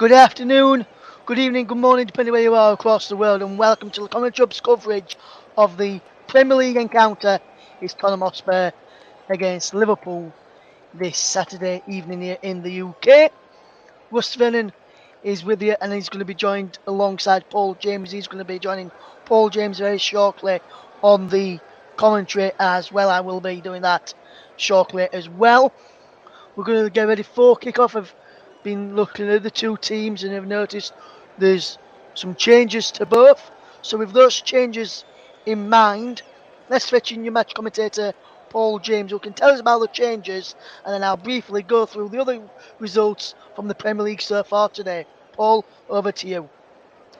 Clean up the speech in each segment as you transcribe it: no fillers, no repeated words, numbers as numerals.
Good afternoon, good evening, good morning, depending where you are across the world, and welcome to the Comment Jobs coverage of the Premier League encounter. It's Tottenham Hotspur against Liverpool this Saturday evening here in the UK. Russ Vernon is with you, and he's going to be joined alongside Paul James. He's going to be joining Paul James very shortly on the commentary as well. I will be doing that shortly as well. We're going to get ready for kickoff. I've been looking at the two teams and have noticed there's some changes to both. So with those changes in mind, let's fetch in your match commentator Paul James, who can tell us about the changes, and then I'll briefly go through the other results from the Premier League so far today. Paul, over to you.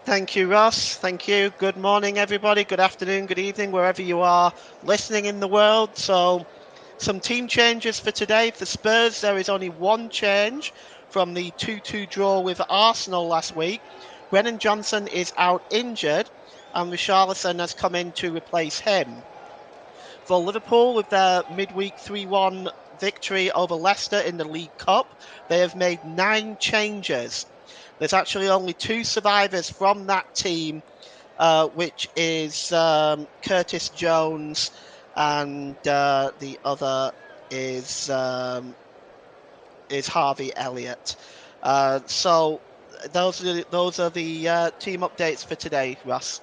Thank you, Ross. Thank you. Good morning, everybody. Good afternoon, good evening, wherever you are listening in the world. So, some team changes for today. For Spurs, there is only one change from the 2-2 draw with Arsenal last week. Brennan Johnson is out injured, and Richarlison has come in to replace him. For Liverpool, with their midweek 3-1 victory over Leicester in the League Cup, they have made 9 changes. There's actually only 2 survivors from that team, which is Curtis Jones, and the other is Harvey Elliott. So those are the team updates for today, Russ.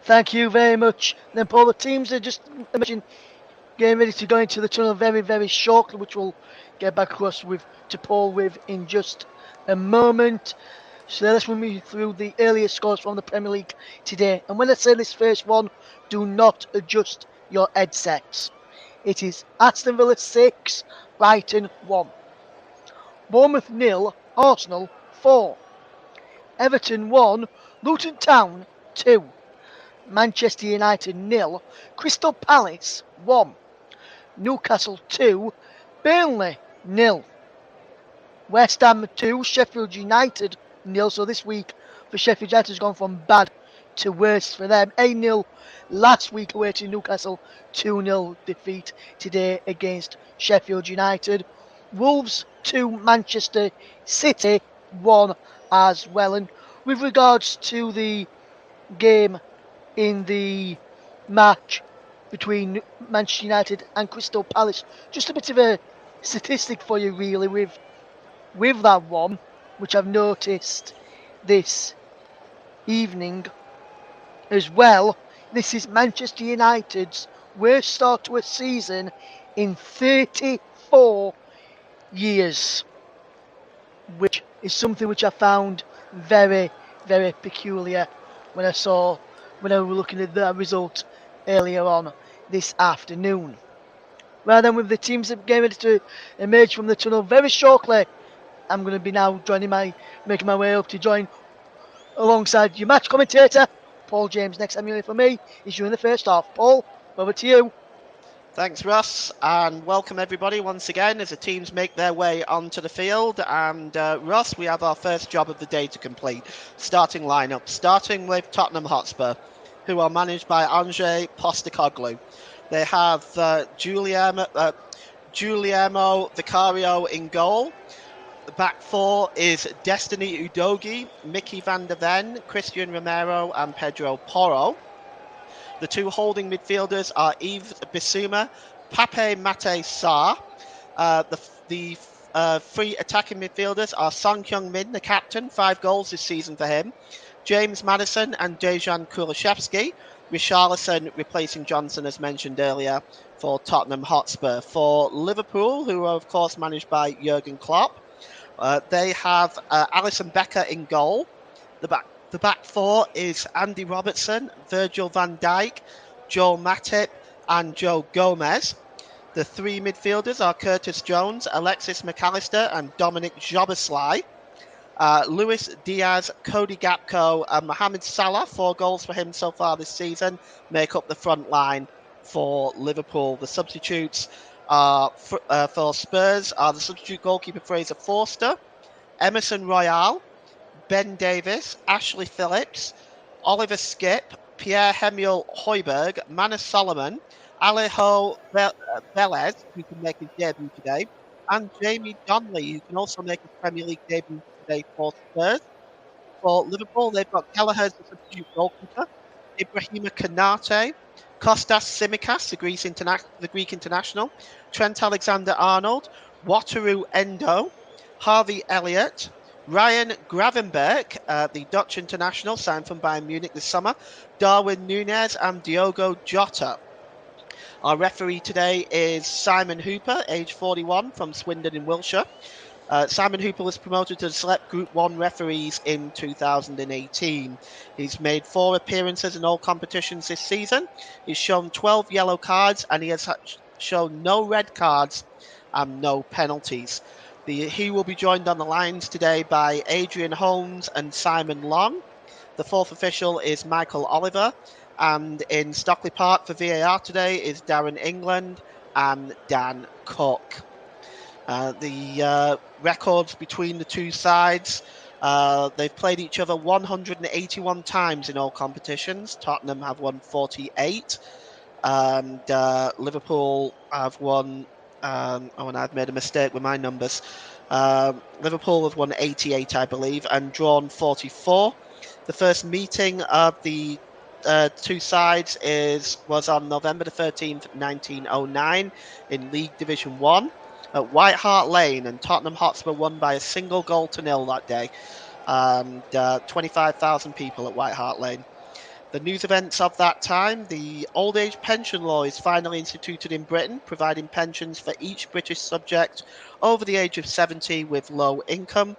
Thank you very much. Then, Paul, the teams are just imagine getting ready to go into the tunnel very, very shortly, which we'll get back across with to Paul with in just a moment. So let's run me through the earliest scores from the Premier League today. And when I say this first one, do not adjust your headsets. It is Aston Villa 6, Brighton 1. Bournemouth 0, Arsenal 4. Everton 1, Luton Town 2. Manchester United 0, Crystal Palace 1. Newcastle 2, Burnley 0. West Ham 2, Sheffield United 0. So this week for Sheffield United has gone from bad to worse for them. 8-0 last week away to Newcastle. 2-0 defeat today against Sheffield United. Wolves 2, Manchester City 1 as well. And with regards to the game in the match between Manchester United and Crystal Palace, just a bit of a statistic for you really with that one, which I've noticed this evening as well. This is Manchester United's worst start to a season in 34 years, which is something which I found very, very peculiar when I was looking at that result earlier on this afternoon. Well then, with the teams that getting ready to emerge from the tunnel very shortly, I'm going to be now making my way up to join alongside your match commentator, Paul James. Next time you hear from me is during the first half. Paul, over to you. Thanks, Russ, and welcome everybody once again as the teams make their way onto the field. And Russ, we have our first job of the day to complete. Starting lineup, starting with Tottenham Hotspur, who are managed by Ange Postecoglou. They have Guillermo Vicario in goal. The back four is Destiny Udogie, Mickey van der Ven, Christian Romero, and Pedro Porro. The two holding midfielders are Yves Bissouma, Pape Mate Sarr. The three attacking midfielders are Son Heung-min, the captain, 5 goals this season for him, James Maddison and Dejan Kulusevski. Richarlison replacing Johnson, as mentioned earlier, for Tottenham Hotspur. For Liverpool, who are of course managed by Jurgen Klopp, they have Alisson Becker in goal. The back four is Andy Robertson, Virgil van Dijk, Joel Matip, and Joe Gomez. The 3 midfielders are Curtis Jones, Alexis McAllister, and Dominic Szoboszlai. Luis Diaz, Cody Gakpo, and Mohamed Salah, 4 goals for him so far this season, make up the front line for Liverpool. The substitutes for Spurs are the substitute goalkeeper Fraser Forster, Emerson Royale, Ben Davis, Ashley Phillips, Oliver Skipp, Pierre-Emile Højbjerg, Manus Solomon, Alejo Velez, who can make his debut today, and Jamie Donnelly, who can also make his Premier League debut today for Spurs. For Liverpool, they've got Gallagher as the substitute goalkeeper, Ibrahima Konate, Kostas Tsimikas, the Greek international, Trent Alexander-Arnold, Wataru Endo, Harvey Elliott, Ryan Gravenberch, the Dutch international, signed from Bayern Munich this summer, Darwin Núñez, and Diogo Jota. Our referee today is Simon Hooper, age 41, from Swindon in Wiltshire. Simon Hooper was promoted to the Select Group 1 referees in 2018. He's made 4 appearances in all competitions this season. He's shown 12 yellow cards and he has shown no red cards and no penalties. He will be joined on the lines today by Adrian Holmes and Simon Long. The 4th official is Michael Oliver. And in Stockley Park for VAR today is Darren England and Dan Cook. The records between the two sides, they've played each other 181 times in all competitions. Tottenham have won 48, and Liverpool have won. And I've made a mistake with my numbers. Liverpool have won 88, I believe, and drawn 44. The first meeting of the two sides was on November the 13th, 1909, in League Division 1 at White Hart Lane, and Tottenham Hotspur won by a single goal to nil that day. And 25,000 people at White Hart Lane. The news events of that time: the old age pension law is finally instituted in Britain, providing pensions for each British subject over the age of 70 with low income.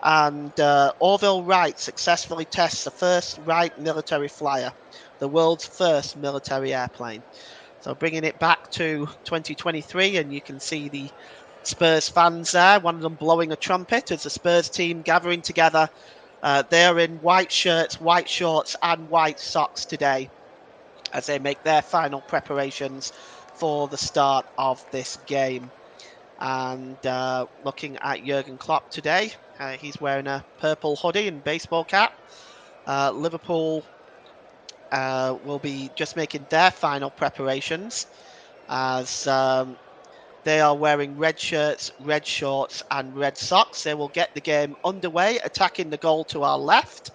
And Orville Wright successfully tests the first Wright military flyer, the world's first military airplane. So bringing it back to 2023, and you can see the Spurs fans there, one of them blowing a trumpet as the Spurs team gathering together. They're in white shirts, white shorts, and white socks today as they make their final preparations for the start of this game. And looking at Jurgen Klopp today, he's wearing a purple hoodie and baseball cap. Liverpool will be just making their final preparations as they are wearing red shirts, red shorts, and red socks. They will get the game underway, attacking the goal to our left.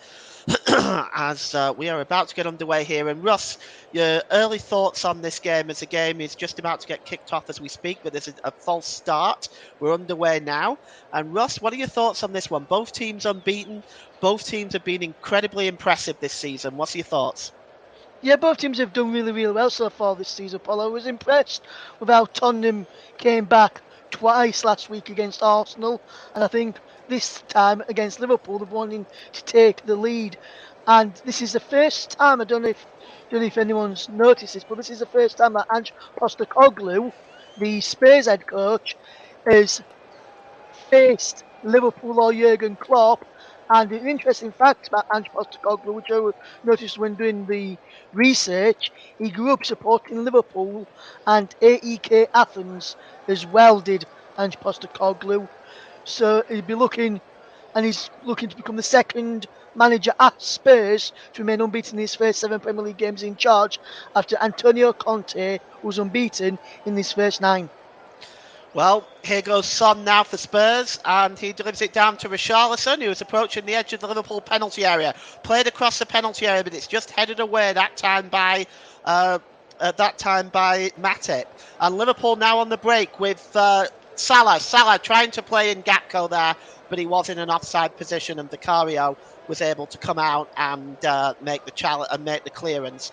As we are about to get underway here. And Russ, your early thoughts on this game, as the game is just about to get kicked off as we speak, but there's a false start. We're underway now. And Russ, what are your thoughts on this one? Both teams unbeaten. Both teams have been incredibly impressive this season. What's your thoughts? Yeah, both teams have done really, really well so far this season, Paul. I was impressed with how Tottenham came back twice last week against Arsenal, and I think this time against Liverpool, they're wanting to take the lead. And this is the first time, I don't know if anyone's noticed this, but this is the first time that Ange Postecoglou, the Spurs head coach, has faced Liverpool or Jurgen Klopp. And an interesting fact about Ange Postecoglou, which I noticed when doing the research, he grew up supporting Liverpool and AEK Athens as well did Ange Postecoglou. So he'd be looking, and he's looking to become the second manager at Spurs to remain unbeaten in his first 7 Premier League games in charge after Antonio Conte was unbeaten in his first 9. Well, here goes Son now for Spurs, and he delivers it down to Richarlison, who is approaching the edge of the Liverpool penalty area. Played across the penalty area, but it's just headed away that time by Matip. And Liverpool now on the break with Salah. Salah trying to play in Gakpo there, but he was in an offside position, and Vicario was able to come out and make the challenge and make the clearance.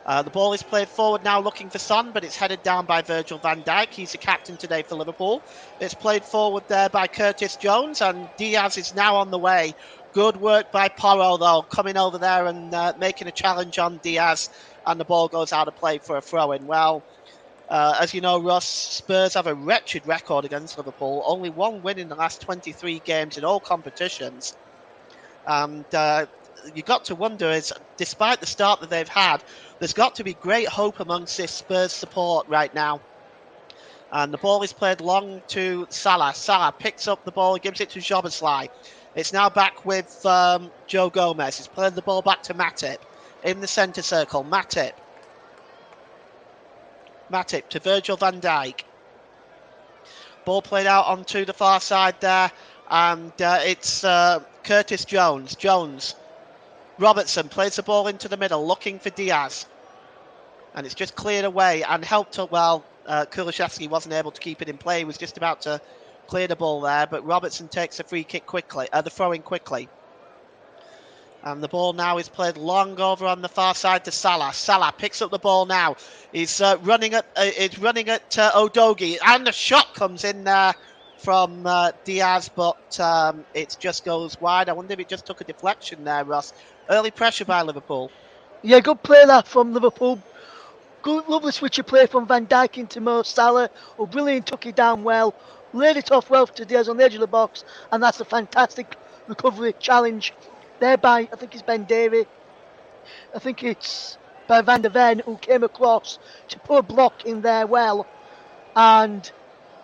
The ball is played forward now looking for Son, but it's headed down by Virgil van Dijk. He's the captain today for Liverpool. It's played forward there by Curtis Jones, and Diaz is now on the way. Good work by Porro, though, coming over there and making a challenge on Diaz, and the ball goes out of play for a throw-in. Well, as you know, Russ, Spurs have a wretched record against Liverpool. Only one win in the last 23 games in all competitions. And you got to wonder, is despite the start that they've had, there's got to be great hope amongst this Spurs support right now. And the ball is played long to Salah. Salah picks up the ball, gives it to Szoboszlai. It's now back with Joe Gomez. He's played the ball back to Matip in the centre circle. Matip to Virgil van Dijk. Ball played out onto the far side there. And it's Curtis Jones. Robertson plays the ball into the middle, looking for Diaz. And it's just cleared away and helped up well. Kulishevsky wasn't able to keep it in play. He was just about to clear the ball there, but Robertson takes the free kick quickly, the throw in quickly. And the ball now is played long over on the far side to Salah. Salah picks up the ball now. He's running at Udogie, and the shot comes in there from Diaz, but it just goes wide. I wonder if it just took a deflection there, Ross. Early pressure by Liverpool. Yeah, good play that from Liverpool. Good, lovely switch of play from Van Dijk into Mo Salah, who brilliant took it down well, laid it off well to Diaz on the edge of the box, and that's a fantastic recovery challenge there by, I think it's Ben Davey, I think it's by Van der Ven, who came across to put a block in there well, and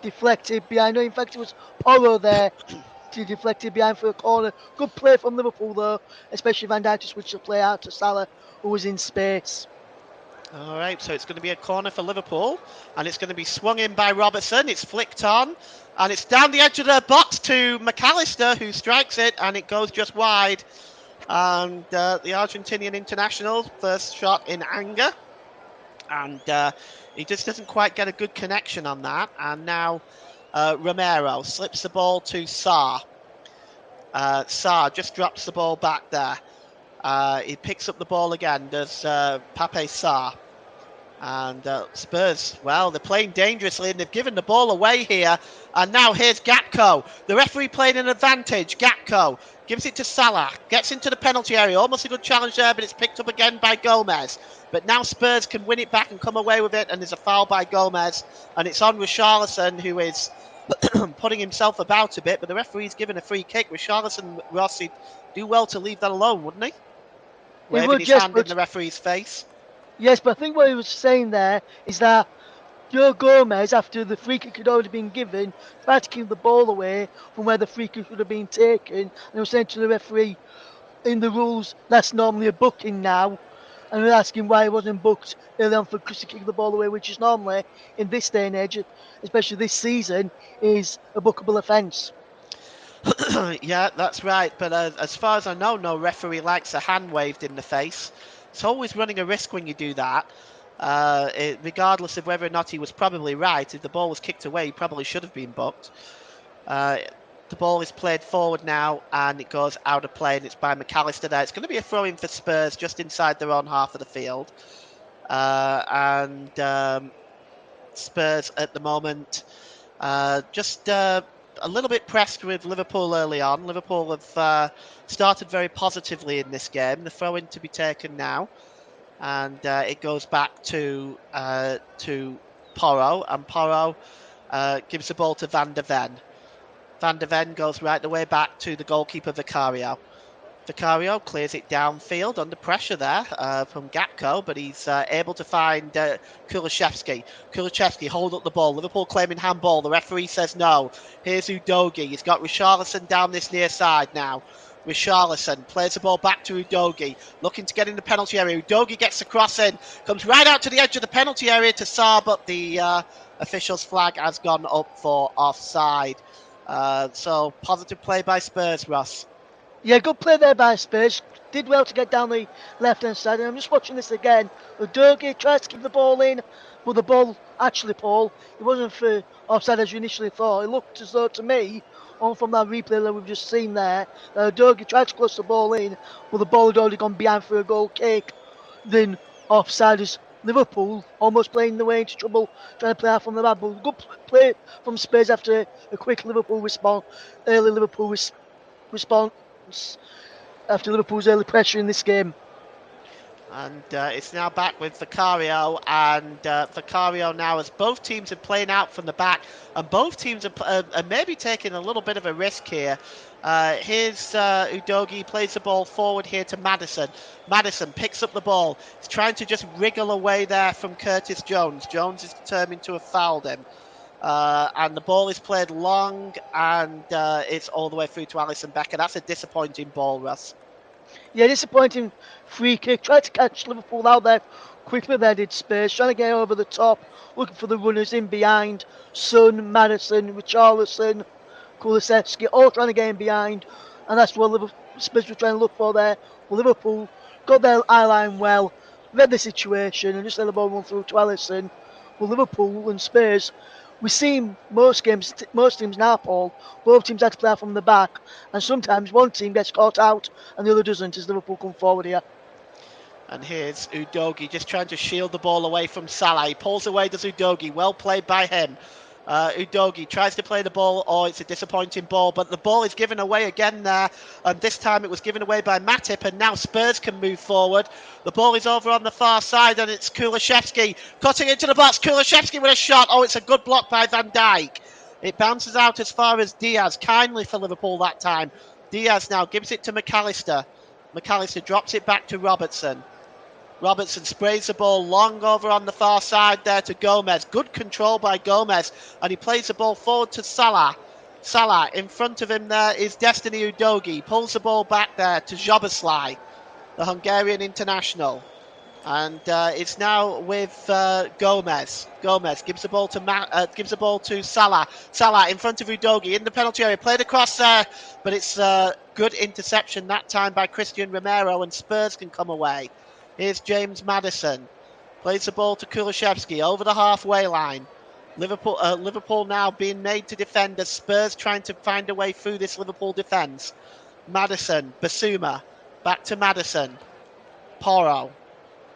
deflected behind. In fact, it was Porro there to deflect it behind for a corner. Good play from Liverpool though, especially Van Dijk to switch the play out to Salah, who was in space. All right, so it's going to be a corner for Liverpool, and it's going to be swung in by Robertson. It's flicked on, and it's down the edge of the box to McAllister, who strikes it, and it goes just wide. And the Argentinian international, first shot in anger, and he just doesn't quite get a good connection on that. And now Romero slips the ball to Sarr. Sarr just drops the ball back there. He picks up the ball again, does Pape Sarr. And Spurs, well, they're playing dangerously and they've given the ball away here. And now here's Gakpo. The referee playing an advantage. Gakpo gives it to Salah, gets into the penalty area. Almost a good challenge there, but it's picked up again by Gomez. But now Spurs can win it back and come away with it. And there's a foul by Gomez. And it's on Richarlison, who is putting himself about a bit. But the referee's given a free kick. Richarlison, Rossi, do well to leave that alone, wouldn't he? Waving his hand in the referee's face. Yes, but I think what he was saying there is that Joe Gomez, after the free kick had already been given, tried to keep the ball away from where the free kick should have been taken. And he was saying to the referee, in the rules, that's normally a booking now. And they're asking why it wasn't booked early on for Chris to kick the ball away, which is normally, in this day and age, especially this season, is a bookable offence. Yeah, that's right. But as far as I know, no referee likes a hand waved in the face. It's always running a risk when you do that. Regardless of whether or not he was probably right, if the ball was kicked away, he probably should have been booked. The ball is played forward now, and it goes out of play, and it's by McAllister there. It's going to be a throw-in for Spurs just inside their own half of the field. Spurs at the moment just a little bit pressed with Liverpool early on. Liverpool have started very positively in this game. The throw-in to be taken now. And it goes back to Porro, and Porro gives the ball to Van der Ven. Van der Ven goes right the way back to the goalkeeper Vicario. Vicario clears it downfield under pressure there from Gakpo, but he's able to find Kulishevsky. Kulishevsky hold up the ball. Liverpool claiming handball. The referee says no. Here's Udogie. He's got Richarlison down this near side now. Richarlison plays the ball back to Udogie, looking to get in the penalty area. Udogie gets the cross in, comes right out to the edge of the penalty area to Sarr, but the official's flag has gone up for offside. So positive play by Spurs, Ross. Yeah, good play there by Spurs. Did well to get down the left-hand side. And I'm just watching this again. Udogie tries to keep the ball in, but the ball actually, Paul, it wasn't for offside as you initially thought. It looked as though to me, on from that replay that we've just seen there, Udogie tried to close the ball in, but the ball had already gone behind for a goal kick. Then offside is Liverpool almost playing the way into trouble, trying to play out from the back. But good play from Spurs after a quick Liverpool response, early Liverpool response after Liverpool's early pressure in this game. And it's now back with Vicario, and Vicario now, as both teams are playing out from the back, and both teams are maybe taking a little bit of a risk here. Here's Udogie, plays the ball forward here to Maddison. Maddison picks up the ball. He's trying to just wriggle away there from Curtis Jones. Jones is determined to have fouled him. And the ball is played long, and it's all the way through to Alisson Becker. That's a disappointing ball, Russ. Yeah, disappointing free kick. Tried to catch Liverpool out there quickly there, did Spurs. Trying to get over the top, looking for the runners in behind. Son, Maddison, Richarlison. Kulusevski, all trying to get in behind, and that's what Liverpool, Spurs were trying to look for there. Well, Liverpool got their eye line well, read the situation, and just let the ball run through to Alisson. Well, Liverpool and Spurs, we've seen most games, most teams now, Paul, both teams had to play out from the back, and sometimes one team gets caught out and the other doesn't as Liverpool come forward here. And here's Udogie just trying to shield the ball away from Salah. He pulls away, does Udogie. Well played by him. Udogie tries to play the ball. Oh, it's a disappointing ball, but the ball is given away again there. And this time it was given away by Matip, and now Spurs can move forward. The ball is over on the far side, and it's Kulusevski cutting into the box. Kulusevski with a shot. Oh, it's a good block by Van Dijk. It bounces out as far as Diaz, kindly for Liverpool that time. Diaz now gives it to McAllister. McAllister drops it back to Robertson. Robertson sprays the ball long over on the far side there to Gomez. Good control by Gomez. And he plays the ball forward to Salah. Salah, in front of him there is Destiny Udogie. Pulls the ball back there to Joboslai, the Hungarian international. And it's now with Gomez. Gomez gives the ball to Salah. Salah in front of Udogie in the penalty area. Played across there, but it's good interception that time by Christian Romero, and Spurs can come away. Here's James Maddison. Plays the ball to Kulusevski over the halfway line. Liverpool now being made to defend as Spurs trying to find a way through this Liverpool defence. Maddison, Basuma, back to Maddison. Porro.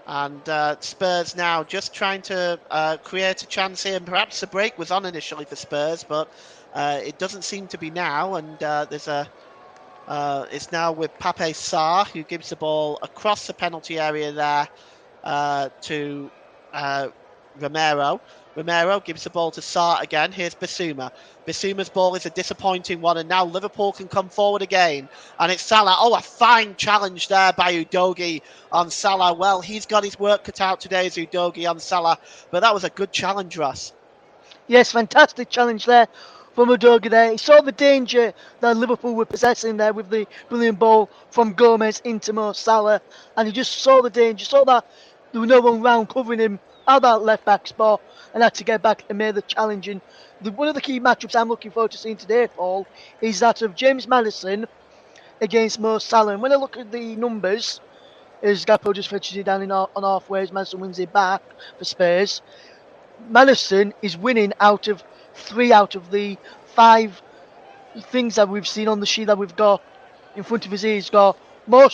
And Spurs now just trying to create a chance here. And perhaps the break was on initially for Spurs, but it doesn't seem to be now. And it's now with Pape Sarr, who gives the ball across the penalty area there to Romero. Romero gives the ball to Sarr again. Here's Basuma. Basuma's ball is a disappointing one, and now Liverpool can come forward again. And it's Salah. Oh, a fine challenge there by Udogie on Salah. Well, he's got his work cut out today as Udogie on Salah, but that was a good challenge, Ross. Yes, fantastic challenge there from Udogie there. He saw the danger that Liverpool were possessing there with the brilliant ball from Gomez into Mo Salah, and he just saw the danger, saw that there was no one round covering him at that left back spot, and had to get back and make the challenge. And one of the key matchups I'm looking forward to seeing today, Paul, is that of James Maddison against Mo Salah. And when I look at the numbers, as Gakpo just fetches it down on halfway, as Maddison wins it back for Spurs, Maddison is winning out of 3 out of the 5 things that we've seen on the sheet that we've got in front of us. He's got more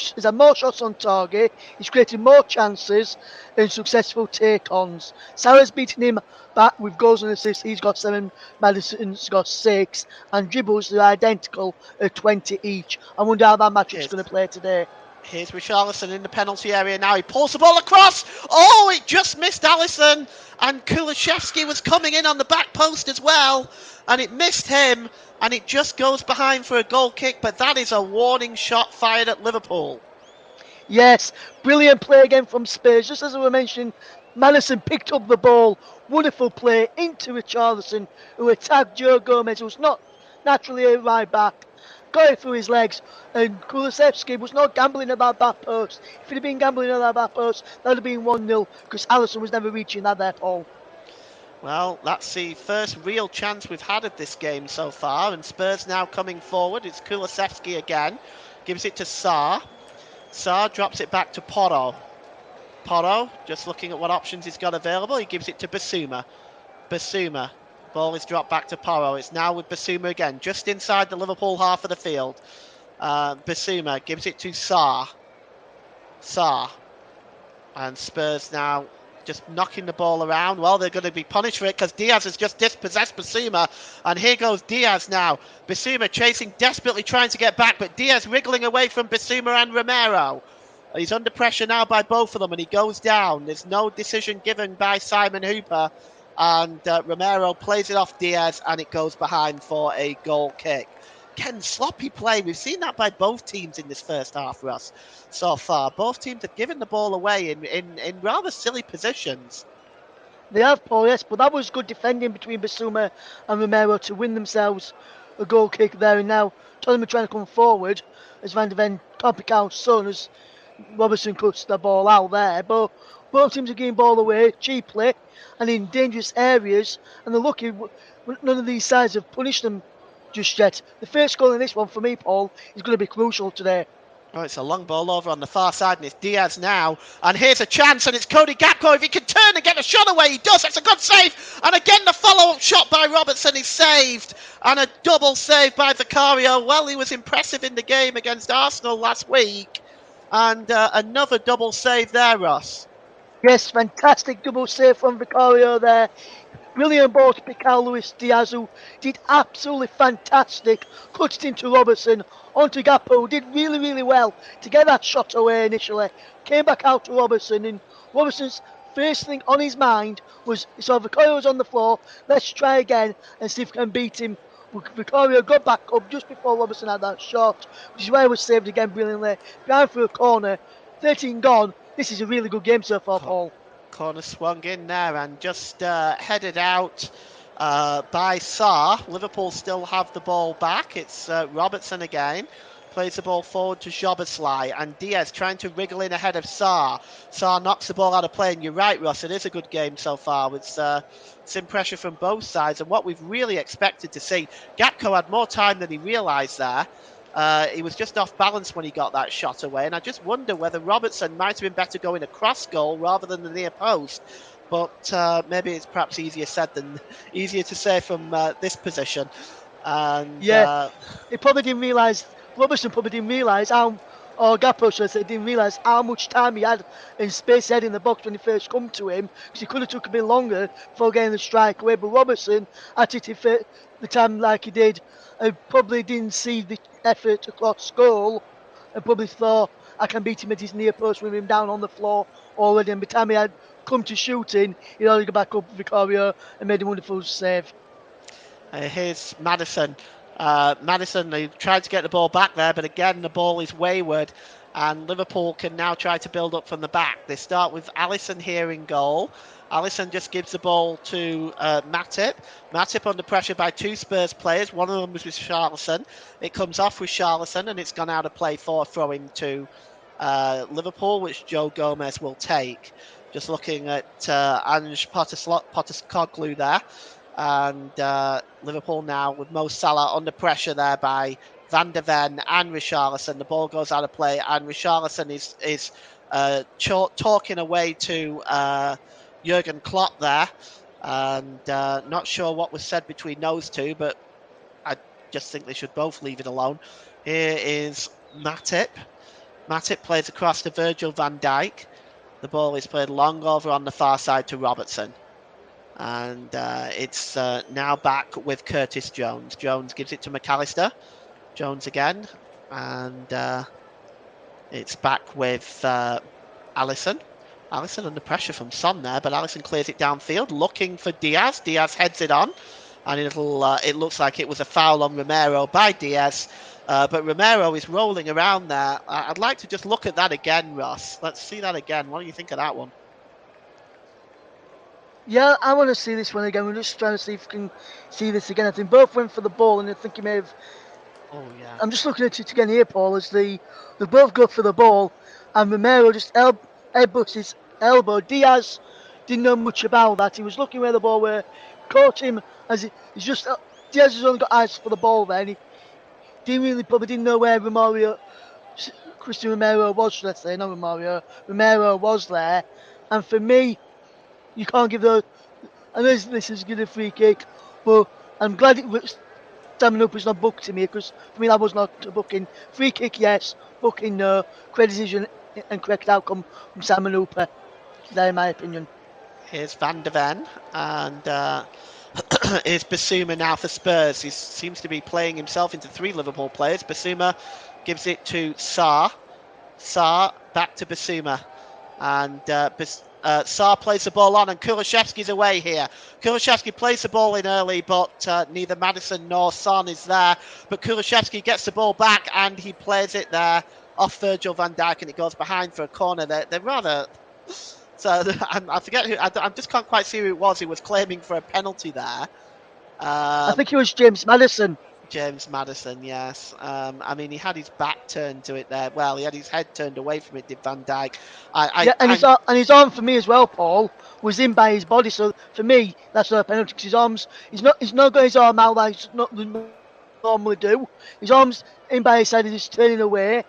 shots on target, he's created more chances and successful take-ons. Salah's beating him back with goals and assists. He's got 7, Maddison's got 6, and dribbles are identical at 20 each. I wonder how that matchup's going to play today. Here's Richarlison in the penalty area now. He pulls the ball across. Oh, it just missed Alisson. And Kulusevski was coming in on the back post as well. And it missed him. And it just goes behind for a goal kick. But that is a warning shot fired at Liverpool. Yes, brilliant play again from Spurs. Just as we were mentioning, Maddison picked up the ball. Wonderful play into Richarlison, who attacked Joe Gomez, who's not naturally a right back. Got it through his legs, and Kulusevski was not gambling about that post. If he'd have been gambling about that post, that would have been 1-0, because Alisson was never reaching that there, Paul. Well, that's the first real chance we've had of this game so far, and Spurs now coming forward. It's Kulusevski again, gives it to Sarr. Sarr drops it back to Porro. Porro, just looking at what options he's got available, he gives it to Basuma. Basuma. Ball is dropped back to Porro. It's now with Basuma again, just inside the Liverpool half of the field. Basuma gives it to Sarr. Sarr. And Spurs now just knocking the ball around. Well, they're going to be punished for it because Diaz has just dispossessed Basuma. And here goes Diaz now. Basuma chasing desperately, trying to get back, but Diaz wriggling away from Basuma and Romero. He's under pressure now by both of them, and he goes down. There's no decision given by Simon Hooper. And Romero plays it off Diaz, and it goes behind for a goal kick. Again, sloppy play. We've seen that by both teams in this first half, Russ, so far. Both teams have given the ball away in rather silly positions. They have, Paul, yes, but that was good defending between Basuma and Romero to win themselves a goal kick there. And now Tottenham are trying to come forward as Van de Ven can't pick out son as Robertson cuts the ball out there. But both teams are getting ball away cheaply and in dangerous areas, and they're lucky none of these sides have punished them just yet. The first goal in this one for me, Paul, is going to be crucial today. Oh, it's a long ball over on the far side, and it's Diaz now. And here's a chance, and it's Cody Gakpo. If he can turn and get a shot away, he does. That's a good save. And again, the follow-up shot by Robertson is saved. And a double save by Vicario. Well, he was impressive in the game against Arsenal last week. And another double save there, Ross. Yes, fantastic double save from Vicario there. Brilliant ball to Pical Luis Diaz, who did absolutely fantastic. Cut it into Robertson, onto Gakpo, who did really, really well to get that shot away initially. Came back out to Robertson, and Robertson's first thing on his mind was he saw Vicario's on the floor. Let's try again and see if we can beat him. Vicario got back up just before Robertson had that shot, which is where it was saved again brilliantly. Behind for a corner, 13 gone. This is a really good game so far, Paul. Corner swung in there and just headed out by Sarr. Liverpool still have the ball back. It's Robertson again. Plays the ball forward to Szoboszlai, and Diaz trying to wriggle in ahead of Sarr. Sarr knocks the ball out of play, and you're right, Ross, it is a good game so far. It's some pressure from both sides, and what we've really expected to see. Gakpo had more time than he realised there. He was just off balance when he got that shot away, and I just wonder whether Robertson might have been better going across goal rather than the near post. But maybe it's perhaps easier said than easier to say from this position. And yeah, he probably didn't realise. Robertson probably didn't realise how, or Gakpo should say, didn't realise how much time he had and space he had in the box when he first come to him, because he could have took a bit longer before getting the strike away. But Robertson, at it the time like he did, probably didn't see the effort across goal, and probably thought I can beat him at his near post with him down on the floor already. And by the time he had come to shooting, he already got back up Vicario and made a wonderful save. Here's Maddison. Maddison, they tried to get the ball back there, but again, the ball is wayward, and Liverpool can now try to build up from the back. They start with Alisson here in goal. Alisson just gives the ball to Matip. Matip under pressure by two Spurs players. One of them was with Charleston. It comes off with Charleston, and it's gone out of play for a throw-in to Liverpool, which Joe Gomez will take. Just looking at Ange Postecoglou there. And Liverpool now with Mo Salah under pressure there by Van de Ven and Richarlison. The ball goes out of play, and Richarlison is talking away to Jurgen Klopp there. And not sure what was said between those two, but I just think they should both leave it alone. Here is Matip. Matip plays across to Virgil van Dijk. The ball is played long over on the far side to Robertson. And it's now back with Curtis Jones. Jones gives it to McAllister. Jones again. And it's back with Alisson. Alisson under pressure from Son there, but Alisson clears it downfield, looking for Diaz. Diaz heads it on, and it looks like it was a foul on Romero by Diaz. But Romero is rolling around there. I'd like to just look at that again, Ross. Let's see that again. What do you think of that one? Yeah, I want to see this one again. We're just trying to see if we can see this again. I think both went for the ball, and I think he may have. Oh yeah. I'm just looking at it again here, Paul. As they both go for the ball, and Romero just headbutts his elbow. Diaz didn't know much about that. He was looking where the ball were, caught him as he's just. Diaz has only got eyes for the ball there, and he probably didn't know where Christian Romero was. Let's say not Romero was there, and for me. You can't give those. I know this is good a free kick, but I'm glad it was Simon Hooper's not booked to me, because for me that was not a booking. Free kick, yes. Booking, no. Correct decision and correct outcome from Simon Hooper. That in my opinion. Here's Van de Ven, and here's Basuma now for Spurs. He seems to be playing himself into three Liverpool players. Basuma gives it to Sarr. Sarr back to Basuma, and Sarr plays the ball on, and Kulishevsky's away here. Kulishevsky plays the ball in early, but neither Maddison nor Son is there. But Kulishevsky gets the ball back, and he plays it there off Virgil van Dijk, and it goes behind for a corner. They're rather... So I forget who... I just can't quite see who it was who was claiming for a penalty there. I think it was James Maddison. James Maddison, yes. I mean, he had his back turned to it there. Well, he had his head turned away from it, did Van Dijk. His arm for me as well, Paul, was in by his body. So for me, that's not a penalty, because his arms, he's not got his arm out. Like, it's not normally do. His arms in by his side, he's turning away.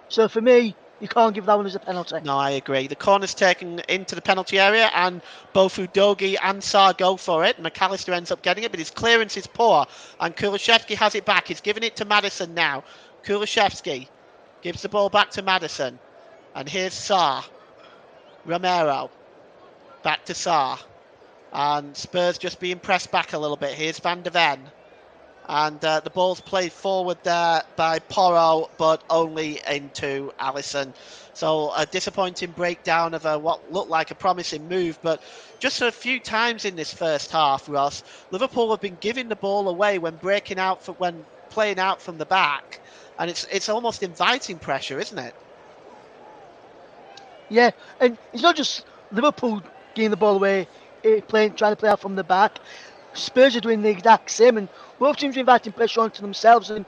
So for me, you can't give that one as a penalty. No, I agree. The corner's taken into the penalty area, and both Udogi and Sarr go for it. McAllister ends up getting it, but his clearance is poor, and Kulishevsky has it back. He's giving it to Maddison now. Kulishevsky gives the ball back to Maddison, and here's Sarr. Romero back to Sarr, and Spurs just being pressed back a little bit. Here's Van de Ven. And the ball's played forward there by Porro, but only into Alisson. So a disappointing breakdown of what looked like a promising move. But just a few times in this first half, Ross, Liverpool have been giving the ball away when when playing out from the back. And it's almost inviting pressure, isn't it? Yeah, and it's not just Liverpool getting the ball away, trying to play out from the back. Spurs are doing the exact same, and both teams are inviting pressure onto themselves. And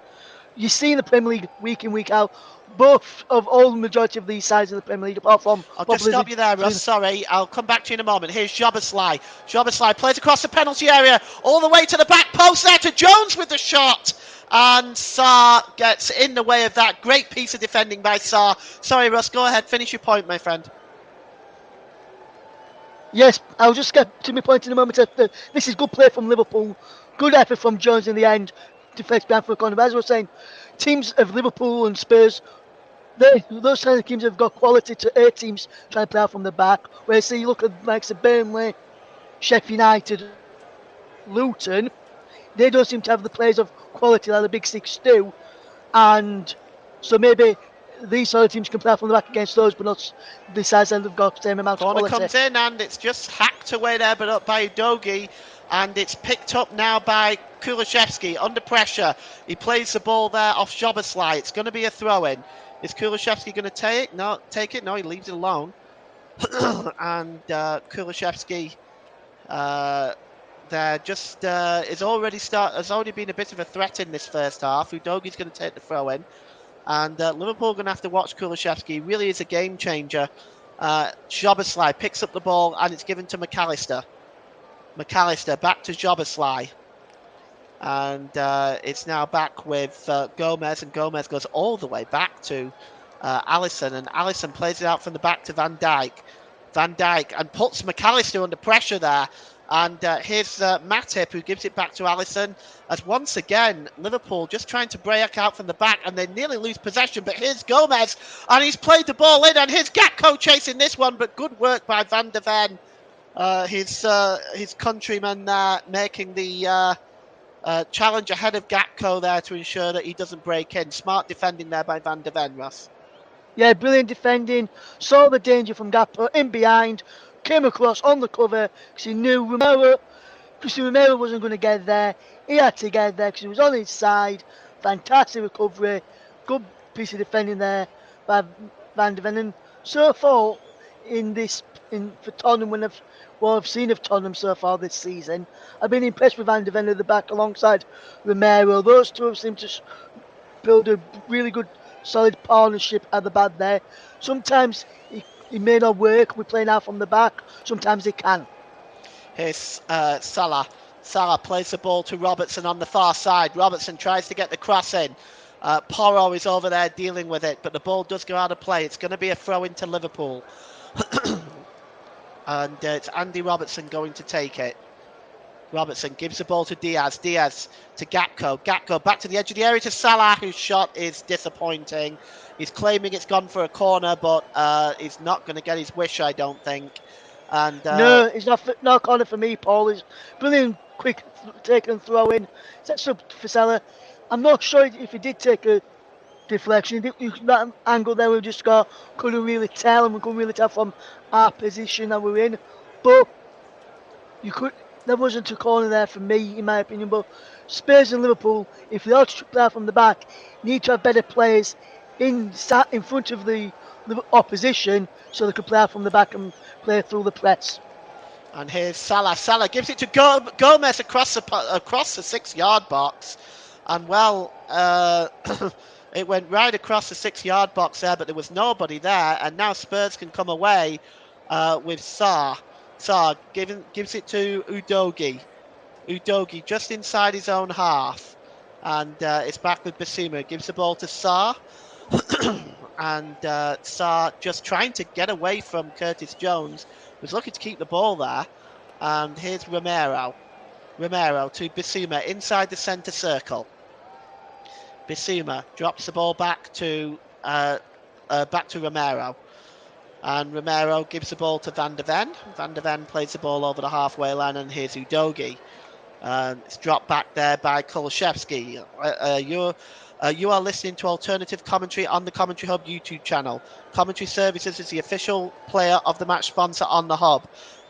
you see in the Premier League week in, week out, both of all the majority of these sides in the Premier League, apart from I'll just probably stop you there, Russ. Sorry, I'll come back to you in a moment. Here's Jobberslai. Jobberslai plays across the penalty area, all the way to the back post there to Jones with the shot. And Sarr gets in the way of that. Great piece of defending by Sarr. Sorry, Russ, go ahead. Finish your point, my friend. Yes, I'll just get to my point in a moment. This is good play from Liverpool. Good effort from Jones in the end. Defence behind for the corner. But as I was saying, teams of Liverpool and Spurs, those kind of teams have got quality to 8 teams trying to play out from the back. Whereas, you look at likes of Burnley, Sheffield United, Luton, they don't seem to have the players of quality that the Big Six do. And so maybe these sort of teams can play out from the back against those, but not the sides that have got the same amount Corner of quality. comes in and it's just hacked away there, but up by Udogi. And it's picked up now by Kulishevsky under pressure. He plays the ball there off Jobberslai. It's going to be a throw-in. Is Kulishevsky going to take it? No, he leaves it alone. And Kulishevsky there just has already been a bit of a threat in this first half. Udogi's going to take the throw-in. And Liverpool are going to have to watch Kulishevsky. He really is a game changer. Jobberslai picks up the ball and it's given to McAllister. McAllister back to Jobberslai. And it's now back with Gomez, and Gomez goes all the way back to Alisson, and Alisson plays it out from the back to Van Dijk. Van Dijk and puts McAllister under pressure there. And here's Matip, who gives it back to Alisson, as once again Liverpool just trying to break out from the back, and they nearly lose possession. But here's Gomez, and he's played the ball in, and here's Gakpo chasing this one, but good work by Van de Ven. His countryman there making the challenge ahead of Gakpo there to ensure that he doesn't break in. Smart defending there by Van de Ven, Russ. Yeah, brilliant defending. Saw the danger from Gakpo in behind. Came across on the cover because he knew Christian Romero wasn't going to get there. He had to get there because he was on his side. Fantastic recovery. Good piece of defending there by Van de Ven. And so far for Tottenham, what I've seen of Tottenham so far this season, I've been impressed with Van de Ven at the back alongside Romero. Those two have seemed to build a really good, solid partnership at the back there. Sometimes it may not work. We're playing out from the back. Sometimes it can. Here's Salah. Salah plays the ball to Robertson on the far side. Robertson tries to get the cross in. Porro is over there dealing with it, but the ball does go out of play. It's going to be a throw into Liverpool. And it's Andy Robertson going to take it. Robertson gives the ball to Diaz. Diaz to Gakpo. Gakpo back to the edge of the area to Salah, whose shot is disappointing. He's claiming it's gone for a corner, but he's not going to get his wish, I don't think. And no, it's not a corner for me, Paul. It's brilliant, quick take and throw in. Sets up for Salah. I'm not sure if he did take a deflection. That angle there we just couldn't really tell, and we couldn't really tell from our position that we're in. But there wasn't a corner there for me, in my opinion. But Spurs and Liverpool, if they are to play from the back, need to have better players in front of the opposition, so they can play out from the back and play through the press. And here's Salah. Salah gives it to Gomez across the 6-yard box, and well, it went right across the 6-yard box there, but there was nobody there. And now Spurs can come away with Sarr. Sarr gives it to Udogi. Udogi just inside his own half. And it's back with Basuma. Gives the ball to Sarr. And Sarr just trying to get away from Curtis Jones. Was looking to keep the ball there. And here's Romero. Romero to Basuma inside the centre circle. Basuma drops the ball back to Romero. And Romero gives the ball to Van de Ven. Van de Ven plays the ball over the halfway line, and here's Udogie. It's dropped back there by Kolashevsky. You are listening to alternative commentary on the Commentary Hub YouTube channel. Commentary Services is the official player of the match sponsor on the Hub.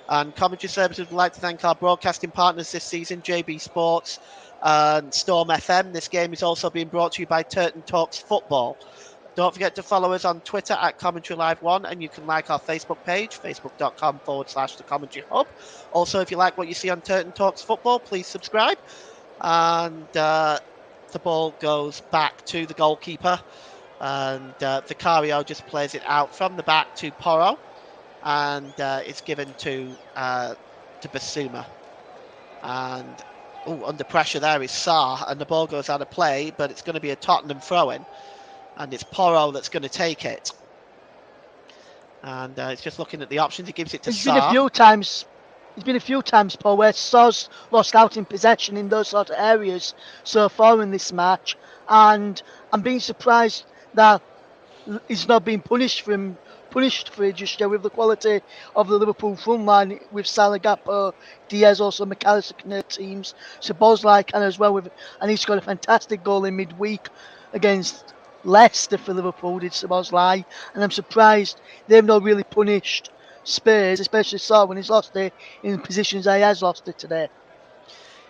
And Commentary Services would like to thank our broadcasting partners this season, JB Sports and Storm FM. This game is also being brought to you by Turton Talks Football. Don't forget to follow us on Twitter at Commentary Live 1, and you can like our Facebook page, facebook.com/The Commentary Hub. Also, if you like what you see on Turton Talks Football, please subscribe. And the ball goes back to the goalkeeper, and Vicario just plays it out from the back to Porro, and it's given to Basuma. And under pressure there is Sarr, and the ball goes out of play, but it's going to be a Tottenham throw-in. And it's Porro that's going to take it. And it's just looking at the options. He gives it to Sarr. It's been a few times, Paul, where Sarr's lost out in possession in those sort of areas so far in this match. And I'm being surprised that he's not being punished for it just yet with the quality of the Liverpool front line with Salagapo, Diaz, also McAllister teams. So Bosley can as well and he's got a fantastic goal in midweek against Leicester for Liverpool, did Szoboszlai, and I'm surprised they've not really punished Spurs, especially Sarr when he's lost it in positions he has lost it today.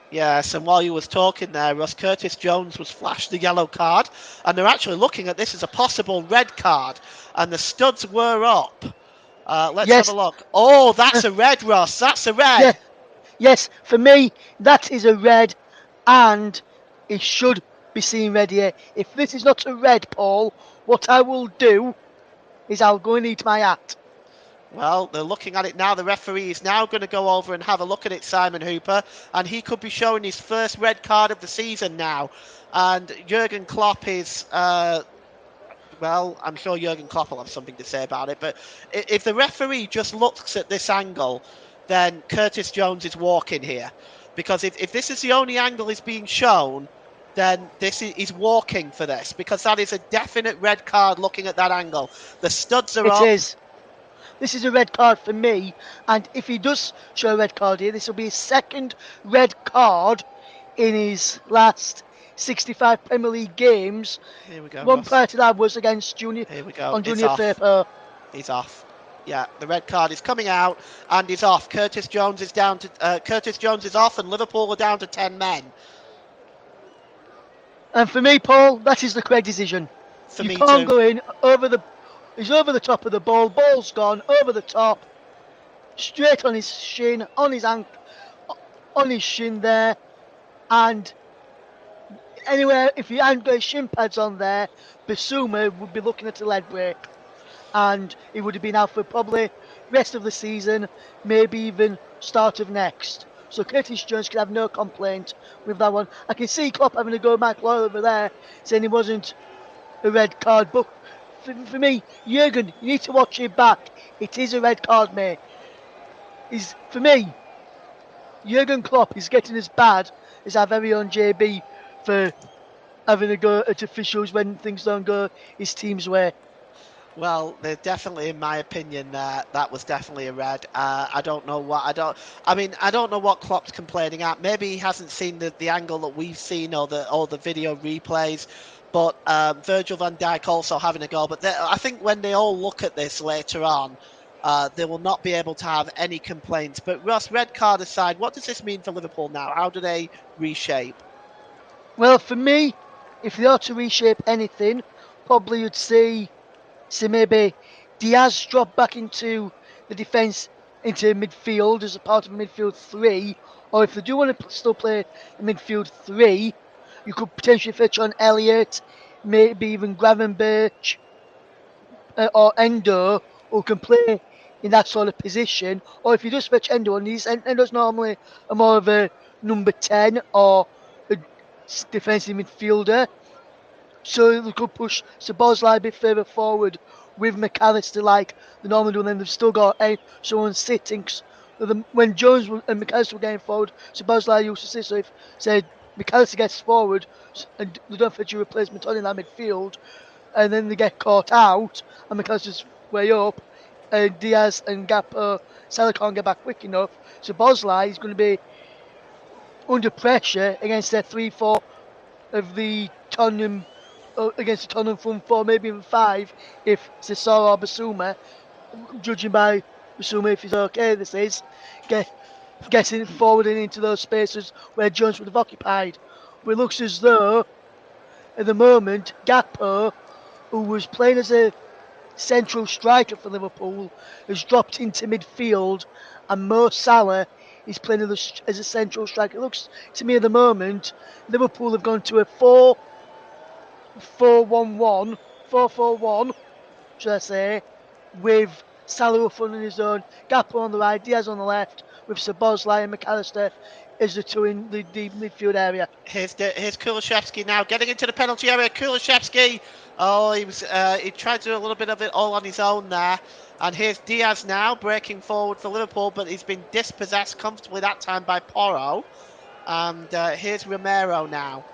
Yes, and while you was talking there, Russ, Curtis Jones was flashed the yellow card, and they're actually looking at this as a possible red card, and the studs were up. Let's have a look. Oh, that's a red, Russ. That's a red. Yeah. Yes, for me, that is a red, and it should be seen red here. If this is not a red, Paul, what I will do is I'll go and eat my hat. Well, they're looking at it now. The referee is now going to go over and have a look at it, Simon Hooper, and he could be showing his first red card of the season now. And Jurgen Klopp is, well, I'm sure Jurgen Klopp will have something to say about it, but if the referee just looks at this angle, then Curtis Jones is walking here. Because if this is the only angle he's being shown, then he's walking for this, because that is a definite red card looking at that angle. The studs are up. It is. This is a red card for me, and if he does show a red card here, this will be his second red card in his last 65 Premier League games. Here we go. One prior to that was against Junior. Here we go. On Junior Firpo. He's off. Yeah, the red card is coming out and he's off. Curtis Jones is down to. Curtis Jones is off, and Liverpool are down to 10 men. And for me, Paul, that is the correct decision. For me you can't too. go in he's over the top of the ball. Ball's gone over the top, straight on his shin, on his ankle, on his shin there, and anywhere if he hadn't got his shin pads on there, Basuma would be looking at a leg break, and he would have been out for probably rest of the season, maybe even start of next. So Curtis Jones could have no complaint with that one. I can see Klopp having a go at Mike Loyal over there, saying it wasn't a red card, but for me, Jurgen, you need to watch it back. It is a red card, mate. For me, Jurgen Klopp is getting as bad as our very own JB for having a go at officials when things don't go his team's way. Well, they're definitely, in my opinion, that was definitely a red. I don't know what Klopp's complaining at. Maybe he hasn't seen the angle that we've seen or the video replays. But Virgil van Dijk also having a go. But I think when they all look at this later on, they will not be able to have any complaints. But Ross, red card aside, what does this mean for Liverpool now? How do they reshape? Well, for me, if they are to reshape anything, probably you'd see maybe Diaz drop back into the defence, into midfield as a part of a midfield three. Or if they do want to still play a midfield three, you could potentially fetch on Elliott, maybe even Gravenberch or Endo, who can play in that sort of position. Or if you just fetch Endo, and Endo's normally more of a number 10 or defensive midfielder. So they could push Szoboszlai a bit further forward with McAllister like they normally do, and then they've still got someone sitting. When Jones and McAllister were getting forward, Szoboszlai used to sit. So if, say, McAllister gets forward and they don't fetch a replacement on in that midfield, and then they get caught out, and McAllister's way up, and Diaz and Gappo, Salah can't get back quick enough, so Boslai is going to be under pressure against their 3-4 of the Tottenham, against the Tottenham front four, maybe even five, if Sissoko or Basuma, judging by Basuma if he's okay, this is, getting forward and into those spaces where Jones would have occupied. But it looks as though, at the moment, Gappo, who was playing as a central striker for Liverpool, has dropped into midfield, and Mo Salah is playing as a central striker. It looks to me at the moment, Liverpool have gone to a 4-4-1-1, 4-4-1, should I say, with Salah up front on his own, Gappo on the right, Diaz on the left, with Szoboszlai and McAllister as the two in the deep midfield area. Here's Kulishevsky now getting into the penalty area. Kulishevsky, he tried to do a little bit of it all on his own there. And here's Diaz now breaking forward for Liverpool, but he's been dispossessed comfortably that time by Porro. And here's Romero now.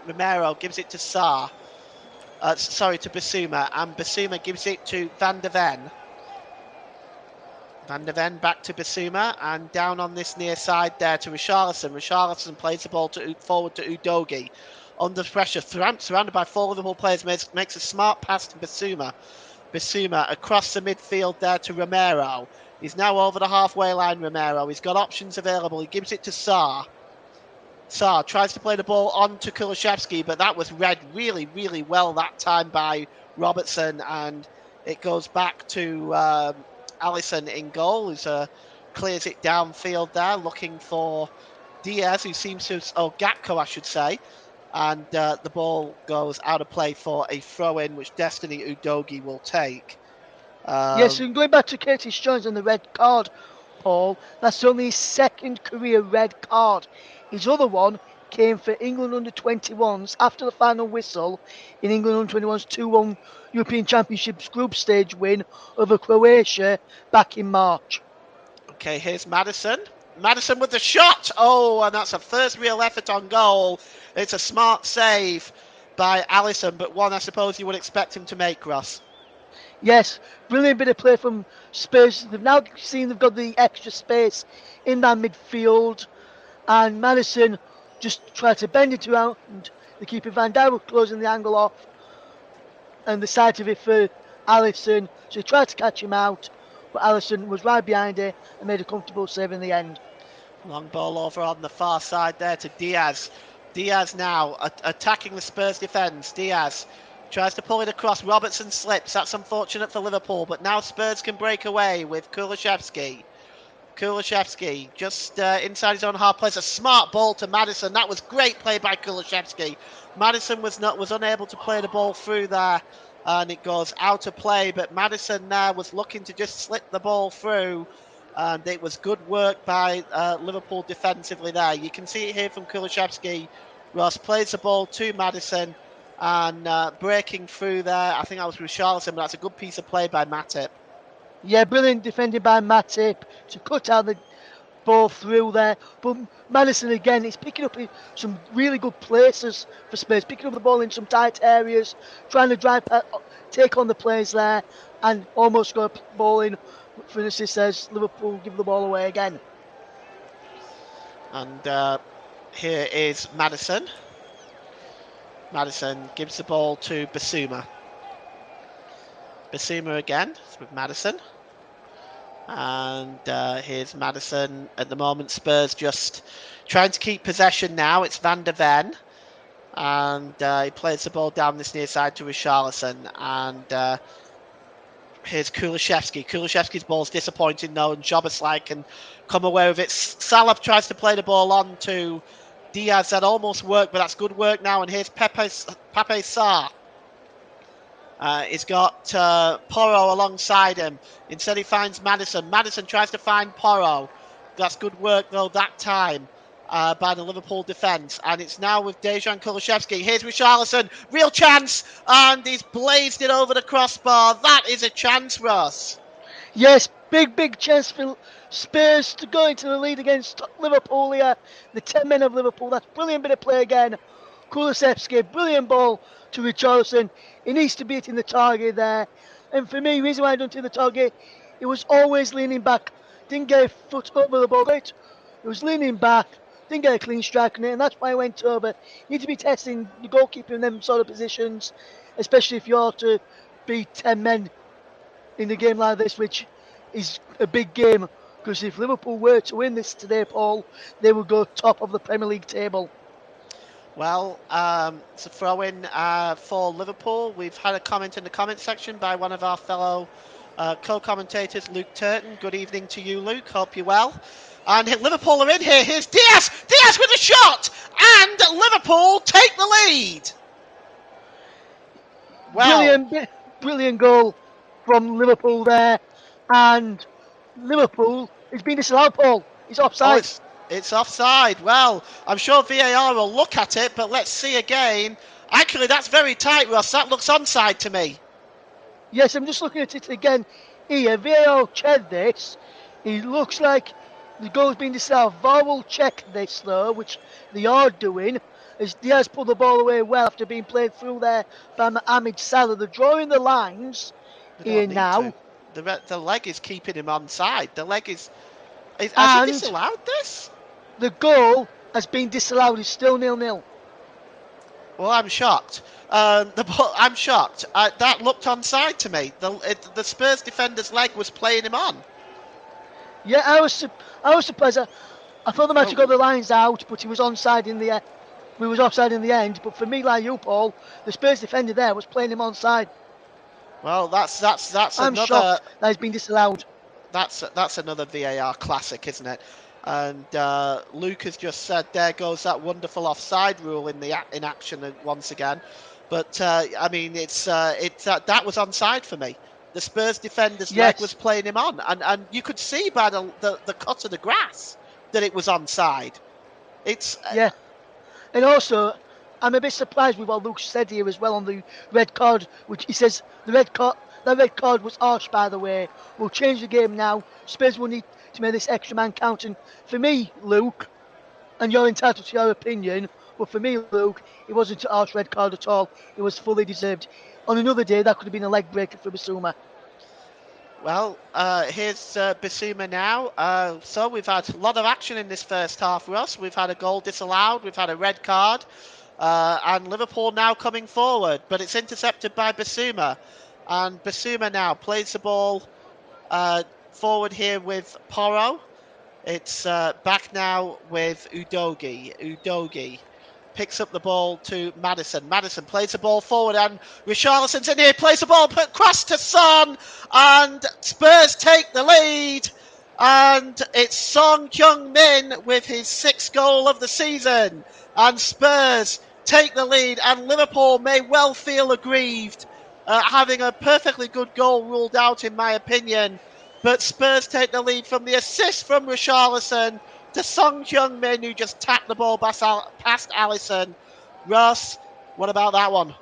Romero gives it to to Basuma, and Basuma gives it to Van de Ven. Van de Ven back to Basuma, and down on this near side there to Richarlison. Richarlison plays the ball forward to Udogie. Under pressure, surrounded by four Liverpool players, makes a smart pass to Basuma. Basuma across the midfield there to Romero. He's now over the halfway line, Romero. He's got options available. He gives it to Sarr. Sarr tries to play the ball on to Kulishevsky, but that was read really, really well that time by Robertson, and it goes back to Alisson in goal, who clears it downfield there, looking for Diaz, who seems to, Gatko, I should say, and the ball goes out of play for a throw-in, which Destiny Udogie will take. Yes, and going back to Curtis Jones and the red card, Paul, that's only his second career red card. His other one came for England under-21s after the final whistle in England under-21s 2-1 European Championships group stage win over Croatia back in March. Okay, here's Maddison. Maddison with the shot. Oh, and that's a first real effort on goal. It's a smart save by Alisson, but one I suppose you would expect him to make, Ross. Yes, brilliant bit of play from Spurs. They've now seen they've got the extra space in that midfield, and Maddison just tried to bend it around, and the keeper Van Dijk was closing the angle off, and the side of it for Alisson, so he tried to catch him out, but Alisson was right behind it and made a comfortable save in the end. Long ball over on the far side there to Diaz. Diaz now attacking the Spurs defence. Diaz tries to pull it across. Robertson slips. That's unfortunate for Liverpool, but now Spurs can break away with Kulishevsky. Kulishevsky just inside his own half, plays a smart ball to Maddison. That was great play by Kulishevsky. Maddison was unable to play the ball through there, and it goes out of play, but Maddison there was looking to just slip the ball through, and it was good work by Liverpool defensively there. You can see it here from Kulishevsky. Ross plays the ball to Maddison, and breaking through there, I think that was Richarlison, but that's a good piece of play by Matip. Yeah, brilliant defending by Matip to cut out the ball through there. But Maddison again, is picking up some really good places for Spurs, picking up the ball in some tight areas, trying to take on the players there, and almost got a ball in for an assist as Liverpool give the ball away again. And here is Maddison. Maddison gives the ball to Basuma. Basuma again with Maddison. And here's Maddison at the moment. Spurs just trying to keep possession now. It's Van de Ven. And he plays the ball down this near side to Richarlison. And here's Kulishevsky. Kulishevsky's ball's disappointing though, and Szoboszlai can come away with it. Salah tries to play the ball on to Diaz. That almost worked, but that's good work now. And here's Pape Sarr. He's got Porro alongside him. Instead he finds Maddison. Maddison tries to find Porro. That's good work though that time. by the Liverpool defence, and it's now with Dejan Kulusevski. Here's Richarlison, real chance, and he's blazed it over the crossbar. That is a chance, Ross. Yes, big chance for Spurs to go into the lead against Liverpool here. The 10 men of Liverpool. That's brilliant bit of play again. Kulusevski, brilliant ball to Richarlison. He needs to be hitting the target there. And for me, the reason why I don't hit the target, he was always leaning back. Didn't get a foot over the ball. He was leaning back. Didn't get a clean strike on it, and that's why I went over. You need to be testing the goalkeeper in them sort of positions, especially if you're to be 10 men in a game like this, which is a big game. Because if Liverpool were to win this today, Paul, they would go top of the Premier League table. Well, it's a throw-in for Liverpool. We've had a comment in the comment section by one of our fellow co-commentators, Luke Turton. Good evening to you, Luke. Hope you're well. And Liverpool are in here. Here's Diaz. Diaz with a shot. And Liverpool take the lead. Well, Brilliant goal from Liverpool there. And Liverpool is being disallowed, Paul. It's offside. It's offside. Well, I'm sure VAR will look at it, but let's see again. Actually, that's very tight, Ross. That looks onside to me. Yes, I'm just looking at it again here. VAR checked this. It looks like the goal's been disallowed. VAR will check this, though, which they are doing, as Diaz pulled the ball away well after being played through there by Mohamed Salah. They're drawing the lines here now. The leg is keeping him onside. The leg is... Has he disallowed this? The goal has been disallowed. It's still 0-0. Well, I'm shocked. I'm shocked. That looked onside to me. The Spurs defender's leg was playing him on. Yeah, I was surprised. I thought they might have got the lines out, but he was onside in the we was offside in the end. But for me, like you, Paul, the Spurs defender there was playing him onside. Well, that's I'm another. Shocked that he's been disallowed. That's another VAR classic, isn't it? And Luke has just said, there goes that wonderful offside rule in action once again. But I mean, that was onside for me. The Spurs defender's leg was playing him on, and you could see by the cut of the grass that it was onside. Yeah, and also I'm a bit surprised with what Luke said here as well on the red card, which he says the red card was harsh, by the way. We'll change the game now. Spurs will need to make this extra man count. And for me, Luke, and you're entitled to your opinion, but for me, Luke, it wasn't a harsh red card at all. It was fully deserved. On another day, that could have been a leg breaker for Bissouma. Well, here's Bissouma now. So we've had a lot of action in this first half, Ross. We've had a goal disallowed. We've had a red card. And Liverpool now coming forward. But it's intercepted by Bissouma. And Bissouma now plays the ball forward here with Porro. It's back now with Udogie. Udogie picks up the ball to Maddison. Maddison plays the ball forward, and Richarlison's in here, plays the ball across to Son, and Spurs take the lead. And it's Son Heung-min with his 6th goal of the season. And Spurs take the lead, and Liverpool may well feel aggrieved, having a perfectly good goal ruled out, in my opinion. But Spurs take the lead from the assist from Richarlison to Son Heung-min, who just tapped the ball past Alisson. Ross, what about that one?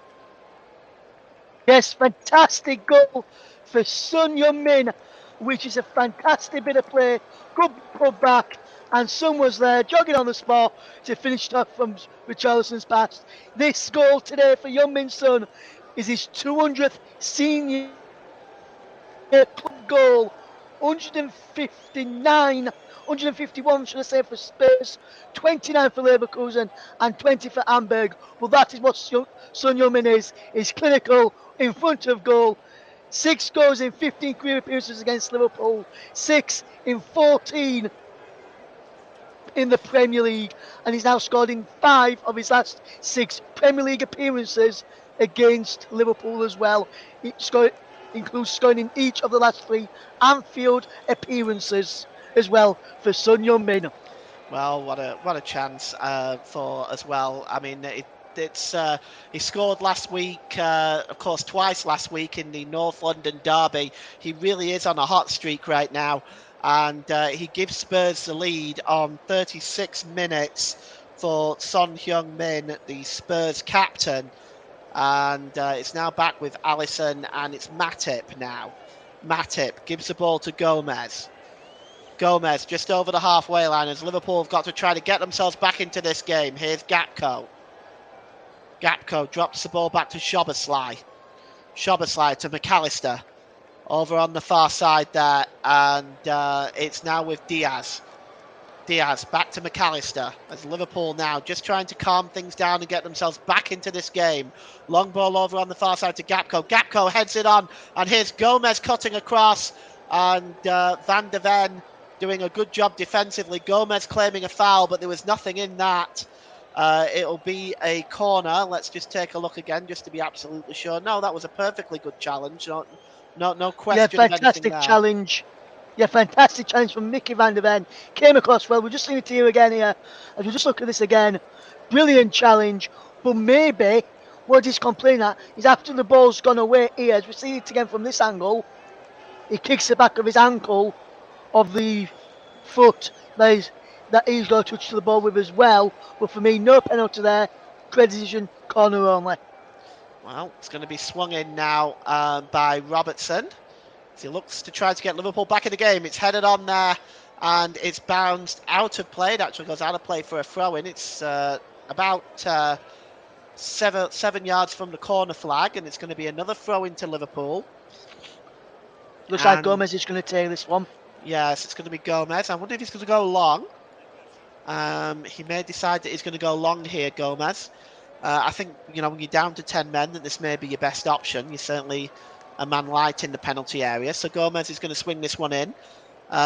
Yes, fantastic goal for Son Heung-min, which is a fantastic bit of play. Good put back, and Son was there jogging on the spot to finish it off from Richarlison's pass. This goal today for Heung-min's Son is his 200th senior club goal. 151 should I say, for Spurs, 29 for Leverkusen and 20 for Hamburg. Well, that is what Son Heung-min is. He's clinical, in front of goal. 6 goals in 15 career appearances against Liverpool, 6 in 14 in the Premier League, and he's now scored in 5 of his last 6 Premier League appearances against Liverpool as well. He includes scoring in each of the last 3 Anfield appearances as well for Son Heung-min. Well, what a chance for as well. I mean, he scored last week, of course, twice last week in the North London derby. He really is on a hot streak right now. and he gives Spurs the lead on 36 minutes for Son Heung-min, the Spurs captain. And it's now back with Alisson, and it's Matip now. Matip gives the ball to Gomez. Gomez just over the halfway line as Liverpool have got to try to get themselves back into this game. Here's Gakpo. Gakpo drops the ball back to Szoboszlai. Szoboszlai to McAllister. Over on the far side there, and it's now with Diaz. Diaz back to McAllister as Liverpool now just trying to calm things down and get themselves back into this game. Long ball over on the far side to Gakpo. Gakpo heads it on, and here's Gomez cutting across, and Van de Ven doing a good job defensively. Gomez claiming a foul, but there was nothing in that. It'll be a corner. Let's just take a look again just to be absolutely sure. No, that was a perfectly good challenge. No Yeah, question of anything fantastic there. challenge. Yeah, fantastic challenge from Mickey Van der Ven. Came across well. We're just seeing it here again here. As we just look at this again, brilliant challenge. But maybe what he's complaining at is after the ball's gone away here, as we see it again from this angle, he kicks the back of his ankle of the foot that he's got to touch the ball with as well. But for me, no penalty there. Credit decision, corner only. Well, it's going to be swung in now by Robertson. As he looks to try to get Liverpool back in the game. It's headed on there, and it's bounced out of play. It actually goes out of play for a throw-in. It's about 7 yards from the corner flag, and it's going to be another throw-in to Liverpool. Looks like Gomez is going to take this one. Yes, it's going to be Gomez. I wonder if he's going to go long. He may decide that he's going to go long here, Gomez. I think, when you're down to 10 men, that this may be your best option. You're certainly a man light in the penalty area. So Gomez is going to swing this one in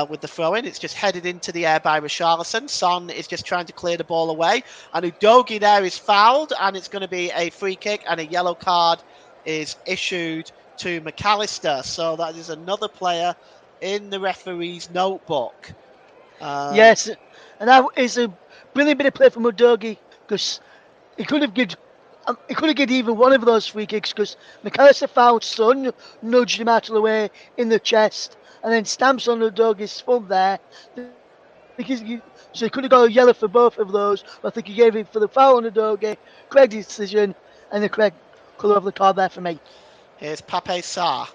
with the throw-in. It's just headed into the air by Richarlison. Son is just trying to clear the ball away. And Udogie there is fouled, and it's going to be a free kick, and a yellow card is issued to McAllister. So that is another player in the referee's notebook. Yes, and that is a brilliant bit of play from Udogie, because he could have given even one of those free kicks, because McAllister fouled Son, nudged him out of the way in the chest, and then stamps on Udogie's thumb there. So he could have got a yellow for both of those, but I think he gave it for the foul on Udogie, correct decision, and the correct colour of the card there for me. Here's Pape Sarr.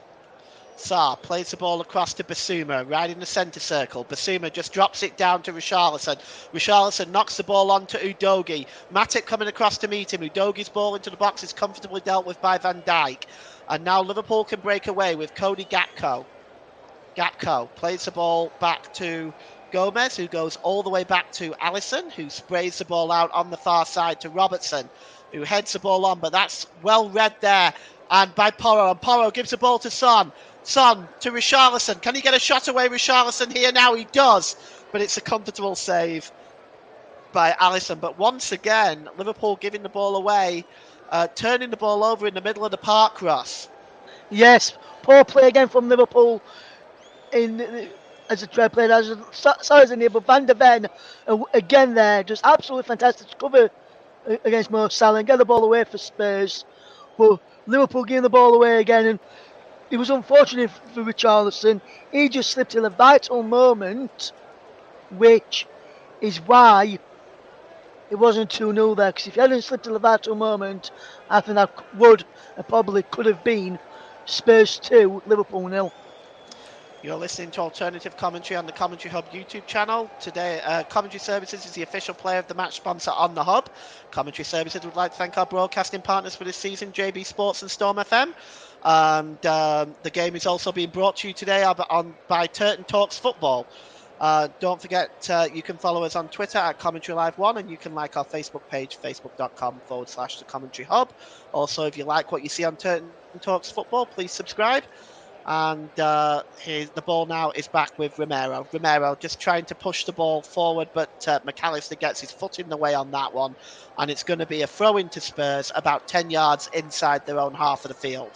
Sarr plays the ball across to Basuma, right in the centre circle. Basuma just drops it down to Richarlison. Richarlison knocks the ball on to Udogie. Matip coming across to meet him. Udogie's ball into the box is comfortably dealt with by Van Dijk. And now Liverpool can break away with Cody Gakpo. Gakpo plays the ball back to Gomez, who goes all the way back to Alisson, who sprays the ball out on the far side to Robertson, who heads the ball on, but that's well read there and by Porro, and Porro gives the ball to Son. Son to Richarlison. Can he get a shot away? Richarlison here now. He does, but it's a comfortable save by Alisson. But once again, Liverpool giving the ball away, turning the ball over in the middle of the park, Ross. Yes, poor play again from Liverpool as a trade player. As sorry as in here, but Van de Ven again there, just absolutely fantastic to cover against Mo Salah and get the ball away for Spurs. But Liverpool giving the ball away again, and it was unfortunate for Richarlison. He just slipped in a vital moment, which is why it wasn't 2-0 there. Because if he hadn't slipped in a vital moment, I think that would and probably could have been Spurs 2, Liverpool 0. You're listening to Alternative Commentary on the Commentary Hub YouTube channel. Today, Commentary Services is the official player of the match sponsor on the Hub. Commentary Services would like to thank our broadcasting partners for this season, JB Sports and Storm FM. And the game is also being brought to you today by Turton Talks Football. Don't forget, you can follow us on Twitter at Commentary Live 1, and you can like our Facebook page, facebook.com/The Commentary Hub. Also, if you like what you see on Turton Talks Football, please subscribe. And the ball now is back with Romero. Romero just trying to push the ball forward, but McAllister gets his foot in the way on that one. And it's going to be a throw into Spurs about 10 yards inside their own half of the field.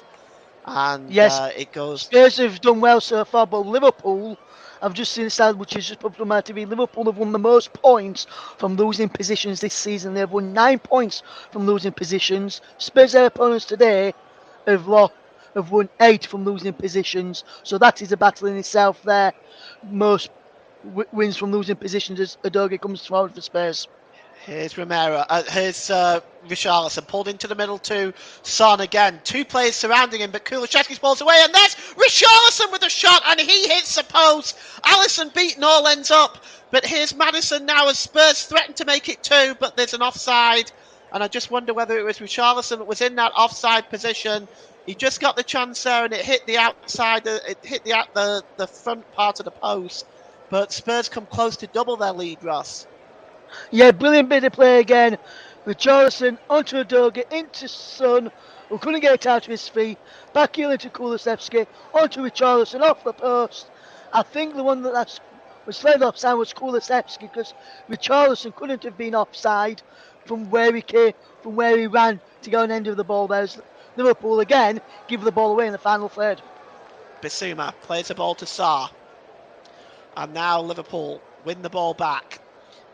And yes, it goes. Spurs have done well so far, but Liverpool, I've just seen a stat which is just put on my TV. Liverpool have won the most points from losing positions this season. They've won 9 points from losing positions. Spurs, their opponents today, have have won 8 from losing positions. So that is a battle in itself there. Most wins from losing positions as Udogie comes forward for Spurs. Here's Romero. Here's Richarlison pulled into the middle to Son again. 2 players surrounding him, but Kulishevsky's ball's away, and there's Richarlison with a shot, and he hits the post. Alisson beaten all ends up, but here's Maddison now as Spurs threaten to make it 2, but there's an offside, and I just wonder whether it was Richarlison that was in that offside position. He just got the chance there, and it hit the outside. It hit the front part of the post, but Spurs come close to double their lead, Ross. Yeah, brilliant bit of play again. Richarlison onto Udogie, into Son, who couldn't get it out of his feet. Back heel into Kulusevski, onto Richarlison, off the post. I think the one that was flagged offside was Kulusevski because Richarlison couldn't have been offside from where he came, from where he ran to go and end of the ball. There's Liverpool again give the ball away in the final third. Bissouma plays the ball to Sarr. And now Liverpool win the ball back.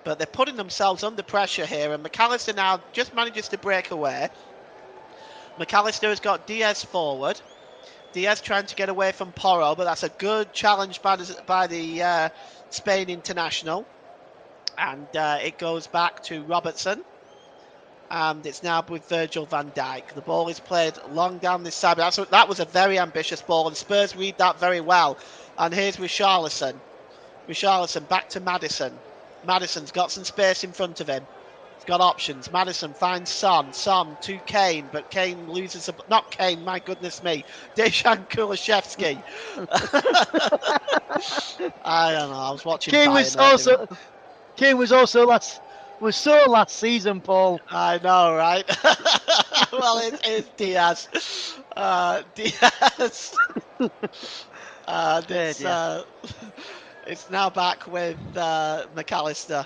But they're putting themselves under pressure here. And McAllister now just manages to break away. McAllister has got Diaz forward. Diaz trying to get away from Porro, but that's a good challenge by the Spain international. And it goes back to Robertson. And it's now with Virgil van Dijk. The ball is played long down this side. That was a very ambitious ball, and Spurs read that very well. And here's Richarlison. Richarlison back to Maddison. Maddison's got some space in front of him. He's got options. Maddison finds Son. Son to Kane, but Kane loses. Not Kane, my goodness me. Dejan Kulishevsky. I don't know. I was watching. Kane was also last season, Paul. I know, right? Well, it's Diaz. Diaz. It's now back with McAllister.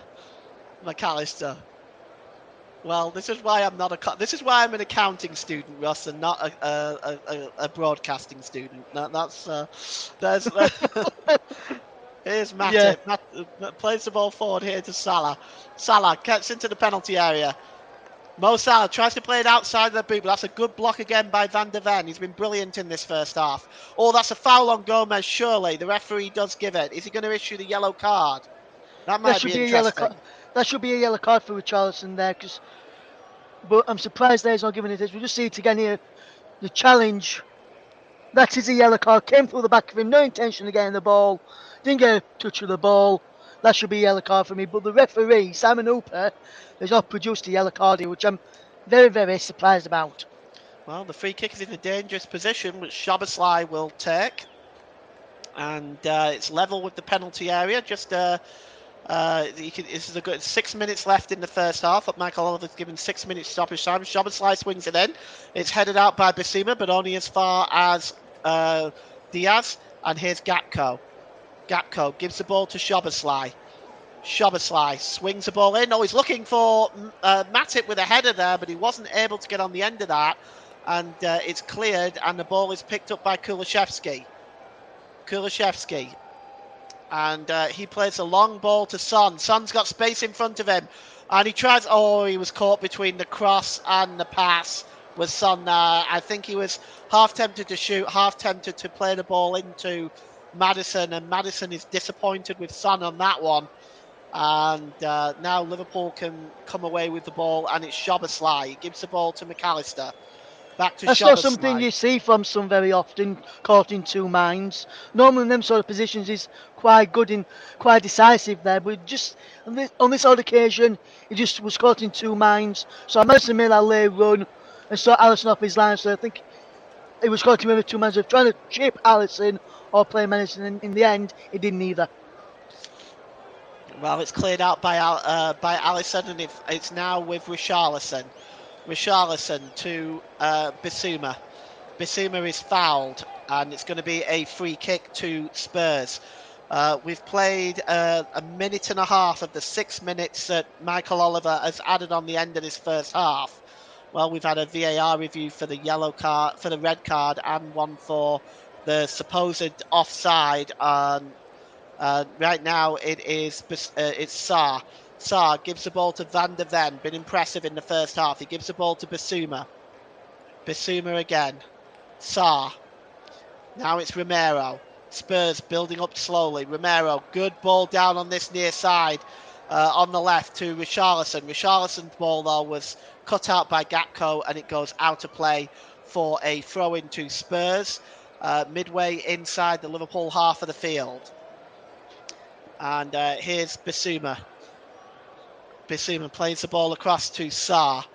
Well, this is why I'm an accounting student, Ross, and not a broadcasting student. There's. Here's Matip. Yeah. Plays the ball forward here to Salah. Salah gets into the penalty area. Mo Salah tries to play it outside of the boot, but that's a good block again by Van de Ven. He's been brilliant in this first half. Oh, that's a foul on Gomez, surely. The referee does give it. Is he going to issue the yellow card? That might be interesting. That should be a yellow card for Richarlison there, but I'm surprised there's not giving it this. We just see it again here. The challenge. That is a yellow card. Came through the back of him. No intention of getting the ball. Didn't get a touch of the ball. That should be a yellow card for me. But the referee, Simon Hooper, has not produced a yellow card here, which I'm very, very surprised about. Well, the free kick is in a dangerous position, which Szoboszlai will take. And it's level with the penalty area. This is a good 6 minutes left in the first half. Michael Oliver's given 6 minutes stoppage time. Szoboszlai swings it in. It's headed out by Bissouma, but only as far as Diaz. And here's Gakpo. Gakpo gives the ball to Szoboszlai. Szoboszlai swings the ball in. Oh, he's looking for Matip with a header there, but he wasn't able to get on the end of that. And it's cleared, and the ball is picked up by Kulishevsky. And he plays a long ball to Son. Son's got space in front of him. And he tries... Oh, he was caught between the cross and the pass with Son there. I think he was half tempted to shoot, half tempted to play the ball into Maddison. And Maddison is disappointed with Son on that one. And now Liverpool can come away with the ball. And it's Szoboszlai. He gives the ball to McAllister. Back to Szoboszlai. That's not something you see from Son very often, caught in two minds. Normally in them sort of positions he's quite good and quite decisive there, but just on this odd occasion he just was caught in two minds. So Maddison made that lay run and saw Alisson off his line, so I think he was caught in maybe two minds of trying to chip Alisson or play Maddison, and in the end he didn't either. Well, it's cleared out by Alisson, and it's now with Richarlison. Richarlison to Bissouma. Bissouma is fouled, and it's going to be a free kick to Spurs. We've played a minute and a half of the 6 minutes that Michael Oliver has added on the end of this first half. Well, we've had a VAR review for the yellow card, for the red card, and one for the supposed offside. Right now, it's Sarr. Sarr gives the ball to Van de Ven. Been impressive in the first half. He gives the ball to Bissouma. Bissouma again. Sarr. Now it's Romero. Spurs building up slowly. Romero, good ball down on this near side on the left to Richarlison. Richarlison's ball, though, was cut out by Gakpo and it goes out of play for a throw into Spurs midway inside the Liverpool half of the field. And here's Bissouma. Bissouma plays the ball across to Sarr.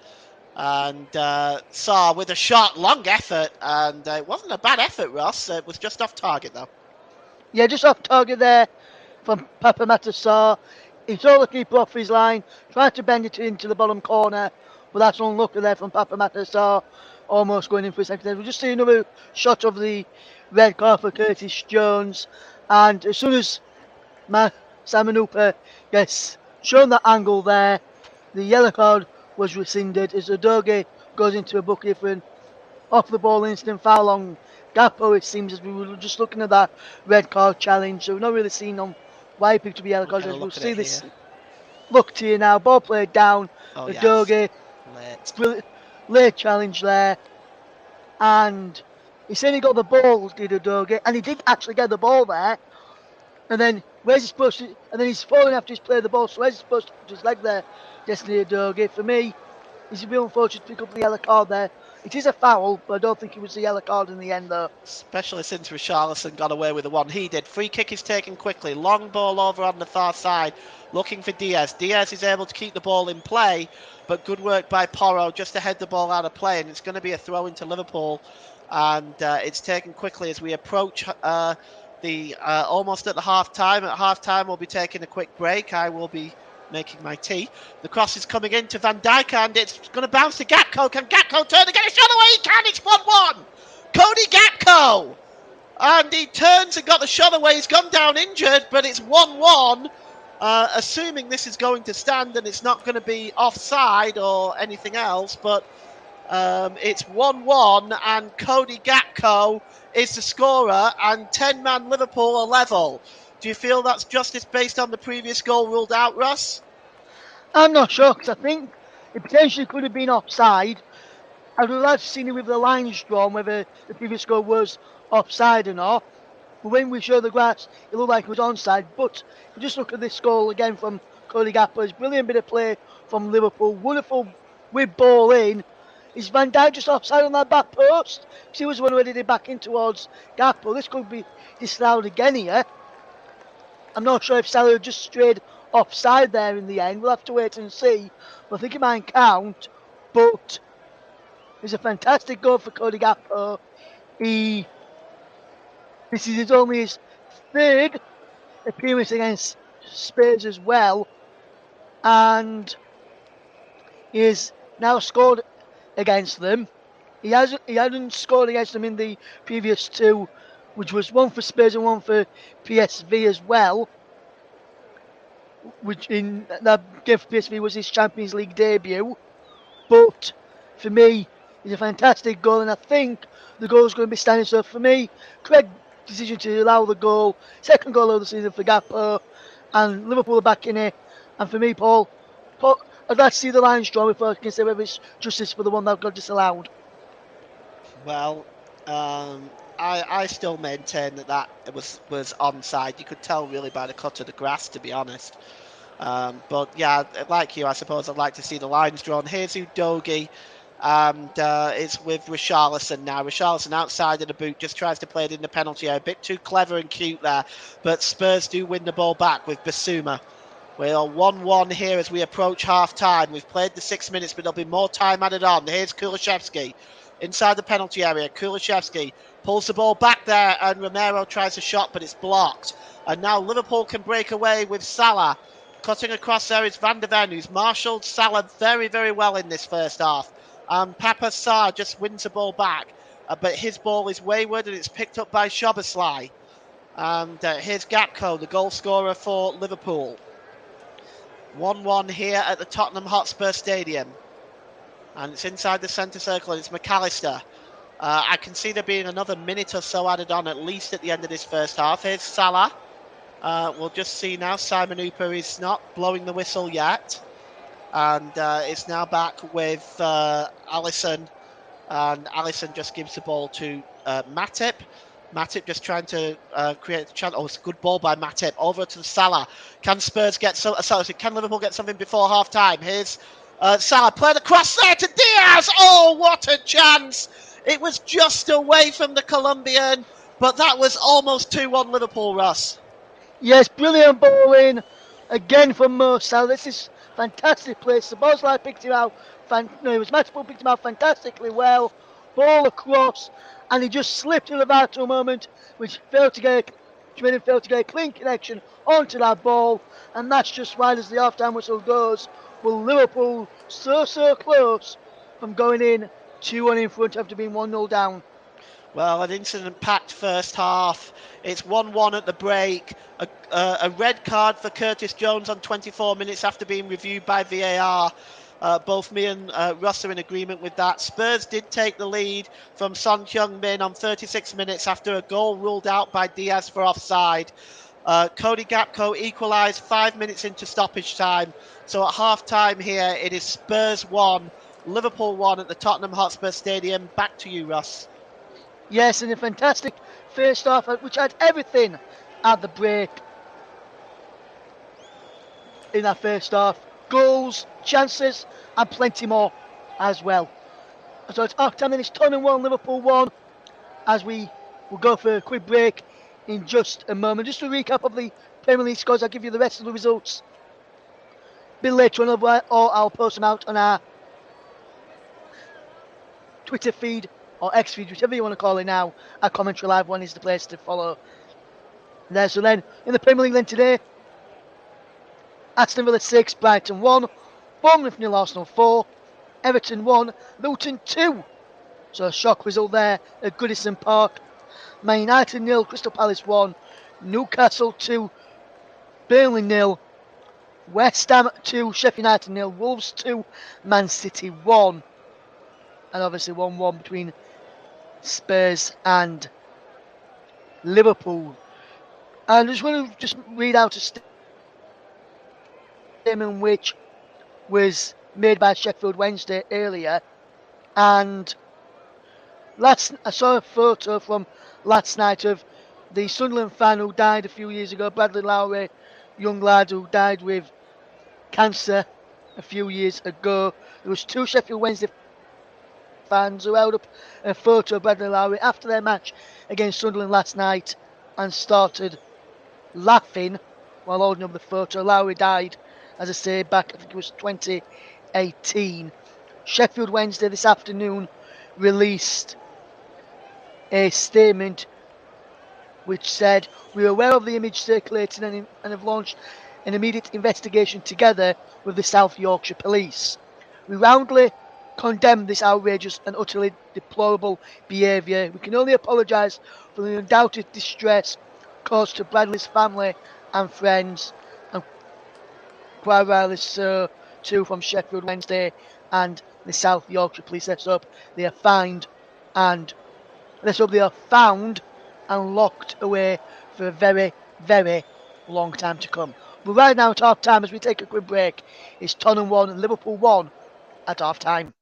And Sarr with a shot, long effort, and it wasn't a bad effort, Ross. It was just off target, though. Yeah, just off target there from Papa Matasar. He saw the keeper off his line, tried to bend it into the bottom corner, but that's unlucky there from Papa Matasar, almost going in for a second. We'll just see another shot of the red card for Curtis Jones, and as soon as Simon Hooper gets shown that angle there, the yellow card was rescinded as Udogie goes into a bucket for an off the ball instant foul on Gakpo. It seems as we were just looking at that red card challenge, so we're not really seeing on why he picked up a yellow card. We'll see this. Here. Look to you now, ball played down. Oh, Udogie, yes. late challenge there, and he said he got the ball, did Udogie, and he did actually get the ball there. And then where's he supposed to? And then he's falling after he's played the ball. So where's he supposed to put his leg there? Destiny Udogie. For me, it's a real unfortunate to pick up the yellow card there. It is a foul, but I don't think it was the yellow card in the end, though. Especially since Richarlison got away with the one he did. Free kick is taken quickly. Long ball over on the far side, looking for Diaz. Diaz is able to keep the ball in play, but good work by Porro just to head the ball out of play. And it's going to be a throw into Liverpool. And it's taken quickly as we approach the almost at the half time. At half time, we'll be taking a quick break. I will be making my tea. The cross is coming into Van Dijk and it's going to bounce to Gakpo. Can Gakpo turn and get a shot away? He can. It's 1-1. Cody Gakpo. And he turns and got the shot away. He's gone down injured, but it's 1-1. Assuming this is going to stand and it's not going to be offside or anything else, but it's 1-1 and Cody Gakpo is the scorer and 10-man Liverpool are level. Do you feel that's justice based on the previous goal ruled out, Russ? I'm not sure, because I think it potentially could have been offside. I would have liked to see it with the lines drawn, whether the previous goal was offside or not. But when we show the graphs, it looked like it was onside. But if you just look at this goal again from Cody Gakpo, it's a brilliant bit of play from Liverpool. Wonderful with ball in. Is Van Dijk just offside on that back post? Because he was the one who headed it back in towards Gakpo. This could be disallowed again here. I'm not sure if Salah just strayed offside there in the end. We'll have to wait and see. But I think it might count. But it's a fantastic goal for Cody Gakpo. This is only his third appearance against Spurs as well. And he has now scored against them. He hadn't scored against them in the previous two, which was one for Spurs and one for PSV as well. Which in that game for PSV was his Champions League debut. But for me, it's a fantastic goal, and I think the goal is going to be standing. So for me, correct decision to allow the goal. Second goal of the season for Gakpo, and Liverpool are back in it. And for me, Paul, I'd like to see the lines drawn before I can say whether it's justice for the one that got disallowed. Well, I still maintain that was onside. You could tell really by the cut of the grass, to be honest. But yeah, like you, I suppose I'd like to see the lines drawn. Here's Udogie, and it's with Richarlison now. Richarlison outside of the boot just tries to play it in the penalty area. A bit too clever and cute there, but Spurs do win the ball back with Bissouma. We are 1-1 here as we approach half-time. We've played the 6 minutes, but there'll be more time added on. Here's Kulusevski inside the penalty area. Kulusevski pulls the ball back there, and Romero tries a shot, but it's blocked. And now Liverpool can break away with Salah. Cutting across there is Van der Ven, who's marshalled Salah very, very well in this first half. Papa Sarr just wins the ball back, but his ball is wayward, and it's picked up by Szoboszlai. And here's Gakpo, the goal scorer for Liverpool. 1-1 here at the Tottenham Hotspur Stadium. And it's inside the centre circle, and it's McAllister. I can see there being another minute or so added on, at least at the end of this first half. Here's Salah. We'll just see now. Simon Hooper is not blowing the whistle yet. And it's now back with Alisson. And Alisson just gives the ball to Matip. Matip just trying to create a chance. Oh, it's a good ball by Matip. Over to Salah. Can Spurs get can Liverpool get something before half time? Here's Salah. Play the cross there to Diaz. Oh, what a chance! It was just away from the Colombian, but that was almost 2-1 Liverpool, Russ. Yes, brilliant bowling again from Mo Salah. This is fantastic place. The Bosley picked him out. It was Matip picked him out fantastically well. Ball across, and he just slipped in the vital moment, which made him fail to get a clean connection onto that ball, and that's just right as the half-time whistle goes. Will Liverpool so close from going in 2-1 in front after being 1-0 down? Well, an incident-packed first half. It's 1-1 at the break. A red card for Curtis Jones on 24 minutes after being reviewed by VAR. Both me and Russ are in agreement with that. Spurs did take the lead from Son Heung-min on 36 minutes after a goal ruled out by Diaz for offside. Cody Gakpo equalised 5 minutes into stoppage time. So at half-time here, it is Spurs 1, Liverpool 1 at the Tottenham Hotspur Stadium. Back to you, Russ. Yes, and a fantastic first half, which had everything at the break in that first half. Goals, chances, and plenty more as well. So it's half time, then it's Tottenham 1, Liverpool 1, as we will go for a quick break in just a moment. Just a recap of the Premier League scores, I'll give you the rest of the results a bit later on, or I'll post them out on our Twitter feed or X feed, whichever you want to call it now. Our commentary live one is the place to follow there. So then, in the Premier League then today, Aston Villa 6, Brighton 1, Bournemouth 0, Arsenal 4, Everton 1, Luton 2. So a shock result there at Goodison Park. Man United 0, Crystal Palace 1, Newcastle 2, Burnley 0, West Ham 2, Sheffield United 0, Wolves 2, Man City 1. And obviously 1-1 between Spurs and Liverpool. And I just want to read out a statement which was made by Sheffield Wednesday earlier. And I saw a photo from last night of the Sunderland fan who died a few years ago, Bradley Lowry, young lad who died with cancer a few years ago. There was two Sheffield Wednesday fans who held up a photo of Bradley Lowry after their match against Sunderland last night and started laughing while holding up the photo. Lowry died, as I say, back, I think it was 2018. Sheffield Wednesday this afternoon released a statement which said, "We are aware of the image circulating and have launched an immediate investigation together with the South Yorkshire Police. We roundly condemn this outrageous and utterly deplorable behaviour. We can only apologise for the undoubted distress caused to Bradley's family and friends, and quite rightly so too from Sheffield Wednesday and the South Yorkshire Police. Let's hope they are found and locked away for a very, very long time to come." But right now at half time, as we take a quick break, it's Tottenham 1 and Liverpool 1 at half time.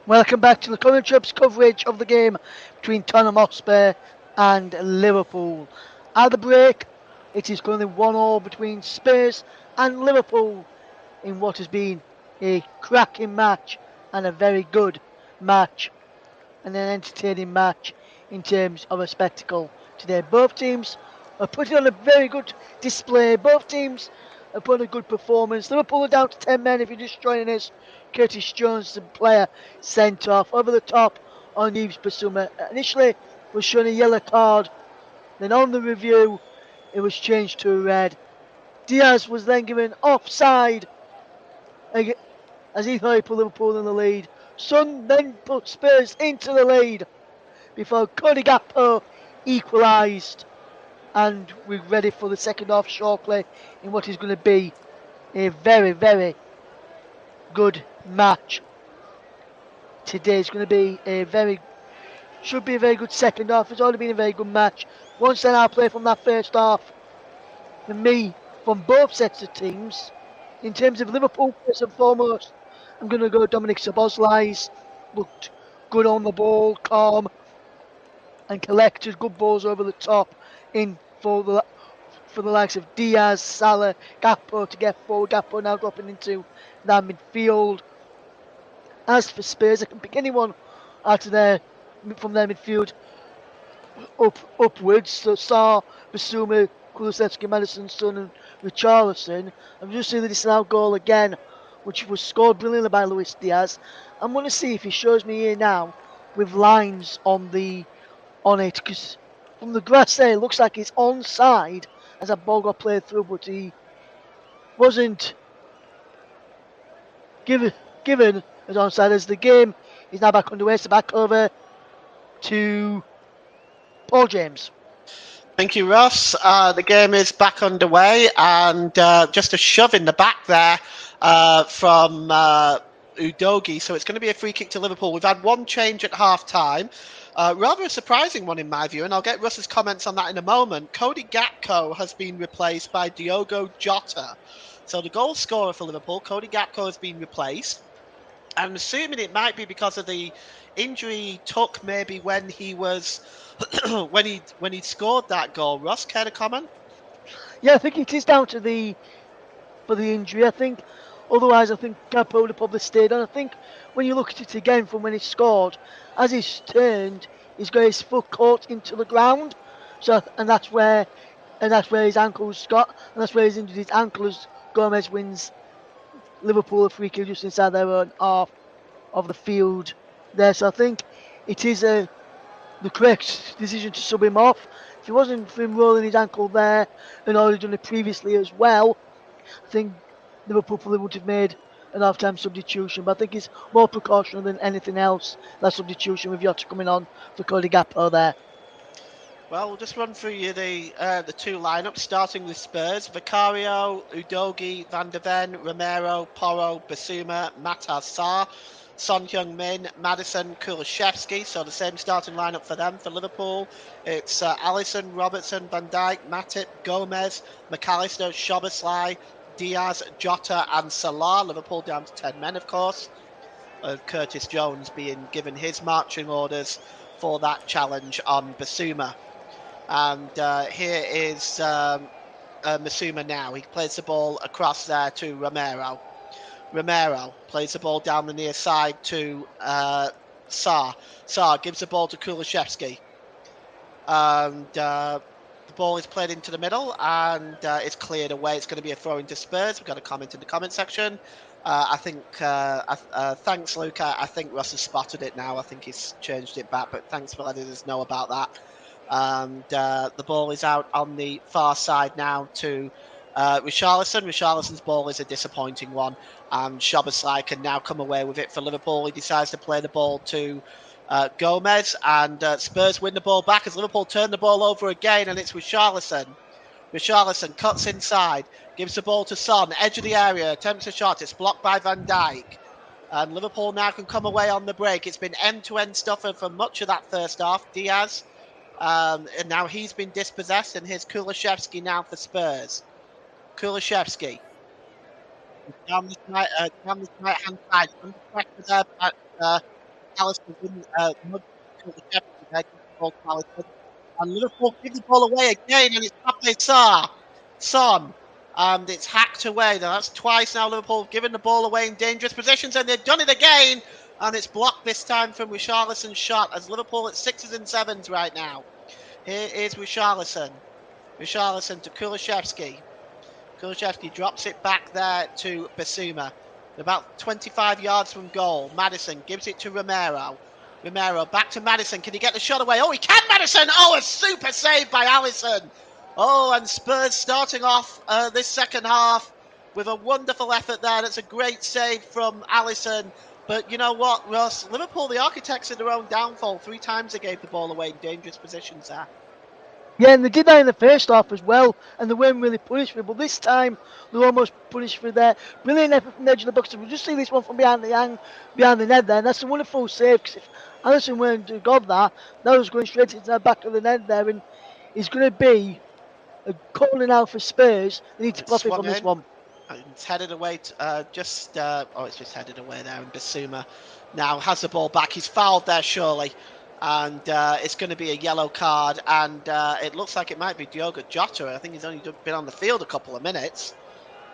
Welcome back to the Current Trips coverage of the game between Tottenham Hotspur and Liverpool. At the break, it is currently 1-1 between Spurs and Liverpool in what has been a cracking match and a very good match and an entertaining match in terms of a spectacle today. Both teams are putting on a very good display. Both teams are putting a good performance. Liverpool are down to 10 men if you're just joining us. Curtis Jones, the player, sent off over the top on Yves Bissouma. Initially was shown a yellow card. Then on the review, it was changed to a red. Diaz was then given offside as he thought he put Liverpool in the lead. Son then put Spurs into the lead before Cody Gakpo equalised. And we're ready for the second half shortly in what is going to be a very, very good match. Today is going to be should be a very good second half. It's already been a very good match. One set out play from that first half. For me, from both sets of teams, in terms of Liverpool, first and foremost, I'm going to go Dominic Szoboszlai's. Looked good on the ball, calm, and collected good balls over the top in for the likes of Diaz, Salah, Gakpo to get forward. Gakpo now dropping into that midfield. As for Spurs, I can pick anyone out of there from their midfield upwards. So Sarr, Basuma, Kulusevski, Madison, Son, and Richarlison. I'm just seeing the disallowed goal again, which was scored brilliantly by Luis Diaz. I'm going to see if he shows me here now with lines on it, because from the grass there, it looks like it's onside as a ball got played through, but he wasn't given as onside as the game is now back underway. So back over to Paul James. Thank you, Ross. The game is back underway, and just a shove in the back there from Udogi. So it's going to be a free kick to Liverpool. We've had one change at half time. Rather a surprising one in my view, and I'll get Russ's comments on that in a moment. Cody Gakpo has been replaced by Diogo Jota. So the goal scorer for Liverpool, Cody Gakpo, has been replaced. I'm assuming it might be because of the injury he took maybe when he was when he scored that goal. Ross, care to comment? Yeah, I think it is down to the injury. I think otherwise, I think Gakpo would have probably stayed on. I think when you look at it again from when he scored, as he's turned, he's got his foot caught into the ground. So and that's where his ankle's got, and that's where he's injured his ankle as Gomez wins Liverpool a free kick just inside their own half of the field there. So I think it is the correct decision to sub him off. If it wasn't for him rolling his ankle there and already done it previously as well, I think Liverpool probably would have made an half-time substitution. But I think it's more precautionary than anything else, that substitution with Jota coming on for Cody Gakpo there. Well, we'll just run through you the two lineups, starting with Spurs: Vicario, Udogi, Van de Ven, Romero, Porro, Basuma, Matas Sarr, Son Heung-min, Madison, Kulusevski. So the same starting lineup for them. For Liverpool, it's Alisson, Robertson, Van Dijk, Matip, Gomez, McAllister, Szoboszlai, Diaz, Jota, and Salah. Liverpool down to 10 men, of course. Curtis Jones being given his marching orders for that challenge on Basuma. And here is Masuma now. He plays the ball across there to Romero. Romero plays the ball down the near side to Sarr. Sarr gives the ball to Kulusevski. And the ball is played into the middle and it's cleared away. It's going to be a throw into Spurs. We've got a comment in the comment section. I think, thanks, Luca. I think Russ has spotted it now. I think he's changed it back, but thanks for letting us know about that. And the ball is out on the far side now to Richarlison. Richarlison's ball is a disappointing one, and Szoboszlai can now come away with it for Liverpool. He decides to play the ball to Gomez, and Spurs win the ball back as Liverpool turn the ball over again, and it's Richarlison. Richarlison cuts inside, gives the ball to Son, edge of the area, attempts a shot. It's blocked by Van Dijk. And Liverpool now can come away on the break. It's been end-to-end stuffer for much of that first half. Diaz, and now he's been dispossessed, and here's Kulusevski now for Spurs. Kulusevski down this right-hand side, under pressure there, but McAllister didn't nudge Kulusevski there, give the ball to Alisson. And Liverpool give the ball away again, and it's Pape Sarr. Son. And it's hacked away. Now, that's twice now Liverpool have given the ball away in dangerous positions, and they've done it again. And it's blocked this time from Richarlison's shot, as Liverpool at 6s and 7s right now. Here is Richarlison. Richarlison to Kulusevski. Kulusevski drops it back there to Basuma. About 25 yards from goal. Maddison gives it to Romero. Romero back to Maddison. Can he get the shot away? Oh, he can, Maddison! Oh, a super save by Alisson. Oh, and Spurs starting off this second half with a wonderful effort there. That's a great save from Alisson. But you know what, Ross? Liverpool, the architects of their own downfall. 3 times they gave the ball away in dangerous positions there. Yeah, and they did that in the first half as well, and they weren't really punished for it. But this time, they were almost punished for their brilliant effort from the edge of the box. We'll just see this one from behind the net there, and that's a wonderful save, because if Alisson weren't to got that, that was going straight into the back of the net there, and it's going to be a corner now for Spurs. They need to It's profit swung from this in. one. It's headed away. It's just headed away there. And Basuma now has the ball back. He's fouled there, surely. And it's going to be a yellow card. And it looks like it might be Diogo Jota. I think he's only been on the field a couple of minutes.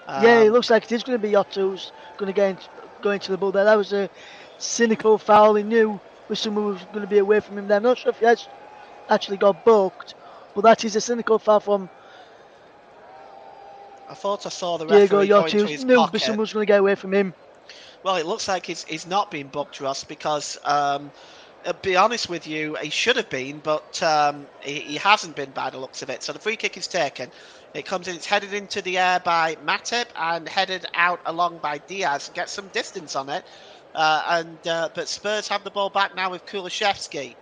Yeah, it looks like it is going to be Otto who's going to go into the ball there. That was a cynical foul. He knew someone was going to be away from him there. I'm not sure if he has actually got booked, but that is a cynical foul from I thought I saw the Diego referee go Yota, into who his knew pocket. someone was going to get away from him. Well, it looks like he's not been booked, Ross, because be honest with you, he should have been, but he hasn't been by the looks of it. So the free kick is taken. It comes in, it's headed into the air by Matip and headed out along by Diaz. Gets some distance on it. But Spurs have the ball back now with Kulusevski.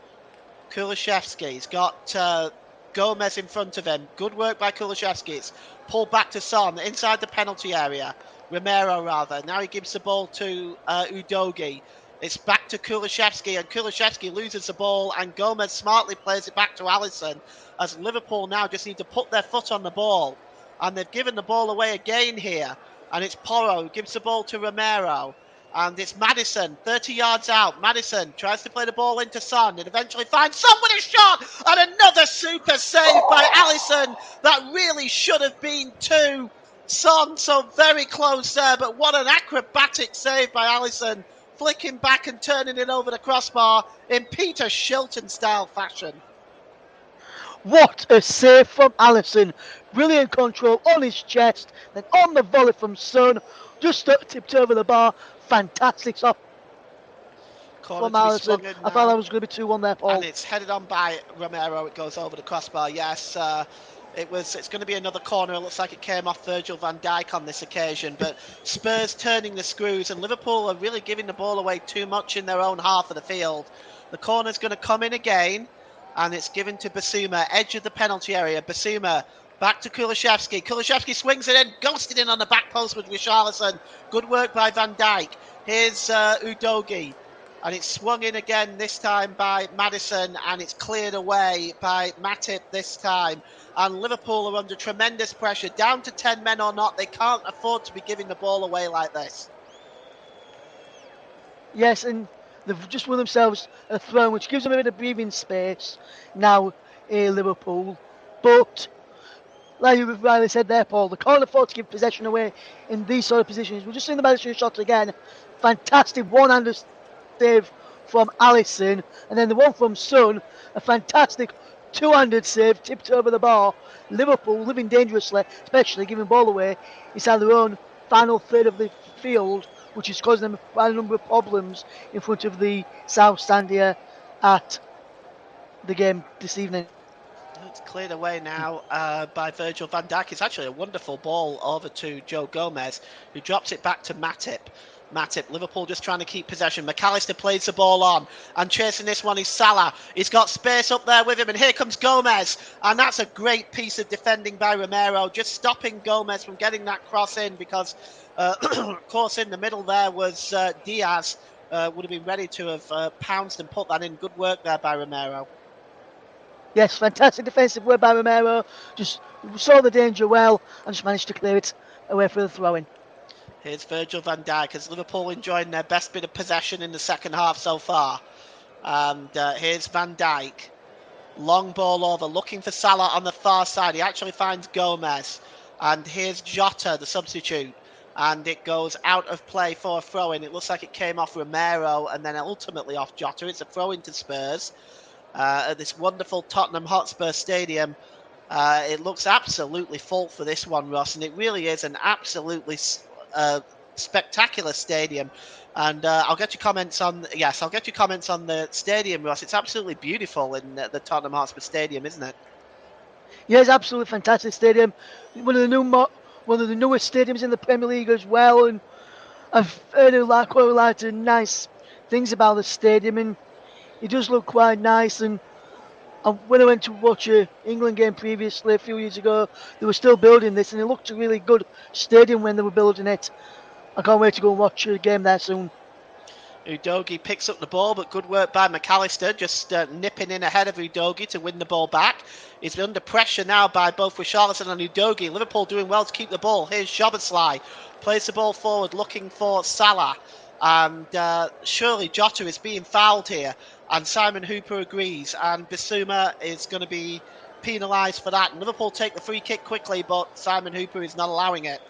Kulusevski's got Gomez in front of him. Good work by Kulusevski. It's pulled back to Son inside the penalty area. Romero, rather. Now he gives the ball to Udogi. It's back to Kulusevski, and Kulusevski loses the ball, and Gomez smartly plays it back to Alisson, as Liverpool now just need to put their foot on the ball. And they've given the ball away again here. And it's Porro who gives the ball to Romero. And it's Maddison, 30 yards out. Maddison tries to play the ball into Son and eventually finds Son with a shot. And another super save by Alisson. That really should have been 2. Son, so very close there. But what an acrobatic save by Alisson. Flicking back and turning it over the crossbar in Peter Shilton style fashion. What a save from Alisson. Brilliant control on his chest, then on the volley from Son, just tipped over the bar. Fantastic stop Corner from to be Alisson. swung in I thought now. that was going to be 2-1 there, Paul. And it's headed on by Romero. It goes over the crossbar. Yes, it's going to be another corner. It looks like it came off Virgil van Dijk on this occasion. But Spurs turning the screws, and Liverpool are really giving the ball away too much in their own half of the field. The corner's going to come in again, and it's given to Basuma, edge of the penalty area. Basuma back to Kulusevski. Kulusevski swings it in, ghosted in on the back post with Richarlison. Good work by Van Dijk. Here's Udogi. And it's swung in again, this time by Maddison, and it's cleared away by Matip this time. And Liverpool are under tremendous pressure. Down to 10 men or not, they can't afford to be giving the ball away like this. Yes, and they've just won themselves a throw, which gives them a bit of breathing space now, Liverpool. But like you rightly said there, Paul, they can't afford to give possession away in these sort of positions. We're just seeing the Madison shot again. Fantastic one-handed save from Alisson, and then the one from Son, a fantastic two-handed save, tipped over the bar. Liverpool living dangerously, especially giving ball away inside their own final third of the field, which is causing them quite a number of problems in front of the South Stand here at the game this evening. It's cleared away now by Virgil van Dijk. It's actually a wonderful ball over to Joe Gomez, who drops it back to Matip. Liverpool just trying to keep possession. McAllister plays the ball on, and chasing this one is Salah. He's got space up there with him, and here comes Gomez. And that's a great piece of defending by Romero, just stopping Gomez from getting that cross in, because, of course, in the middle there was Diaz. Would have been ready to have pounced and put that in. Good work there by Romero. Yes, fantastic defensive work by Romero. Just saw the danger well and just managed to clear it away for the throw-in. Here's Virgil van Dijk as Liverpool enjoying their best bit of possession in the second half so far. And here's Van Dijk. Long ball over, looking for Salah on the far side. He actually finds Gomez. And here's Jota, the substitute. And it goes out of play for a throw-in. It looks like it came off Romero and then ultimately off Jota. It's a throw-in to Spurs at this wonderful Tottenham Hotspur Stadium. It looks absolutely full for this one, Ross, and it really is an absolutely spectacular stadium. And I'll get your comments on I'll get your comments on the stadium, Ross. It's absolutely beautiful in the Tottenham Hotspur Stadium, isn't it? Yeah, it's absolutely fantastic stadium. One of the newest stadiums in the Premier League as well, and I've heard quite a lot of nice things about the stadium, and it does look quite nice. And when I went to watch a England game previously a few years ago, they were still building this, and it looked a really good stadium when they were building it. I can't wait to go and watch a game there soon. Udogie picks up the ball, but good work by McAllister, just nipping in ahead of Udogie to win the ball back. He's under pressure now by both Richarlison and Udogie. Liverpool doing well to keep the ball. Here's Szoboszlai, plays the ball forward, looking for Salah. And surely Jota is being fouled here. And Simon Hooper agrees. And Bissouma is going to be penalised for that. And Liverpool take the free kick quickly, but Simon Hooper is not allowing it.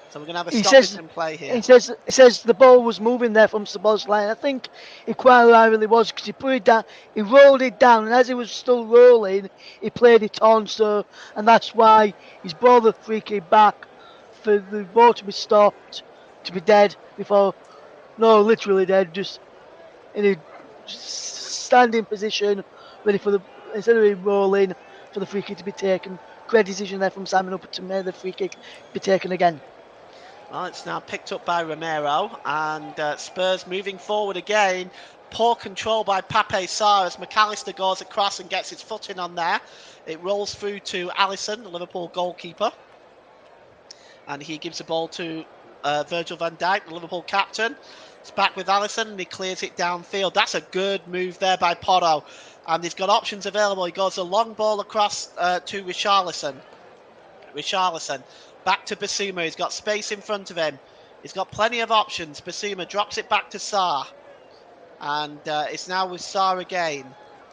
So we're going to have a He stoppage says in play here. he says the ball was moving there from Szoboszlai. I think it quite rightly was because he put it down, he rolled it down, and as it was still rolling, he played it on. So, and that's why he's brought the free kick back for the ball to be stopped, to be dead before, no, literally dead, just in a standing position, ready for the instead of it rolling for the free kick to be taken. Great decision there from Simon Upper to make the free kick be taken again. Well, it's now picked up by Romero, and Spurs moving forward again. Poor control by Pape Sarr as McAllister goes across and gets his foot in on there. It rolls through to Alisson, the Liverpool goalkeeper, and he gives the ball to Virgil van Dijk, the Liverpool captain. It's back with Alisson, and he clears it downfield. That's a good move there by Porro, and he's got options available. He goes a long ball across to Richarlison. Back to Bissouma. He's got space in front of him. He's got plenty of options. Bissouma drops it back to Sarr. And it's now with Sarr again.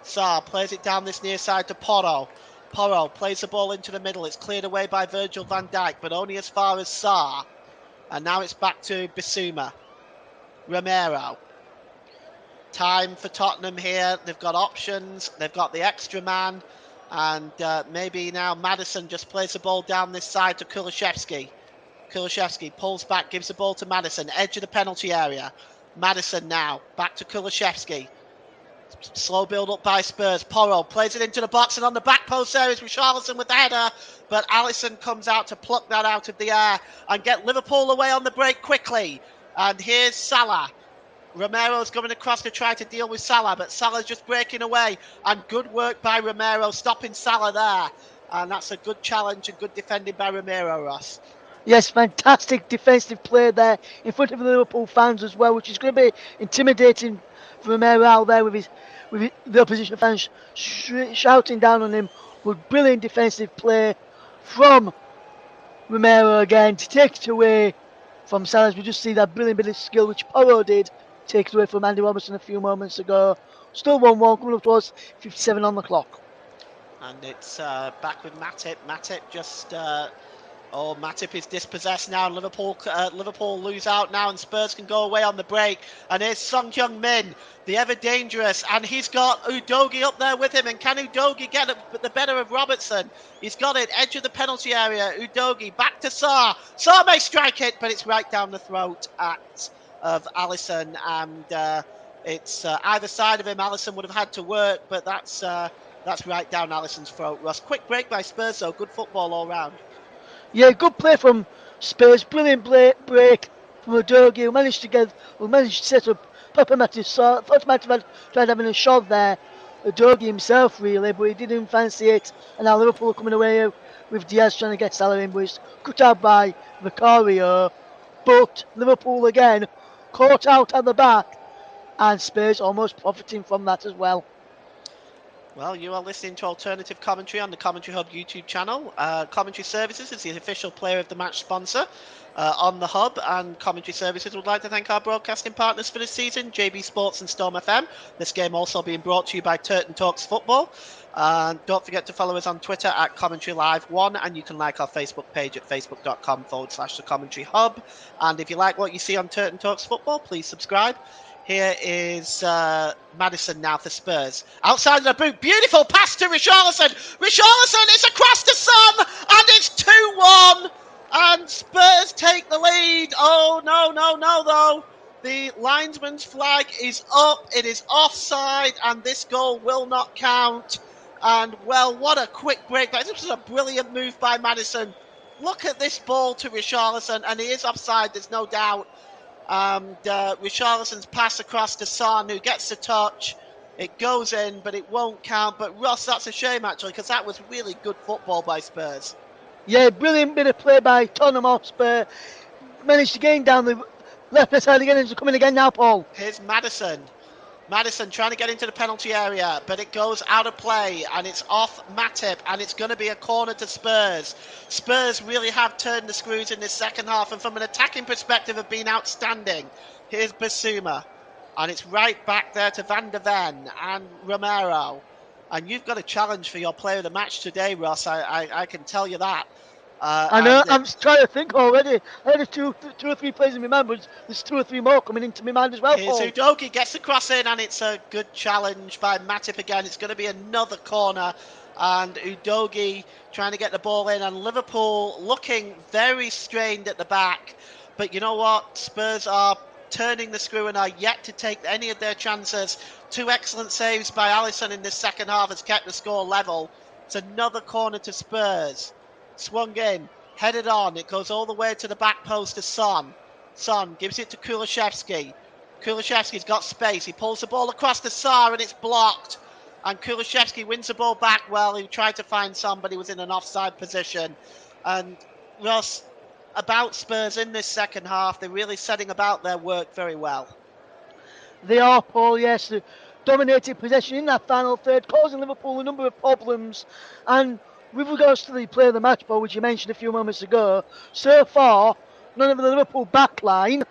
Sarr plays it down this near side to Porro. Porro plays the ball into the middle. It's cleared away by Virgil van Dijk, but only as far as Sarr. And now it's back to Bissouma. Romero. Time for Tottenham here. They've got options. They've got the extra man. And maybe now Maddison just plays the ball down this side to Kulusevski. Kulusevski pulls back, gives the ball to Maddison, edge of the penalty area. Maddison now, back to Kulusevski. Slow build up by Spurs. Porro plays it into the box, and on the back post there is Richarlison with the header. But Alisson comes out to pluck that out of the air and get Liverpool away on the break quickly. And here's Salah. Romero's coming across to try to deal with Salah, but Salah's just breaking away. And good work by Romero, stopping Salah there. And that's a good challenge and good defending by Romero, Ross. Yes, fantastic defensive play there in front of the Liverpool fans as well, which is going to be intimidating for Romero out there with the opposition fans shouting down on him. But brilliant defensive play from Romero again to take it away from Salah. We just see that brilliant bit of skill which Porro did take it away from Andy Robertson a few moments ago. Still 1-1, coming up towards 57 on the clock. And it's back with Matip. Matip just... Matip is dispossessed now. Liverpool lose out now, and Spurs can go away on the break. And here's Son Heung-min, the ever dangerous, and he's got Udogie up there with him. And can Udogie get the better of Robertson? He's got it, edge of the penalty area. Udogie back to Sarr. Sarr may strike it, but it's right down the throat of Alisson, and it's either side of him. Alisson would have had to work, but that's right down Alisson's throat. Ross, quick break by Spurs, though. Good football all round. Yeah, good play from Spurs. Brilliant break from Udogie, who managed to set up Papa Matip. Thought Matip had tried having a shot there. Udogie himself, really, but he didn't fancy it. And now Liverpool are coming away with Diaz trying to get Salah in, but it's cut out by Vicario. But Liverpool again caught out at the back, and Spurs almost profiting from that as well. Well, you are listening to Alternative Commentary on the Commentary Hub YouTube channel. Commentary Services is the official player of the match sponsor on the Hub, and Commentary Services would like to thank our broadcasting partners for this season, JB Sports and Storm FM. This game also being brought to you by Turton Talks Football. Don't forget to follow us on Twitter at Commentary Live 1, and you can like our Facebook page at facebook.com/the Commentary Hub. And if you like what you see on Turton Talks Football, please subscribe. Here is Maddison now for Spurs. Outside of the boot, beautiful pass to Richarlison. Richarlison, it's across the Son, and it's 2-1. And Spurs take the lead. Oh, no, though. The linesman's flag is up. It is offside, and this goal will not count. And, well, what a quick break. This was a brilliant move by Maddison. Look at this ball to Richarlison, and he is offside, there's no doubt. And Richarlison's pass across to Son, who gets the touch. It goes in, but it won't count. But Ross, that's a shame, actually, because that was really good football by Spurs. Yeah, brilliant bit of play by Tottenham Hotspur. Managed to gain down the left-hand side again, and it's coming again now, Paul. Here's Maddison. Maddison trying to get into the penalty area, but it goes out of play, and it's off Matip, and it's going to be a corner to Spurs. Spurs really have turned the screws in this second half, and from an attacking perspective have been outstanding. Here's Basuma, and it's right back there to Van der Ven and Romero. And you've got a challenge for your player of the match today, Ross. I can tell you that. I know, I'm trying to think already. I had two or three players in my mind, but there's two or three more coming into my mind as well, Here's Paul. Udogie, gets the cross in, and it's a good challenge by Matip again. It's going to be another corner, and Udogie trying to get the ball in, and Liverpool looking very strained at the back. But you know what? Spurs are turning the screw and are yet to take any of their chances. Two excellent saves by Alisson in this second half has kept the score level. It's another corner to Spurs. Swung in, headed on. It goes all the way to the back post to Son. Son gives it to Kulusevski. Kulusevski's got space. He pulls the ball across to Sarr, and it's blocked. And Kulusevski wins the ball back well. He tried to find Son, but he was in an offside position. And Ross, about Spurs in this second half, they're really setting about their work very well. They are, Paul, yes. The dominated possession in that final third, causing Liverpool a number of problems. And with regards to the play of the match, Paul, which you mentioned a few moments ago, so far, none of the Liverpool backline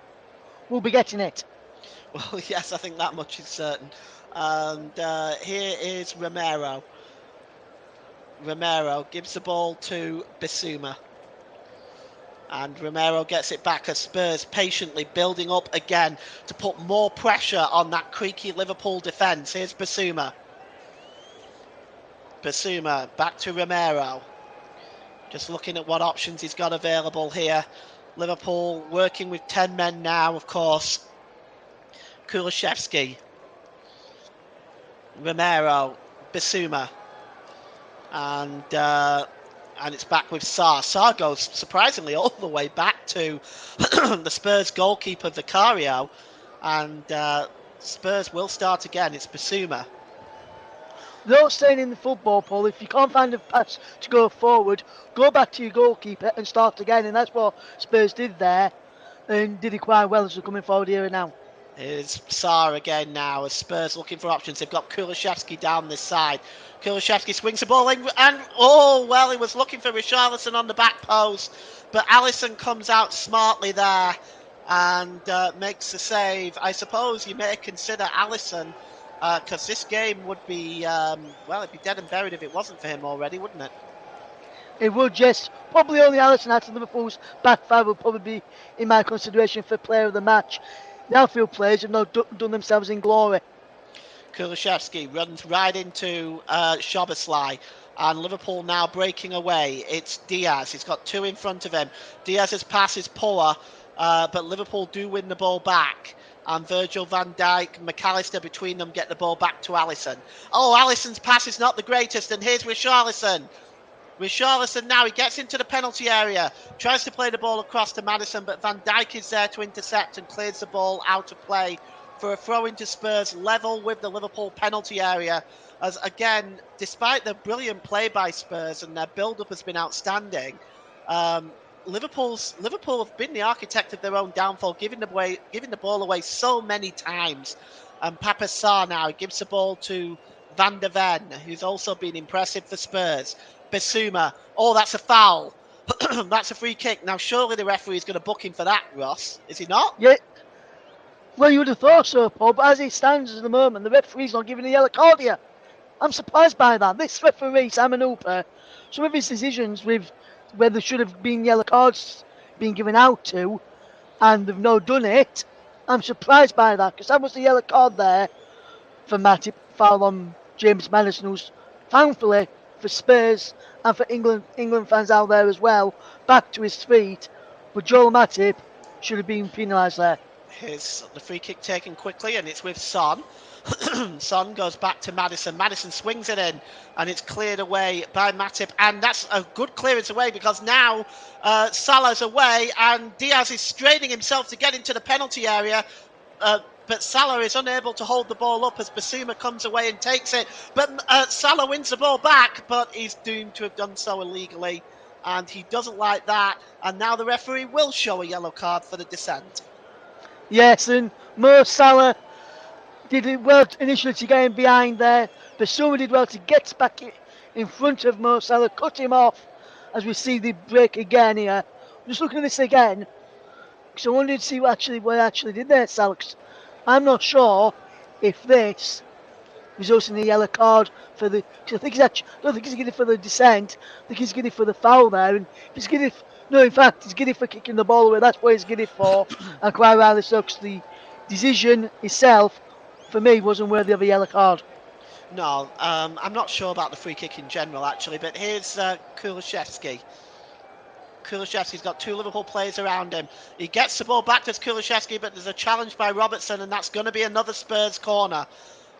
will be getting it. Well, yes, I think that much is certain. And here is Romero. Romero gives the ball to Basuma. And Romero gets it back as Spurs patiently building up again to put more pressure on that creaky Liverpool defence. Here's Basuma. Basuma back to Romero. Just looking at what options he's got available here. Liverpool working with 10 men now, of course. Kulusevski. Romero. Basuma. And it's back with Sarr. Sarr goes surprisingly all the way back to the Spurs goalkeeper Vicario. And Spurs will start again. It's Basuma. Not staying in the football, Paul. If you can't find a pass to go forward, go back to your goalkeeper and start again. And that's what Spurs did there, and did it quite well as we're coming forward here and now. Here's Sarr again now as Spurs looking for options. They've got Kulusevski down this side. Kulusevski swings the ball in, and he was looking for Richarlison on the back post, but Alisson comes out smartly there and makes the save. I suppose you may consider Alisson, because this game would be, it'd be dead and buried if it wasn't for him already, wouldn't it? It would, yes. Probably only Alisson out of Liverpool's back five will probably be in my consideration for player of the match. The outfield players have now done themselves in glory. Kulusevski runs right into Szoboszlai, and Liverpool now breaking away. It's Diaz. He's got two in front of him. Diaz's pass is poor, but Liverpool do win the ball back. And Virgil van Dijk, McAllister between them get the ball back to Alisson. Oh, Alisson's pass is not the greatest, and here's Richarlison. Richarlison now, he gets into the penalty area, tries to play the ball across to Maddison, but Van Dijk is there to intercept and clears the ball out of play for a throw into Spurs, level with the Liverpool penalty area. As again, despite the brilliant play by Spurs and their build-up has been outstanding, Liverpool have been the architect of their own downfall, giving the ball away so many times. And Papa Sarr now gives the ball to Van der Ven, who's also been impressive for Spurs. Bissouma. Oh, that's a foul. That's a free kick. Now, surely the referee is going to book him for that, Ross. Is he not? Yeah, well, you would have thought so, Paul, but as it stands at the moment, the referee's not giving a yellow card here. I'm surprised by that. This referee, Simon Hooper, some of his decisions with where there should have been yellow cards being given out to, and they've not done it, I'm surprised by that, because that was the yellow card there for Matip, foul on James Maddison, who's thankfully for Spurs and for England fans out there as well, back to his feet. But Joel Matip should have been penalised there. Here's the free kick taken quickly, and it's with Son. Son goes back to Maddison. Maddison swings it in, and it's cleared away by Matip. And that's a good clearance away, because now Salah's away, and Diaz is straining himself to get into the penalty area. But Salah is unable to hold the ball up as Bissouma comes away and takes it. But Salah wins the ball back, but he's doomed to have done so illegally. And he doesn't like that. And now the referee will show a yellow card for the dissent. Yes, and Mo Salah did it well initially to get him behind there. Bissouma did well to get back in front of Mo Salah, cut him off as we see the break again here. I'm just looking at this again, because I wanted to see what actually did there, Salah. I'm not sure if this results in a yellow card for the. Cause I think I don't think he's getting it for the dissent. I think he's getting it for the foul there. And if he's getting it, no, in fact, he's getting it for kicking the ball away. That's what he's getting it for. And quite rightly so, because the decision itself, for me, wasn't worthy of a yellow card. No, I'm not sure about the free kick in general, actually. But here's Kulusevski. Kulusevski's got two Liverpool players around him. He gets the ball back to Kulusevski, but there's a challenge by Robertson, and that's going to be another Spurs corner.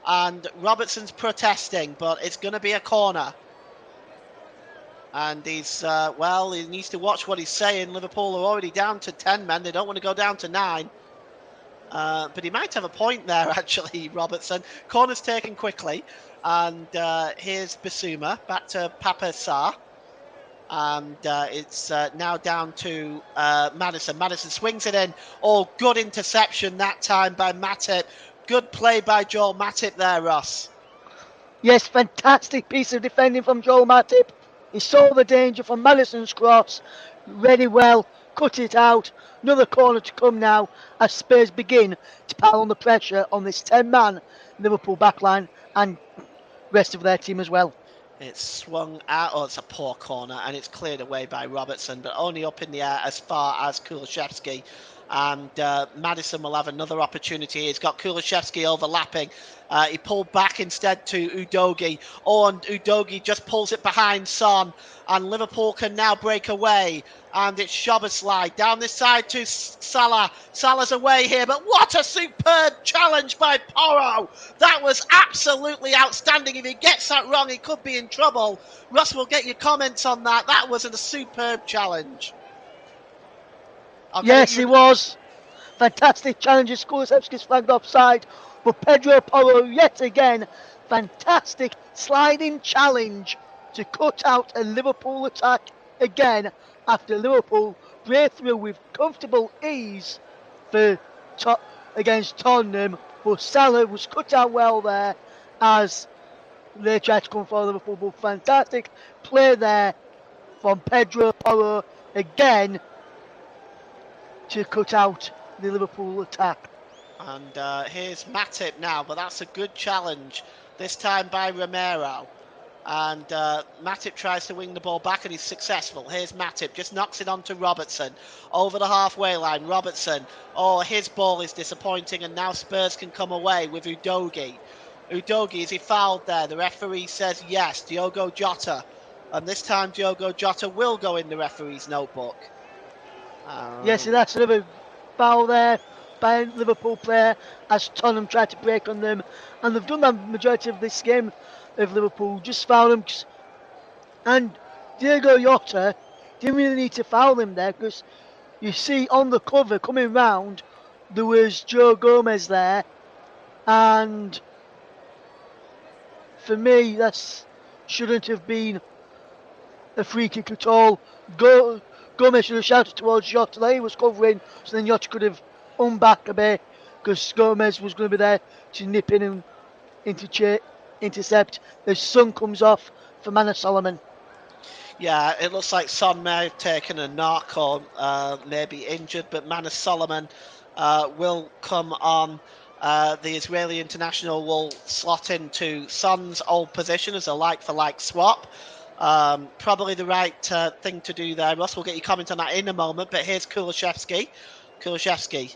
And Robertson's protesting, but it's going to be a corner. And he's, he needs to watch what he's saying. Liverpool are already down to 10 men. They don't want to go down to 9. But he might have a point there, actually, Robertson. Corner's taken quickly. And here's Bissouma, back to Papa Sarr. And it's now down to Maddison. Maddison swings it in. Oh, good interception that time by Matip. Good play by Joel Matip there, Ross. Yes, fantastic piece of defending from Joel Matip. He saw the danger from Maddison's cross, really well, cut it out. Another corner to come now as Spurs begin to pile on the pressure on this 10-man Liverpool backline and rest of their team as well. It's swung out. Oh, it's a poor corner, and it's cleared away by Robertson, but only up in the air as far as Kulusevski. And Maddison will have another opportunity. He's got Kulusevski overlapping. He pulled back instead to Udogie. Oh, and Udogie just pulls it behind Son. And Liverpool can now break away. And it's Szoboszlai down this side to Salah. Salah's away here, but what a superb challenge by Porro. That was absolutely outstanding. If he gets that wrong, he could be in trouble. Russ, will get your comments on that. That was a superb challenge. Yes, it was. Fantastic challenges. Kulusevski's flagged offside, but Pedro Porro yet again, fantastic sliding challenge to cut out a Liverpool attack again after Liverpool break through with comfortable ease against Tottenham. But Salah was cut out well there as they tried to come for Liverpool. But fantastic play there from Pedro Porro again to cut out the Liverpool attack. And here's Matip now, but that's a good challenge, this time by Romero. And Matip tries to wing the ball back and he's successful. Here's Matip, just knocks it onto Robertson. Over the halfway line, Robertson. Oh, his ball is disappointing, and now Spurs can come away with Udogie. Udogie, is he fouled there? The referee says yes, Diogo Jota. And this time Diogo Jota will go in the referee's notebook. Yes, that's another foul there by a Liverpool player as Tottenham tried to break on them. And they've done that majority of this game of Liverpool, just foul him. And Diogo Jota didn't really need to foul him there, because you see on the cover coming round, there was Joe Gomez there. And for me, that shouldn't have been a free kick at all. Gomez should have shouted towards Jota that he was covering, so then Jota could have hung back a bit, because Gomez was going to be there to nip in and intercept as Son comes off for Manor Solomon. Yeah, it looks like Son may have taken a knock or maybe injured, but Manus Solomon will come on. The Israeli international will slot into Son's old position as a like-for-like swap. Probably the right thing to do there. Russ, we'll get your comment on that in a moment, but here's Kulishevsky. Kulishevsky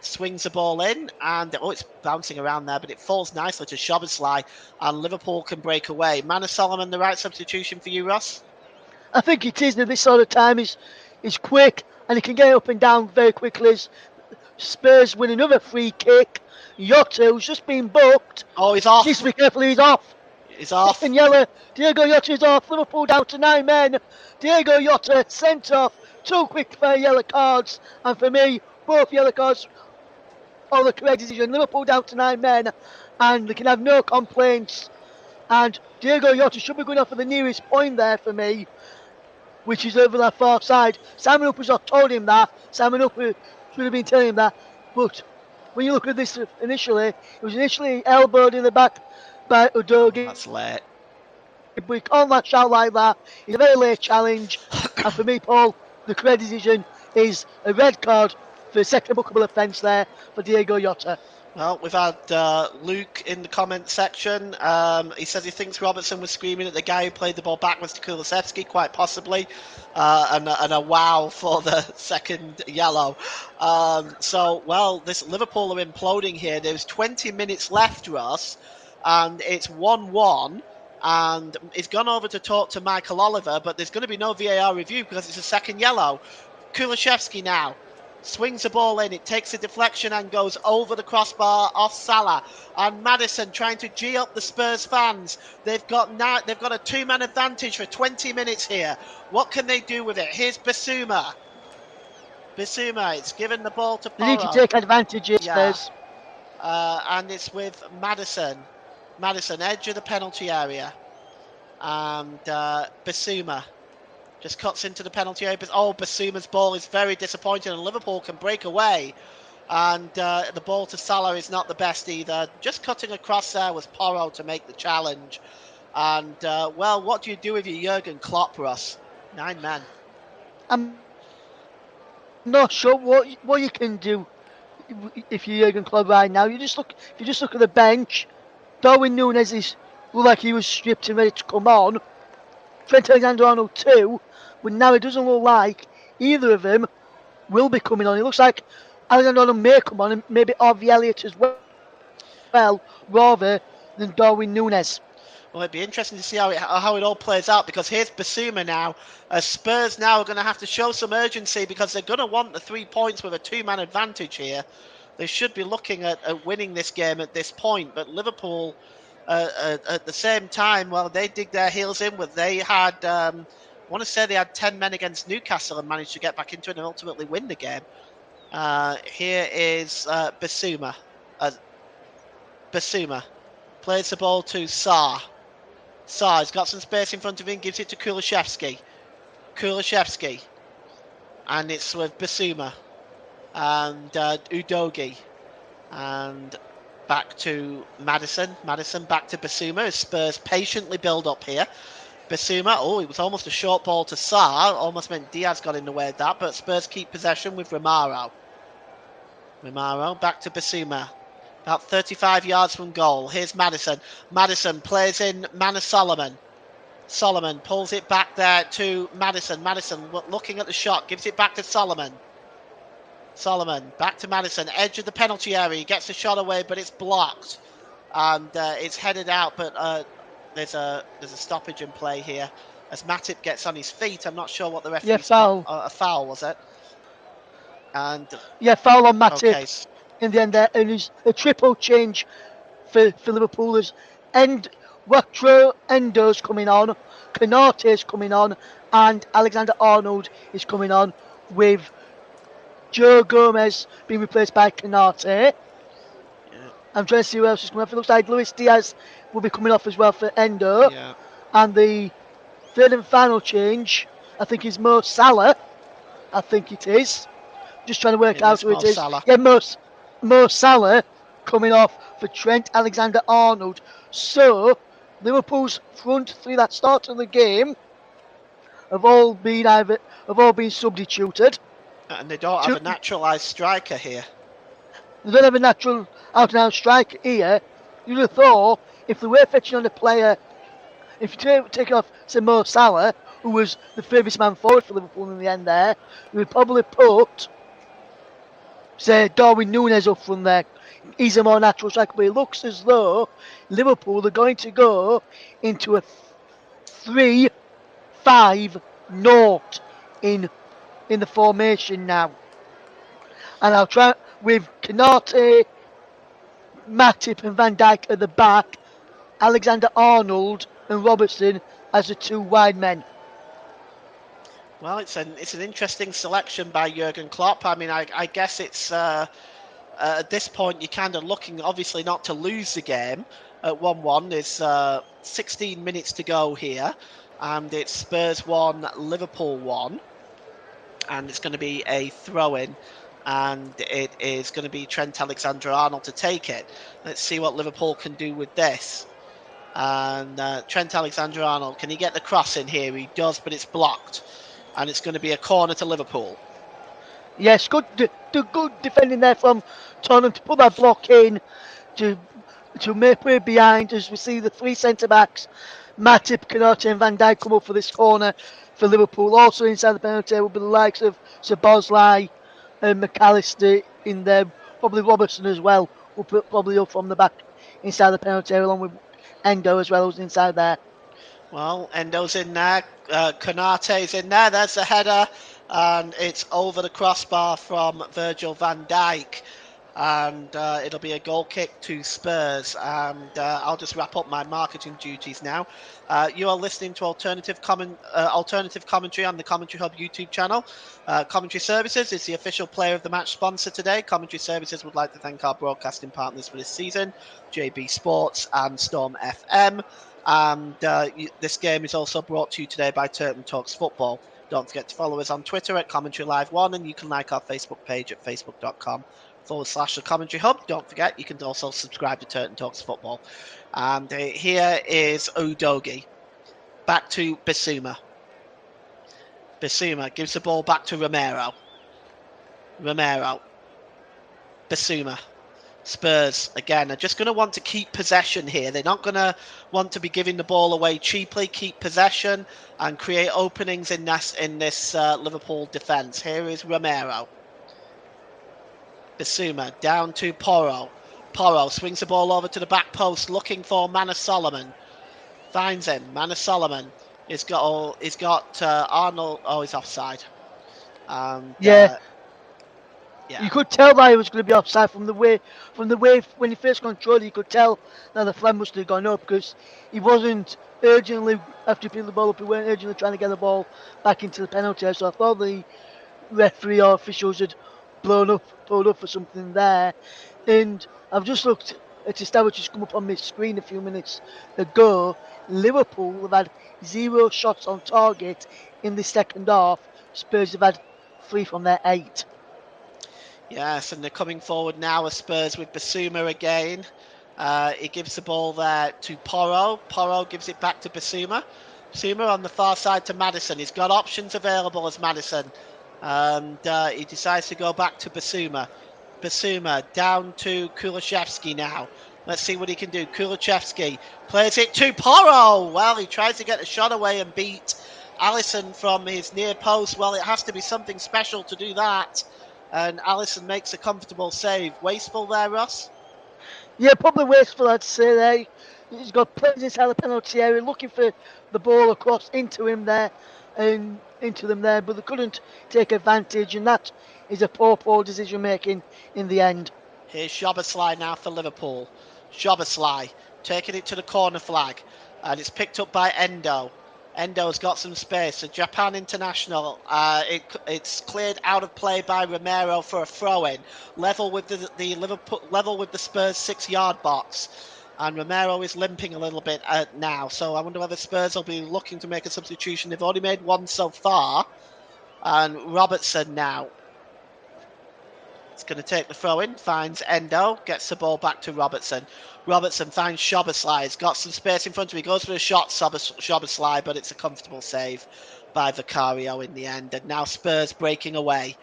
swings the ball in, and it's bouncing around there, but it falls nicely to Szoboszlai, and Liverpool can break away. Manus Solomon, the right substitution for you, Russ? I think it is that this sort of time is quick and he can get up and down very quickly. As Spurs win another free kick. Jota, who's just been booked, Oh, he's needs to off. be careful. He's off. He's off. Second yellow. Diego Jota is off. Liverpool down to 9 men. Diego Jota sent off. 2 quick fair yellow cards, and for me, both yellow cards are the correct decision. Liverpool down to 9 men, and they can have no complaints. And Diego Jota should be going off for the nearest point there for me, which is over that far side. Simon Upper's not told him that. Simon Upper should have been telling him that. But when you look at this initially, it was initially elbowed in the back by Udogie. That's late. But we can't lash out like that. It's a very late challenge. And for me, Paul, the correct decision is a red card for a second bookable offence there for Diego Jota. Well, we've had Luke in the comment section. He says he thinks Robertson was screaming at the guy who played the ball backwards to Kulusevski, quite possibly. And a wow for the second yellow. This Liverpool are imploding here. There's 20 minutes left, Ross, and it's 1-1. And he's gone over to talk to Michael Oliver, but there's going to be no VAR review because it's a second yellow. Kulishevsky now swings the ball in. It takes a deflection and goes over the crossbar off Salah. And Maddison trying to G up the Spurs fans. They've got a 2-man advantage for 20 minutes here. What can they do with it? Here's Bissouma. Bissouma, it's given the ball to Porro. They need to take advantage of Spurs. And it's with Maddison. Maddison, edge of the penalty area. And Bissouma just cuts into the penalty area. Oh, Bissouma's ball is very disappointing, and Liverpool can break away. And the ball to Salah is not the best either. Just cutting across there was Porro to make the challenge. And, what do you do with your Jurgen Klopp, Russ? 9 men. I'm not sure what you can do if you're Jurgen Klopp right now. If you just look at the bench, Darwin Núñez looked like he was stripped and ready to come on. Trent Alexander-Arnold too, but now it doesn't look like either of them will be coming on. It looks like Alexander-Arnold may come on, and maybe Harvey Elliott as well, rather than Darwin Núñez. Well, it'd be interesting to see how it all plays out, because here's Bissouma now. Spurs now are going to have to show some urgency because they're going to want the 3 points with a 2-man advantage here. They should be looking at winning this game at this point, but Liverpool at the same time, well, they dig their heels in. They had, I want to say they had 10 men against Newcastle and managed to get back into it and ultimately win the game. Here is Bissouma. Bissouma plays the ball to Sarr. Sarr's got some space in front of him, gives it to Kulishevsky. Kulishevsky. And it's with Bissouma and Udogie. And back to Maddison. Maddison back to Bissouma as Spurs patiently build up here. Bissouma, it was almost a short ball to Sarr. Almost meant Diaz got in the way of that, but Spurs keep possession with Romaro. Romaro back to Bissouma. About 35 yards from goal. Here's Maddison. Maddison plays in Manus Solomon. Solomon pulls it back there to Maddison. Maddison looking at the shot, gives it back to Solomon. Solomon back to Maddison, edge of the penalty area. He gets the shot away, but it's blocked, and it's headed out. But there's a stoppage in play here as Matip gets on his feet. I'm not sure what the referee. Yeah, foul. A foul, was it? And foul on Matip. Okay. In the end there, and it's a triple change for Liverpool. As Watro Endo's coming on, Konate's coming on, and Alexander-Arnold is coming on, with Joe Gomez being replaced by Konate. Yeah. I'm trying to see who else is coming off. It looks like Luis Diaz will be coming off as well for Endo. Yeah. And the third and final change, I think, is Mo Salah. I think it is. Just trying to work out who it is. Salah. Yeah, Mo Salah coming off for Trent Alexander-Arnold. So Liverpool's front three that start of the game have all been substituted. And they don't have Two, a naturalised striker here. they don't have a natural out-and-out striker here. You'd have thought if they were fetching on a player, if you take off, say, Mo Salah, who was the furthest man forward for Liverpool in the end there, you would probably put, say, Darwin Núñez up from there. He's a more natural striker, but it looks as though Liverpool are going to go into a 3-5-0 in the formation now. And I'll try with Kanate, Matip and Van Dijk at the back, Alexander-Arnold and Robertson as the two wide men. Well, it's an interesting selection by Jurgen Klopp. I mean, I guess it's at this point you're kind of looking, obviously, not to lose the game at 1-1. There's 16 minutes to go here, and it's Spurs 1, Liverpool 1, and it's going to be a throw-in, and it is going to be Trent Alexander-Arnold to take it. Let's see what Liverpool can do with this. And Trent Alexander-Arnold, can he get the cross in here? He does, but it's blocked. And it's going to be a corner to Liverpool. Yes, good defending there from Tottenham to put that block in to make way behind as we see the three centre backs, Matip, Kanate and Van Dijk come up for this corner for Liverpool. Also inside the penalty area will be the likes of Szoboszlai and McAllister in there. Probably Robertson as well will put probably up from the back inside the penalty area along with Endo as well, who's inside there. Well, Endo's in there. Konate's in there. There's the header. And it's over the crossbar from Virgil van Dijk. And it'll be a goal kick to Spurs. And I'll just wrap up my marketing duties now. You are listening to alternative commentary on the Commentary Hub YouTube channel. Commentary Services is the official player of the match sponsor today. Commentary Services would like to thank our broadcasting partners for this season, JB Sports and Storm FM. And this game is also brought to you today by Turton Talks Football. Don't forget to follow us on Twitter at Commentary Live 1, and you can like our Facebook page at facebook.com/the Commentary Hub. Don't forget, you can also subscribe to Turton Talks Football. And here is Udogie. Back to Bissouma. Bissouma gives the ball back to Romero. Bissouma. Spurs, again, are just going to want to keep possession here. They're not going to want to be giving the ball away cheaply. Keep possession and create openings in this Liverpool defence. Here is Romero. Bissouma down to Porro. Porro swings the ball over to the back post, looking for Manus Solomon. Finds him. Manus Solomon. He's got Arnold. Oh, he's offside. And, yeah. Yeah. You could tell that he was going to be offside from the way when he first controlled it. You could tell that the flag must have gone up because he wasn't urgently after he picked the ball up. He weren't urgently trying to get the ball back into the penalty area. So I thought the referee or officials had blown up for something there. And I've just looked at a stat which has come up on my screen a few minutes ago. Liverpool have had 0 shots on target in the second half. Spurs have had 3 from their 8. Yes, and they're coming forward now as Spurs with Bissouma again. He gives the ball there to Porro. Porro gives it back to Bissouma. Bissouma on the far side to Maddison. He's got options available as Maddison. And he decides to go back to Bissouma. Bissouma down to Kulusevski now. Let's see what he can do. Kulusevski plays it to Porro. Well, he tries to get the shot away and beat Alisson from his near post. Well, it has to be something special to do that. And Alisson makes a comfortable save. Wasteful there, Ross? Yeah, probably wasteful, I'd say there. He's got players inside the penalty area looking for the ball across into him there and into them there, but they couldn't take advantage, and that is a poor decision making in the end. Here's Szoboszlai now for Liverpool. Szoboszlai taking it to the corner flag, and it's picked up by Endo. Endo's got some space. The Japan international, it's cleared out of play by Romero for a throw-in, level with the Liverpool, level with the Spurs 6-yard box, and Romero is limping a little bit now. So I wonder whether Spurs will be looking to make a substitution. They've already made one so far, and Robertson now. It's going to take the throw in, finds Endo, gets the ball back to Robertson. Robertson finds Szoboszlai. He's got some space in front of him. He goes for a shot, Szoboszlai, but it's a comfortable save by Vicario in the end. And now Spurs breaking away.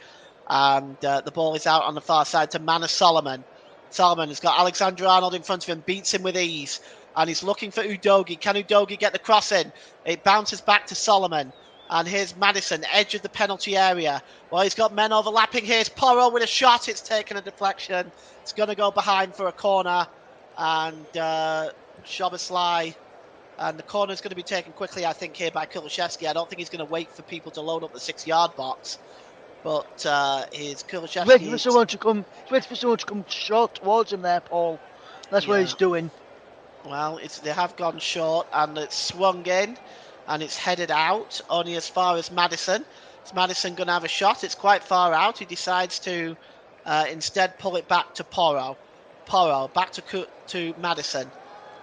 And the ball is out on the far side to Manor Solomon. Solomon has got Alexander Arnold in front of him, beats him with ease. And he's looking for Udogie. Can Udogie get the cross in? It bounces back to Solomon. And here's Madison, edge of the penalty area. Well, he's got men overlapping. Here's Porro with a shot. It's taken a deflection. It's going to go behind for a corner. And Szoboszlai. And the corner is going to be taken quickly, I think, here by Kulusevski. I don't think he's going to wait for people to load up the 6-yard box. But his Kulusevski. Waiting for someone to come short towards him there, Paul. That's what he's doing. Well, they have gone short, and it's swung in, and it's headed out only as far as Madison. Is Madison going to have a shot? It's quite far out. He decides to instead pull it back to Porro. Porro back to Madison.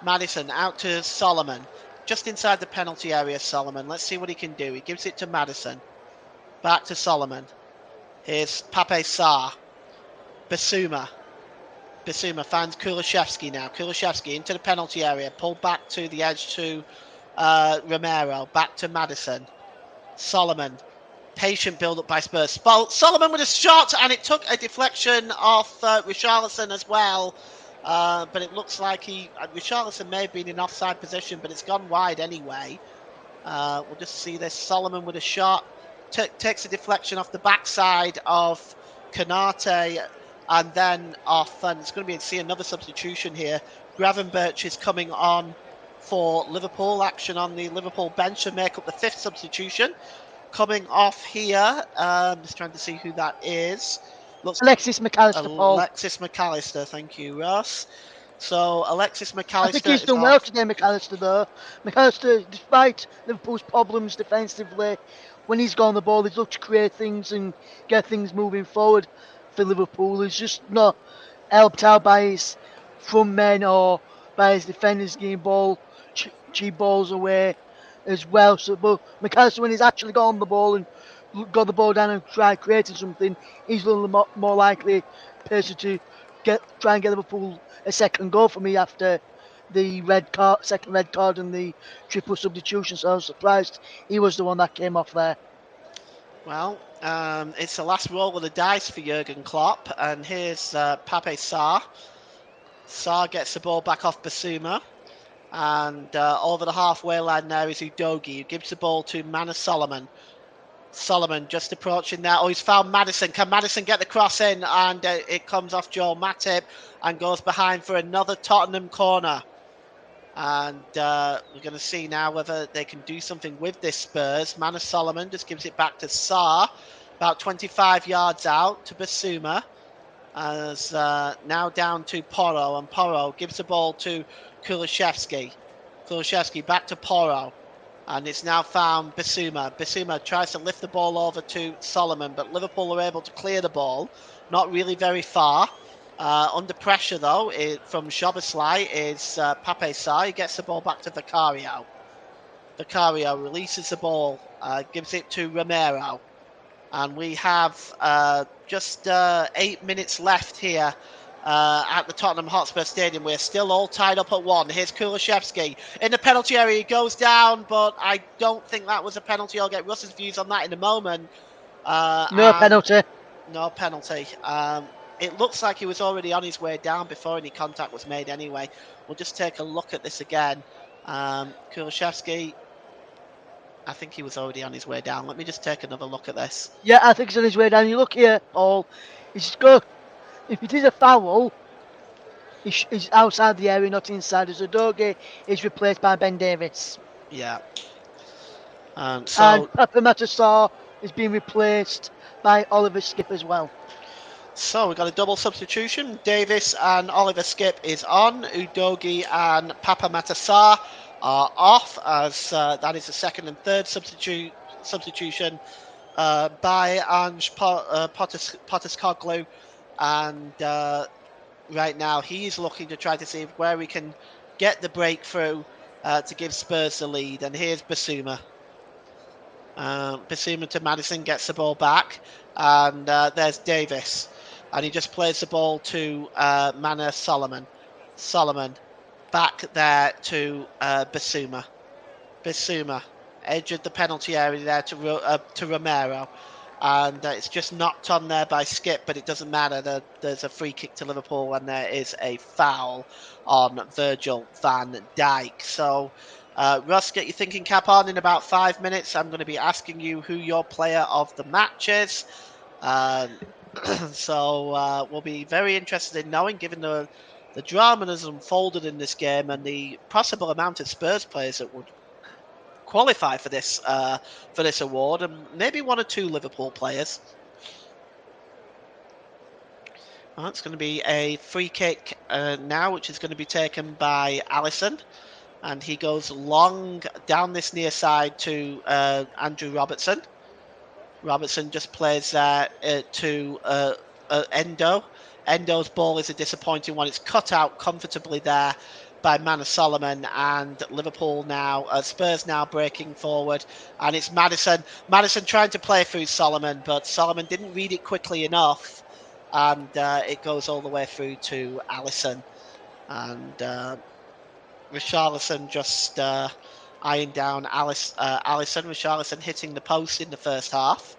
Madison out to Solomon. Just inside the penalty area, Solomon. Let's see what he can do. He gives it to Madison. Back to Solomon. Here's Pape Sarr. Bissouma. Bissouma finds Kulusevski now. Kulusevski into the penalty area. Pulled back to the edge to Romero. Back to Madison. Solomon. Patient build-up by Spurs. Solomon with a shot, and it took a deflection off Richarlison as well. But it looks like Richarlison may have been in offside position, but it's gone wide anyway. We'll just see this. Solomon with a shot. Takes a deflection off the backside of Konate, and then off, and it's going to see another substitution here. Gravenberch is coming on for Liverpool. Action on the Liverpool bench to make up the 5th substitution. Coming off here, just trying to see who that is. Looks Alexis McAllister, Paul. Alexis McAllister, thank you, Ross. So Alexis McAllister. I think he's done well today, McAllister, though. McAllister, despite Liverpool's problems defensively, when he's got on the ball, he's looked to create things and get things moving forward for Liverpool. He's just not helped out by his front men or by his defenders getting cheap balls away as well. So, but McAllister, when he's actually got on the ball and got the ball down and tried creating something, he's a little more likely person to try and get Liverpool a second goal for me after the second red card and the triple substitution. So I was surprised he was the one that came off there. Well, it's the last roll of the dice for Jurgen Klopp, and here's Pape Sarr. Sarr gets the ball back off Bissouma, and over the halfway line there is Udogie, who gives the ball to Manor Solomon. Solomon just approaching there. Oh, he's found Madison. Can Madison get the cross in? And it comes off Joel Matip and goes behind for another Tottenham corner. And we're going to see now whether they can do something with this Spurs. Manor Solomon just gives it back to Sarr, about 25 yards out to Bissouma. As now down to Porro, and Porro gives the ball to Kulusevski. Kulusevski back to Porro. And it's now found Bissouma. Bissouma tries to lift the ball over to Solomon, but Liverpool are able to clear the ball. Not really very far. Under pressure, though, from Szoboszlai is Pape Sarr. He gets the ball back to Vicario. Vicario releases the ball, gives it to Romero. And we have just 8 minutes left here at the Tottenham Hotspur Stadium. We're still all tied up at 1. Here's Kulusevski in the penalty area. He goes down, but I don't think that was a penalty. I'll get Russ's views on that in a moment. No penalty. No penalty. It looks like he was already on his way down before any contact was made anyway. We'll just take a look at this again. Kulusevski, I think he was already on his way down. Let me just take another look at this. Yeah, I think he's on his way down. You look here, Paul. He's good. If it is a foul, he's outside the area, not inside. As Udogie is replaced by Ben Davies. Yeah. And Pape Sarr is being replaced by Oliver Skip as well. So we've got a double substitution. Davis and Oliver Skip is on. Udogie and Pape Sarr are off, as that is the second and third substitution by Ange Postecoglou. And right now he's looking to try to see where we can get the breakthrough to give Spurs the lead. And here's Bissouma. Bissouma to Madison, gets the ball back. And there's Davis. and he just plays the ball to Mana Solomon. Solomon back there to Basuma. Basuma, edge of the penalty area there to Romero. And it's just knocked on there by Skip, but it doesn't matter. There's a free kick to Liverpool, and there is a foul on Virgil van Dijk. So, Russ, get your thinking cap on in about 5 minutes. I'm going to be asking you who your player of the match is. So we'll be very interested in knowing, given the drama that has unfolded in this game and the possible amount of Spurs players that would qualify for this award, and maybe one or two Liverpool players. Well, it's going to be a free kick now, which is going to be taken by Alisson, and he goes long down this near side to Andrew Robertson. Robertson just plays there to Endo. Endo's ball is a disappointing one. It's cut out comfortably there by Mana Solomon, and Liverpool now, Spurs now breaking forward, and it's Maddison. Maddison trying to play through Solomon, but Solomon didn't read it quickly enough, and it goes all the way through to Alisson, and Richarlison just eyeing down Alisson. Richarlison hitting the post in the first half.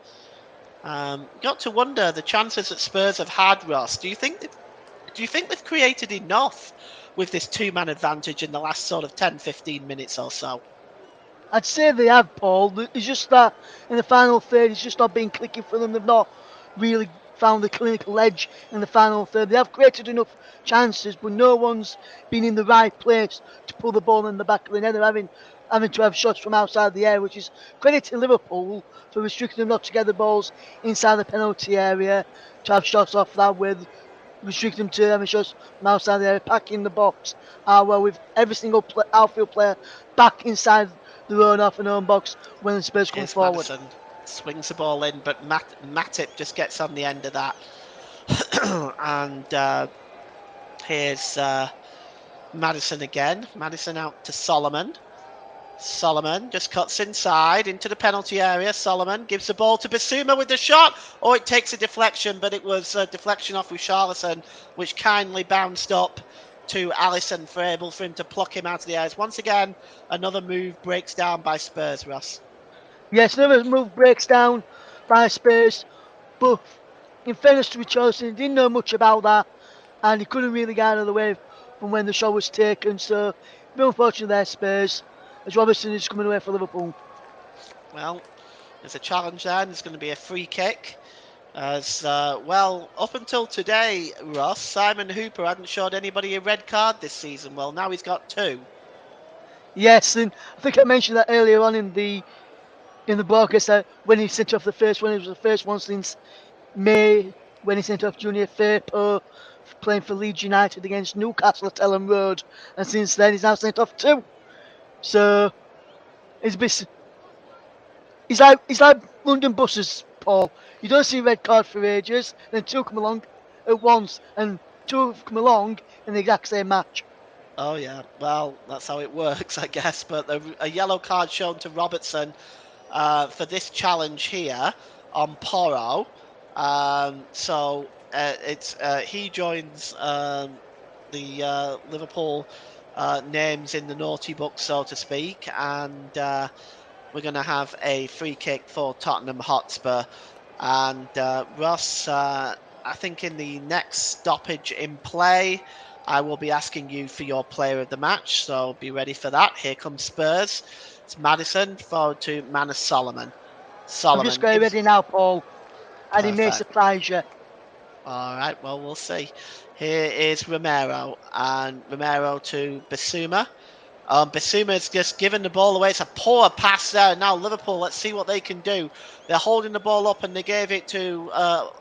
Got to wonder the chances that Spurs have had, Ross. Do you think they've created enough with this two-man advantage in the last sort of 10, 15 minutes or so? I'd say they have, Paul. It's just that in the final third, it's just not been clicking for them. They've not really found the clinical edge in the final third. They have created enough chances, but no one's been in the right place to pull the ball in the back of the net. They're having to have shots from outside the area, which is credit to Liverpool for restricting them not to get the balls inside the penalty area, to have shots off that with restrict them to having shots from outside the area, packing the box well with every single outfield player back inside their own half and own box when the Spurs come forward. Maddison swings the ball in, but Matip just gets on the end of that. And here's Maddison again. Maddison out to Solomon. Solomon just cuts inside into the penalty area. Solomon gives the ball to Basuma with the shot. Oh, it takes a deflection, but it was a deflection off Richarlison, which kindly bounced up to Alisson for him to pluck him out of the air. Once again, another move breaks down by Spurs, Ross. Yes, another move breaks down by Spurs, but in fairness to Richarlison, he didn't know much about that, and he couldn't really get out of the way from when the shot was taken. So, very unfortunate there, Spurs, as Robertson is coming away for Liverpool. Well, there's a challenge there, and there's going to be a free kick. As well, up until today, Ross, Simon Hooper hadn't showed anybody a red card this season. Well, now he's got two. Yes, and I think I mentioned that earlier on in the broadcast that when he sent off the first one, it was the first one since May when he sent off Junior Firpo playing for Leeds United against Newcastle at Ellen Road, and since then he's now sent off two. So he's like London buses, Paul. You don't see a red card for ages, then two come along at once, and two have come along in the exact same match. Oh yeah, well that's how it works, I guess. But a yellow card shown to Robertson for this challenge here on Porro. So he joins the Liverpool names in the naughty book, so to speak, and we're going to have a free kick for Tottenham Hotspur. And Ross, I think in the next stoppage in play, I will be asking you for your player of the match, so be ready for that. Here comes Spurs. It's Maddison, forward to Mana Solomon. I'm just going ready now, Paul, and he may surprise you. All right, well, we'll see. Here is Romero, and Romero to Basuma. Basuma's just given the ball away. It's a poor pass there. Now Liverpool, let's see what they can do. They're holding the ball up and they gave it to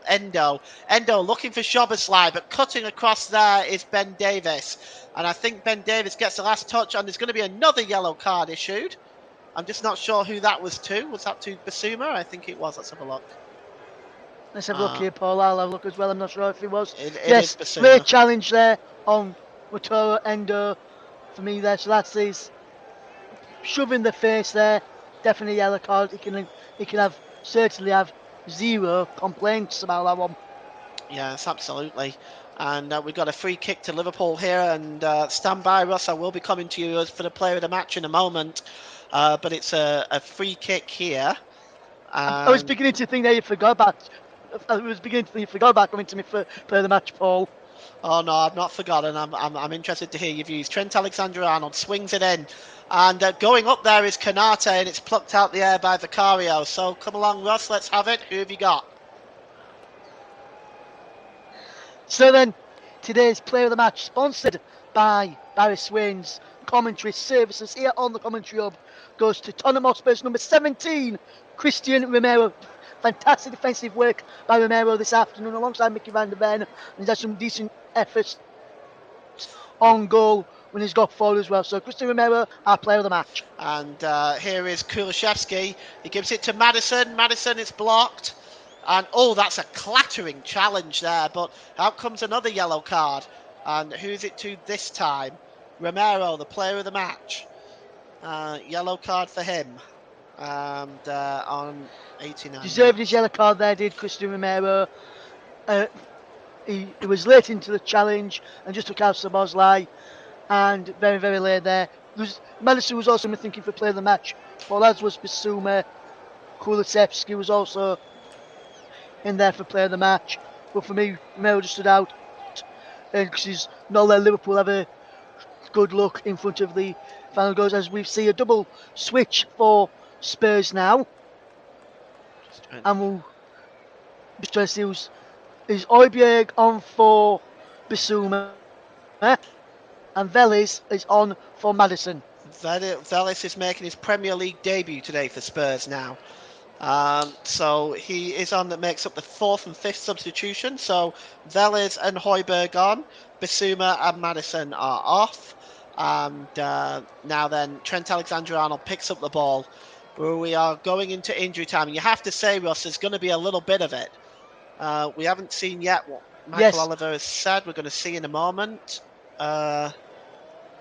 Endo. Endo looking for Szoboszlai, but cutting across there is Ben Davies. And I think Ben Davies gets the last touch, and there's going to be another yellow card issued. I'm just not sure who that was to. Was that to Basuma? I think it was. Let's have a look. Let's have a look here, Paul. I'll have a look as well. I'm not sure if it was. It yes, is great challenge there on Watoro Endo for me there. So that's his shoving the face there. Definitely yellow card. He can certainly have zero complaints about that one. Yes, absolutely. And we've got a free kick to Liverpool here. And stand by, Russ. I will be coming to you for the player of the match in a moment. But it's a free kick here. I was And beginning to think that you forgot about. I was beginning to think you forgot about coming to me for player of the match, Paul. oh no, I've not forgotten. I'm interested to hear your views. Trent Alexander-Arnold swings it in, and going up there is Kanate, and it's plucked out the air by Vicario. So come along, Russ. Let's have it. Who have you got? So then, today's player of the match, sponsored by Barry Swain's commentary services here on the commentary hub, goes to Tottenham Hotspur's number 17, Christian Romero. Fantastic defensive work by Romero this afternoon alongside Mickey van der Ven, and he's had some decent efforts on goal when he's got forward as well. So Christian Romero, our player of the match. And here is Kulishevsky. He gives it to Madison. Madison is blocked. And oh, that's a clattering challenge there. But out comes another yellow card. And who's it to this time? Romero, the player of the match. Yellow card for him. And on 89 Deserved minutes. his yellow card there, did Christian Romero. He was late into the challenge and just took out Szoboszlai, and very, very late there. Madison was also thinking for player of the match, but as was Bissouma. Kulusevski was also in there for player of the match. But for me, Romero just stood out because he's not let Liverpool have a good look in front of the final goals, as we see a double switch for Spurs now. And we'll just try to see is Højbjerg on for Bissouma, and Vélez is on for Madison. Vélez is making his Premier League debut today for Spurs now. So he is on, that makes up the fourth and fifth substitution. So Vélez and Højbjerg on, Bissouma and Madison are off. And now then, Trent Alexander-Arnold picks up the ball. We are going into injury time. And you have to say, Russ, there's going to be a little bit of it. We haven't seen yet what Michael Oliver has said. We're going to see in a moment. I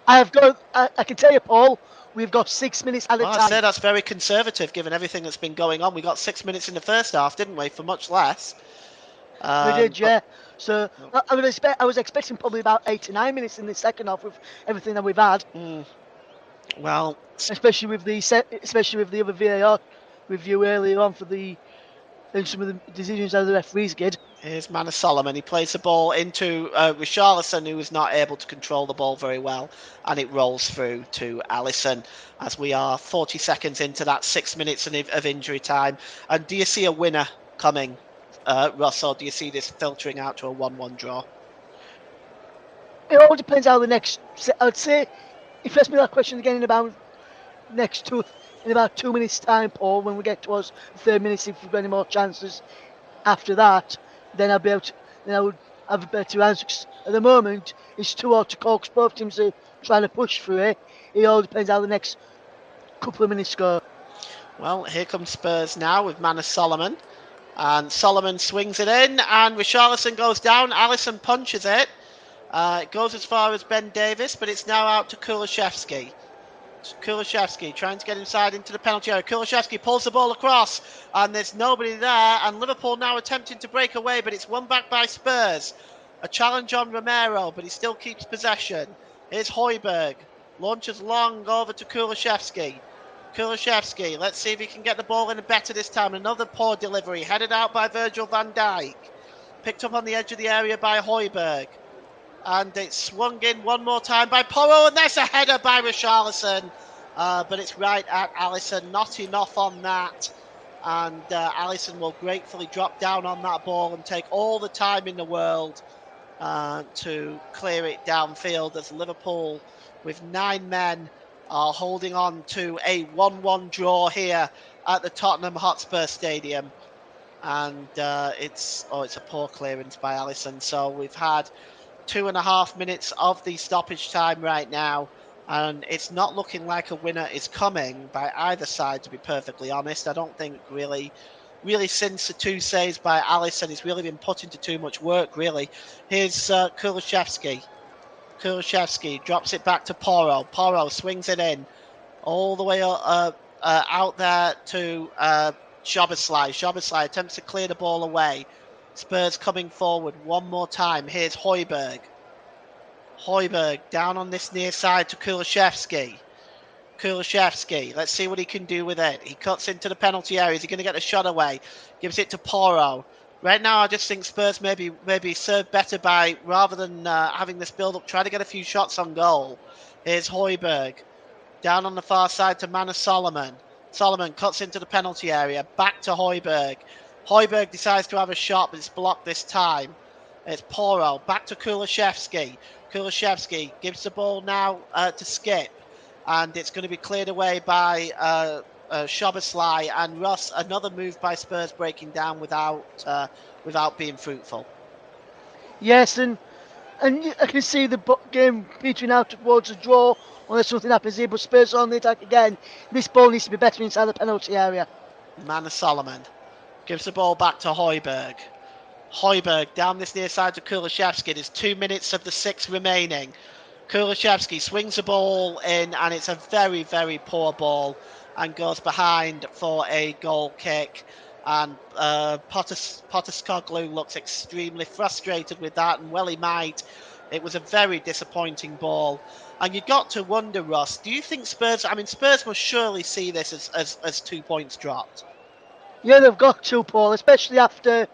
can tell you, Paul, we've got 6 minutes at a time. I'd say that's very conservative given everything that's been going on. We got 6 minutes in the first half, didn't we? For much less. We did, yeah. So I was expecting probably about 8 to 9 minutes in the second half with everything that we've had. Well, especially with the other VAR review earlier on for some of the decisions that the referees did. Here's Manor Solomon. He plays the ball into Richarlison, who is not able to control the ball very well, and it rolls through to Alisson as we are 40 seconds into that 6 minutes of injury time. And do you see a winner coming, Russ, or do you see this filtering out to a 1-1 draw? It all depends how the next. I would say, if you ask me that question again in about 2 minutes' time, Paul, when we get towards the third minute, if we've got any more chances after that, then I would have a better answer. At the moment, it's too hard to call because both teams are trying to push through it. It all depends how the next couple of minutes go. Well, here comes Spurs now with Manor Solomon. And Solomon swings it in, and Richarlison goes down. Alisson punches it. It goes as far as Ben Davies, but it's now out to Kulishevsky. Kulishevsky trying to get inside into the penalty area. Kulishevsky pulls the ball across, and there's nobody there. And Liverpool now attempting to break away, but it's won back by Spurs. A challenge on Romero, but he still keeps possession. Here's Højbjerg. Launches long over to Kulishevsky. Kulishevsky, let's see if he can get the ball in better this time. Another poor delivery, headed out by Virgil van Dijk. Picked up on the edge of the area by Højbjerg. And it's swung in one more time by Porro, and there's a header by Richarlison. But it's right at Alisson, not enough on that. And Alisson will gratefully drop down on that ball and take all the time in the world to clear it downfield, as Liverpool, with 9 men, are holding on to a 1-1 draw here at the Tottenham Hotspur Stadium. And it's a poor clearance by Alisson. So we've had 2.5 minutes of the stoppage time right now, and it's not looking like a winner is coming by either side, to be perfectly honest. I don't think really since the 2 saves by Alisson, he's really been put into too much work, really. Here's Kulishevsky. Kulishevsky drops it back to Porro. Porro swings it in all the way out there to Szoboszlai. Szoboszlai attempts to clear the ball away. Spurs coming forward one more time. Here's Højbjerg. Højbjerg down on this near side to Kulusevski. Kulusevski, let's see what he can do with it. He cuts into the penalty area. Is he going to get a shot away? Gives it to Porro. Right now, I just think Spurs maybe served better by, rather than having this build-up, try to get a few shots on goal. Here's Højbjerg. Down on the far side to Manor Solomon. Solomon cuts into the penalty area. Back to Højbjerg. Højbjerg decides to have a shot, but it's blocked this time. It's Porro. Back to Kulusevski. Kulusevski gives the ball now to Skip. And it's going to be cleared away by Szoboszlai and Russ. Another move by Spurs breaking down without being fruitful. Yes, and I can see the game petering out towards a draw unless something happens here, but Spurs are on the attack again. This ball needs to be better inside the penalty area. Manor Solomon gives the ball back to Højbjerg. Højbjerg down this near side to Kulusevski. There's 2 minutes of the 6 remaining. Kulusevski swings the ball in, and it's a very, very poor ball and goes behind for a goal kick. And Postecoglou looks extremely frustrated with that, and well he might. It was a very disappointing ball. And you got to wonder, Ross, do you think Spurs must surely see this as 2 points dropped? Yeah, they've got to, Paul, especially after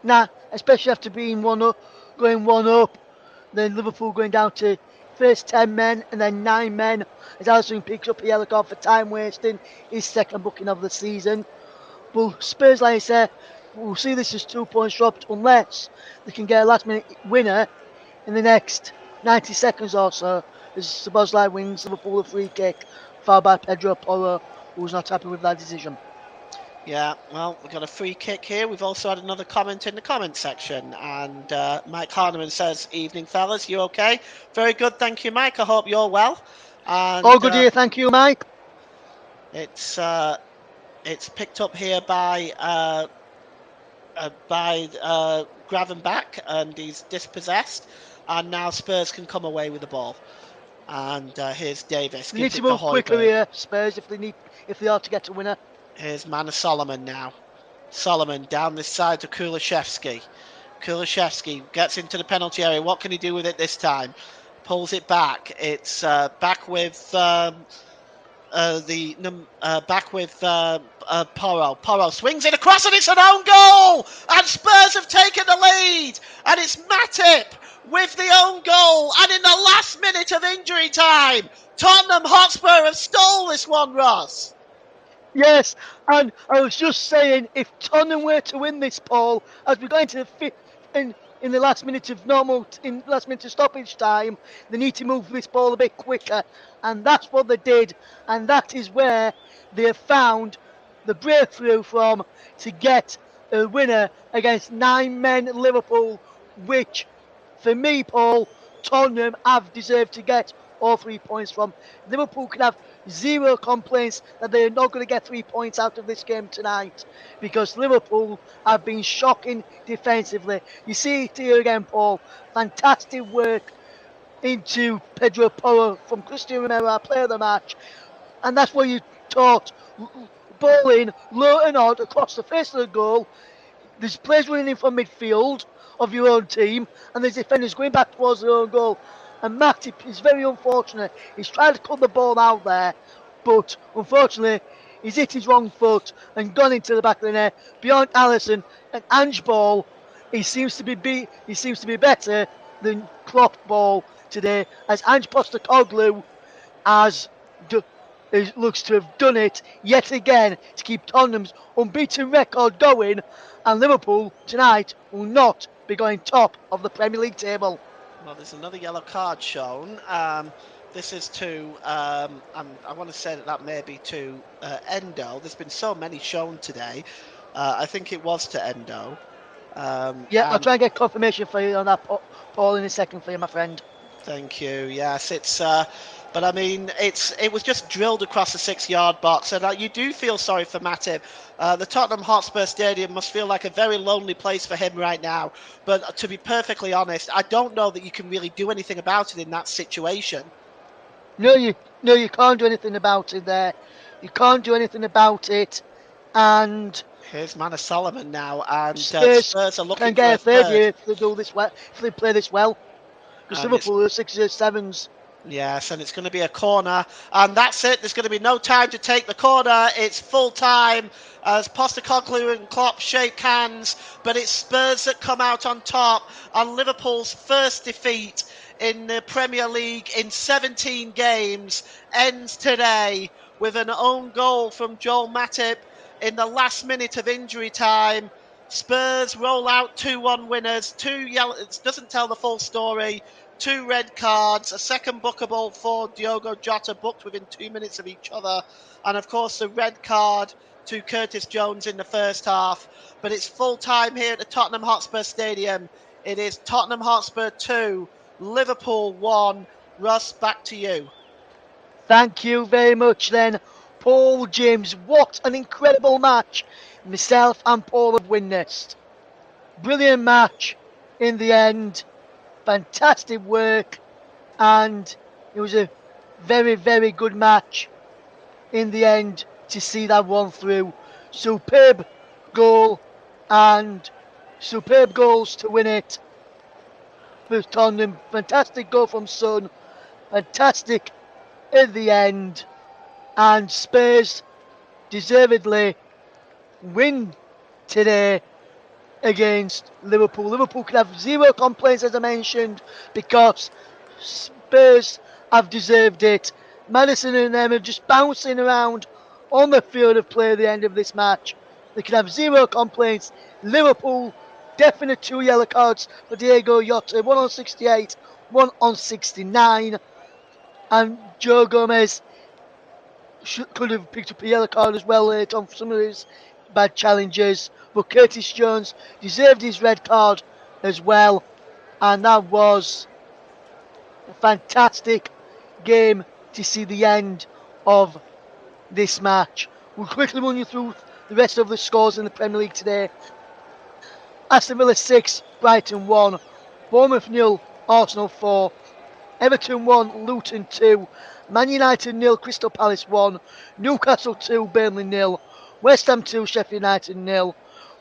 being going 1-up, then Liverpool going down to first 10 men and then 9 men as Alisson picks up a yellow card for time wasting, his second booking of the season. But Spurs, like I said, will see this as 2 points dropped unless they can get a last minute winner in the next 90 seconds or so, as Szoboszlai wins Liverpool a free kick, fouled by Pedro Porro, who's not happy with that decision. Yeah, well, we've got a free kick here. We've also had another comment in the comment section. And Mike Harneman says, "Evening, fellas. You okay?" Very good. Thank you, Mike. I hope you're well. And, all good here. Thank you, Mike. It's picked up here by Gravenbach, and he's dispossessed. And now Spurs can come away with the ball. And here's Davis. They need to move quicker here, Spurs, if they are to get a winner. Here's Manor Solomon now. Solomon down this side to Kulusevski. Kulusevski gets into the penalty area. What can he do with it this time? Pulls it back. It's back with Porro. Porro swings it across, and it's an own goal. And Spurs have taken the lead. And it's Matip with the own goal. And in the last minute of injury time, Tottenham Hotspur have stole this one, Ross. Yes, and I was just saying, if Tottenham were to win this, Paul, as we go into the fifth, in the last minute of stoppage time, they need to move this ball a bit quicker, and that's what they did, and that is where they have found the breakthrough from to get a winner against 9 men Liverpool, which, for me, Paul, Tottenham have deserved to get all 3 points from. Liverpool can have zero complaints that they are not going to get 3 points out of this game tonight, because Liverpool have been shocking defensively. You see it here again, Paul. Fantastic work into Pedro Porro from Christian Romero, our player of the match, and that's what you taught. Ball in, low and odd across the face of the goal. There's players running in from midfield of your own team, and there's defenders going back towards their own goal. And Matip is very unfortunate. He's tried to cut the ball out there, but unfortunately, he's hit his wrong foot and gone into the back of the net. Beyond Alisson and Ange ball, he seems to be better than Klopp ball today, as Ange Postecoglou looks to have done it yet again to keep Tottenham's unbeaten record going, and Liverpool tonight will not be going top of the Premier League table. Well, there's another yellow card shown. This is to, I want to say that may be to Endo. There's been so many shown today. I think it was to Endo. I'll try and get confirmation for you on that, Paul, in a second for you, my friend. Thank you. Yes, it's. But I mean, it was just drilled across the 6-yard box, and you do feel sorry for Matip. The Tottenham Hotspur Stadium must feel like a very lonely place for him right now. But to be perfectly honest, I don't know that you can really do anything about it in that situation. No, you can't do anything about it there. You can't do anything about it, and Here's Manor Solomon now, and Spurs Spurs are can looking for get a a third third. here if they do this well, if they play this well. Because And it's Liverpool are 6s, 7s. Yes, and it's going to be a corner, and that's it. There's going to be no time to take the corner. It's full time as Postecoglou and Klopp shake hands, but it's Spurs that come out on top on Liverpool's first defeat in the Premier League in 17 games ends today with an own goal from Joel Matip in the last minute of injury time. Spurs roll out 2-1 winners. Two yellow. It doesn't tell the full story. Two red cards, a second bookable for Diogo Jota booked within 2 minutes of each other, and of course the red card to Curtis Jones in the first half. But it's full time here at the Tottenham Hotspur Stadium. It is Tottenham Hotspur 2, Liverpool 1. Russ, back to you. Thank you very much then, Paul James. What an incredible match. Myself and Paul have witnessed. Brilliant match in the end. Fantastic work. And it was a very, very good match in the end to see that one through. Superb goal and superb goals to win it for Tottenham. Fantastic goal from Son. Fantastic at the end. And Spurs deservedly win today against Liverpool. Liverpool can have zero complaints, as I mentioned, because Spurs have deserved it. Madison and them are just bouncing around on the field of play at the end of this match. They can have zero complaints. Liverpool, definite 2 yellow cards for Diego Jota, one on 68, one on 69. And Joe Gomez could have picked up a yellow card as well late on for some of his bad challenges. But Curtis Jones deserved his red card as well. And that was a fantastic game to see the end of this match. We'll quickly run you through the rest of the scores in the Premier League today. Aston Villa 6, Brighton 1, Bournemouth 0, Arsenal 4, Everton 1, Luton 2, Man United 0, Crystal Palace 1, Newcastle 2, Burnley 0, West Ham 2, Sheffield United 0,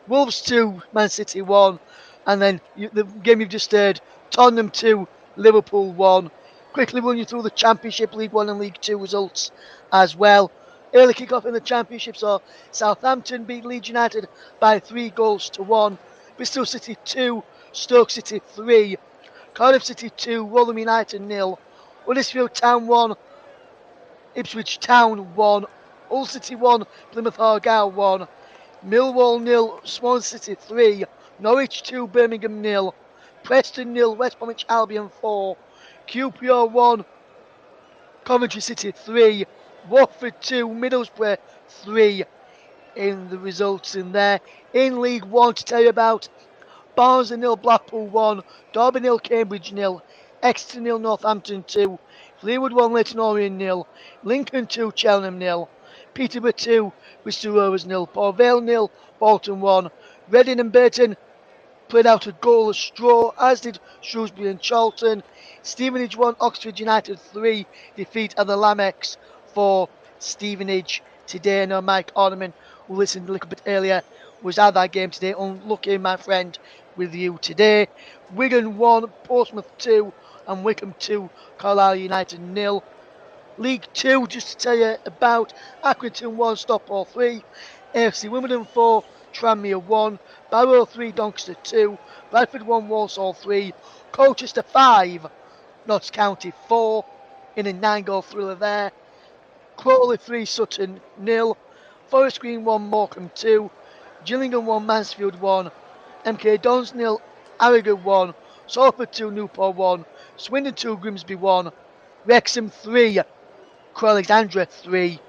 Wolves 2, Man City 1, and then the game you've just heard, Tottenham 2, Liverpool 1. Quickly run you through the Championship, League 1 and League 2 results as well. Early kick-off in the Championship saw Southampton beat Leeds United by 3-1. Bristol City 2, Stoke City 3, Cardiff City 2, Rotherham United 0, Huddersfield Town 1, Ipswich Town 1, Hull City 1, Plymouth Argyle 1, Millwall 0, Swansea City 3, Norwich 2, Birmingham 0, Preston 0, West Bromwich Albion 4, QPR 1, Coventry City 3, Watford 2, Middlesbrough 3 in the results in there. In League 1 to tell you about, Barnes 0, Blackpool 1, Derby 0, Cambridge 0, Exeter 0, Northampton 2, Fleetwood 1, Leyton Orient 0, Lincoln 2, Cheltenham 0, Peterborough 2, Bristol Rovers 0, Port Vale 0, Bolton 1, Reading and Burton played out a goalless draw, as did Shrewsbury and Charlton. Stevenage 1, Oxford United 3, defeat at the Lamex for Stevenage today. Now, Mike Orderman, who listened a little bit earlier, was at that game today. Unlucky, my friend, with you today. Wigan 1, Portsmouth 2, and Wickham 2, Carlisle United 0. League 2, just to tell you about, Accrington 1, Stockport 3, AFC Wimbledon 4, Tranmere 1, Barrow 3, Doncaster 2, Bradford 1, Walsall 3, Colchester 5, Notts County 4, in a 9-goal thriller there. Crawley 3, Sutton 0, Forest Green 1, Morecambe 2, Gillingham 1, Mansfield 1, MK Dons 0, Harrogate 1, Salford 2, Newport 1, Swindon 2, Grimsby 1, Wrexham 3, Crewe Alexandra 3.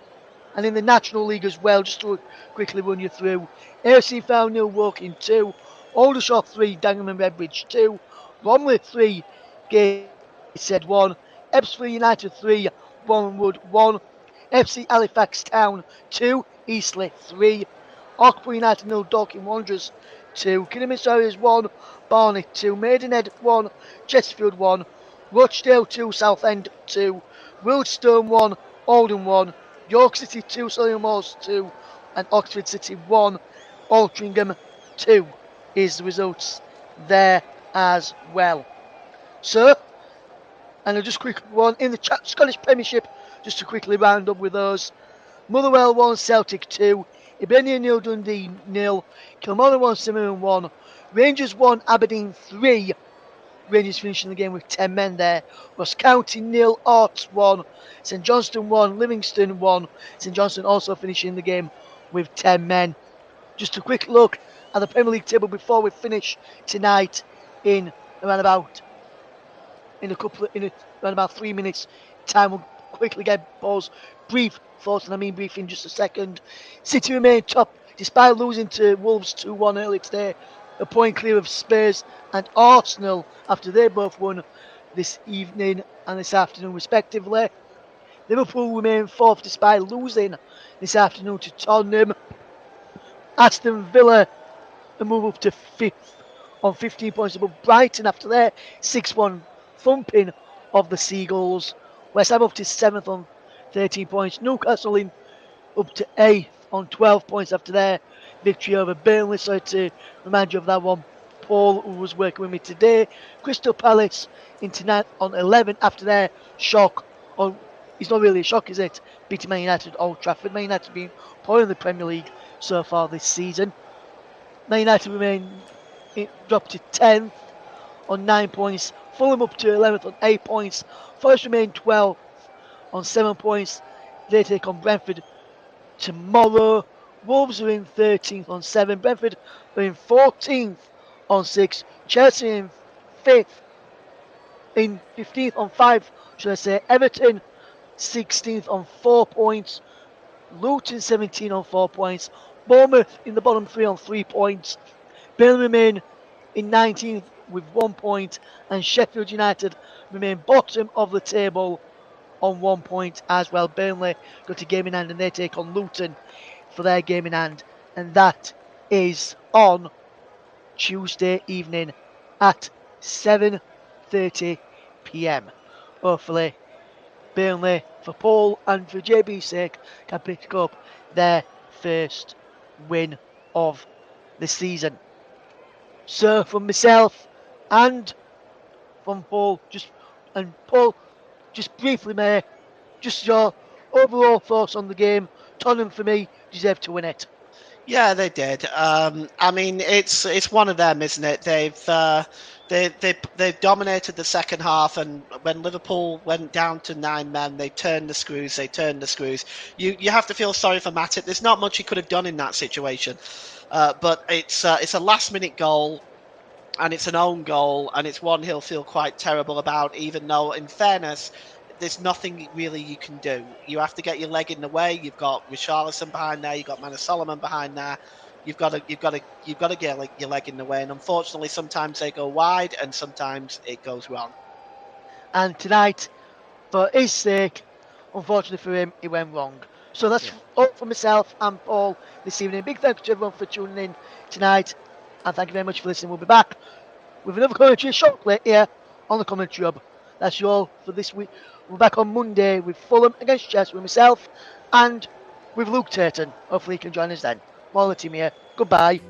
And in the National League as well, just to quickly run you through, AFC Fylde 0, Woking 2, Aldershot 3, Dagenham and Redbridge 2, Bromley 3, Gateshead 1, Epps 3, United 3, Bournemouth 1, FC Halifax Town 2, Eastleigh 3, Oxford United 0, Dorking Wanderers 2, Kidderminster 1, Barnet 2, Maidenhead 1, Chesterfield 1, Rochdale 2, Southend 2, Wiltstone 1, Oldham 1, York City 2, Solihull Moors 2, and Oxford City 1. Altrincham 2 is the results there as well. So, and I'll just quick one in the Scottish Premiership, just to quickly round up with those. Motherwell 1, Celtic 2, Hibernia 0, Dundee 0, Kilmarnock 1, Simon 1, Rangers 1, Aberdeen 3. Rangers finishing the game with 10 men there. Ross County 0, Arts 1, St Johnstone 1, Livingston 1. St Johnstone also finishing the game with 10 men. Just a quick look at the Premier League table before we finish tonight in around about around about 3 minutes time. We'll quickly get Paul's brief thoughts, and I mean brief in just a second. City remain top despite losing to Wolves 2-1 earlier today, a point clear of Spurs and Arsenal after they both won this evening and this afternoon respectively. Liverpool remain fourth despite losing this afternoon to Tottenham. Aston Villa move up to fifth on 15 points above Brighton after their 6-1 thumping of the Seagulls. West Ham up to 7th on 13 points. Newcastle in up to 8th on 12 points after their victory over Burnley. So to remind you of that one, Paul, who was working with me today. Crystal Palace into 9th on 11 after their shock. It's not really a shock, is it? Beating Man United at Old Trafford. Man United being poor in the Premier League so far this season. Man United remain dropped to 10th on 9 points. Fulham up to 11th on 8 points. Forest remain 12th on 7 points. They take on Brentford tomorrow. Wolves are in 13th on 7. Brentford are in 14th on 6. Chelsea in 5th. In 15th on 5, should I say. Everton 16th on 4 points. Luton 17 on 4 points. Bournemouth in the bottom 3 on 3 points. Burnley remain in 19th with 1 point, and Sheffield United remain bottom of the table on 1 point as well. Burnley go to game in hand and they take on Luton for their game in hand, and that is on Tuesday evening at 7:30 p.m. Hopefully Burnley, for Paul and for JB's sake, can pick up their first win of the season. So from myself and from Paul, just briefly, mate, just your overall thoughts on the game. Tottenham, for me, deserve to win it. Yeah, they did. I mean, it's one of them, isn't it? They've dominated the second half, and when Liverpool went down to 9 men, they turned the screws. They turned the screws. You have to feel sorry for Matip. There's not much he could have done in that situation, but it's a last minute goal. And it's an own goal, and it's one he'll feel quite terrible about, even though, in fairness, there's nothing really you can do. You have to get your leg in the way. You've got Richarlison behind there. You've got Manor Solomon behind there. You've got to get your leg in the way. And unfortunately, sometimes they go wide, and sometimes it goes wrong. And tonight, for his sake, unfortunately for him, it went wrong. So that's all for myself and Paul this evening. Big thanks to everyone for tuning in tonight, and thank you very much for listening. We'll be back with another commentary shortly here on the Commentary Hub. That's all for this week. We're back on Monday with Fulham against Chelsea with myself and with Luke Turton. Hopefully he can join us then. More of the team here. Goodbye.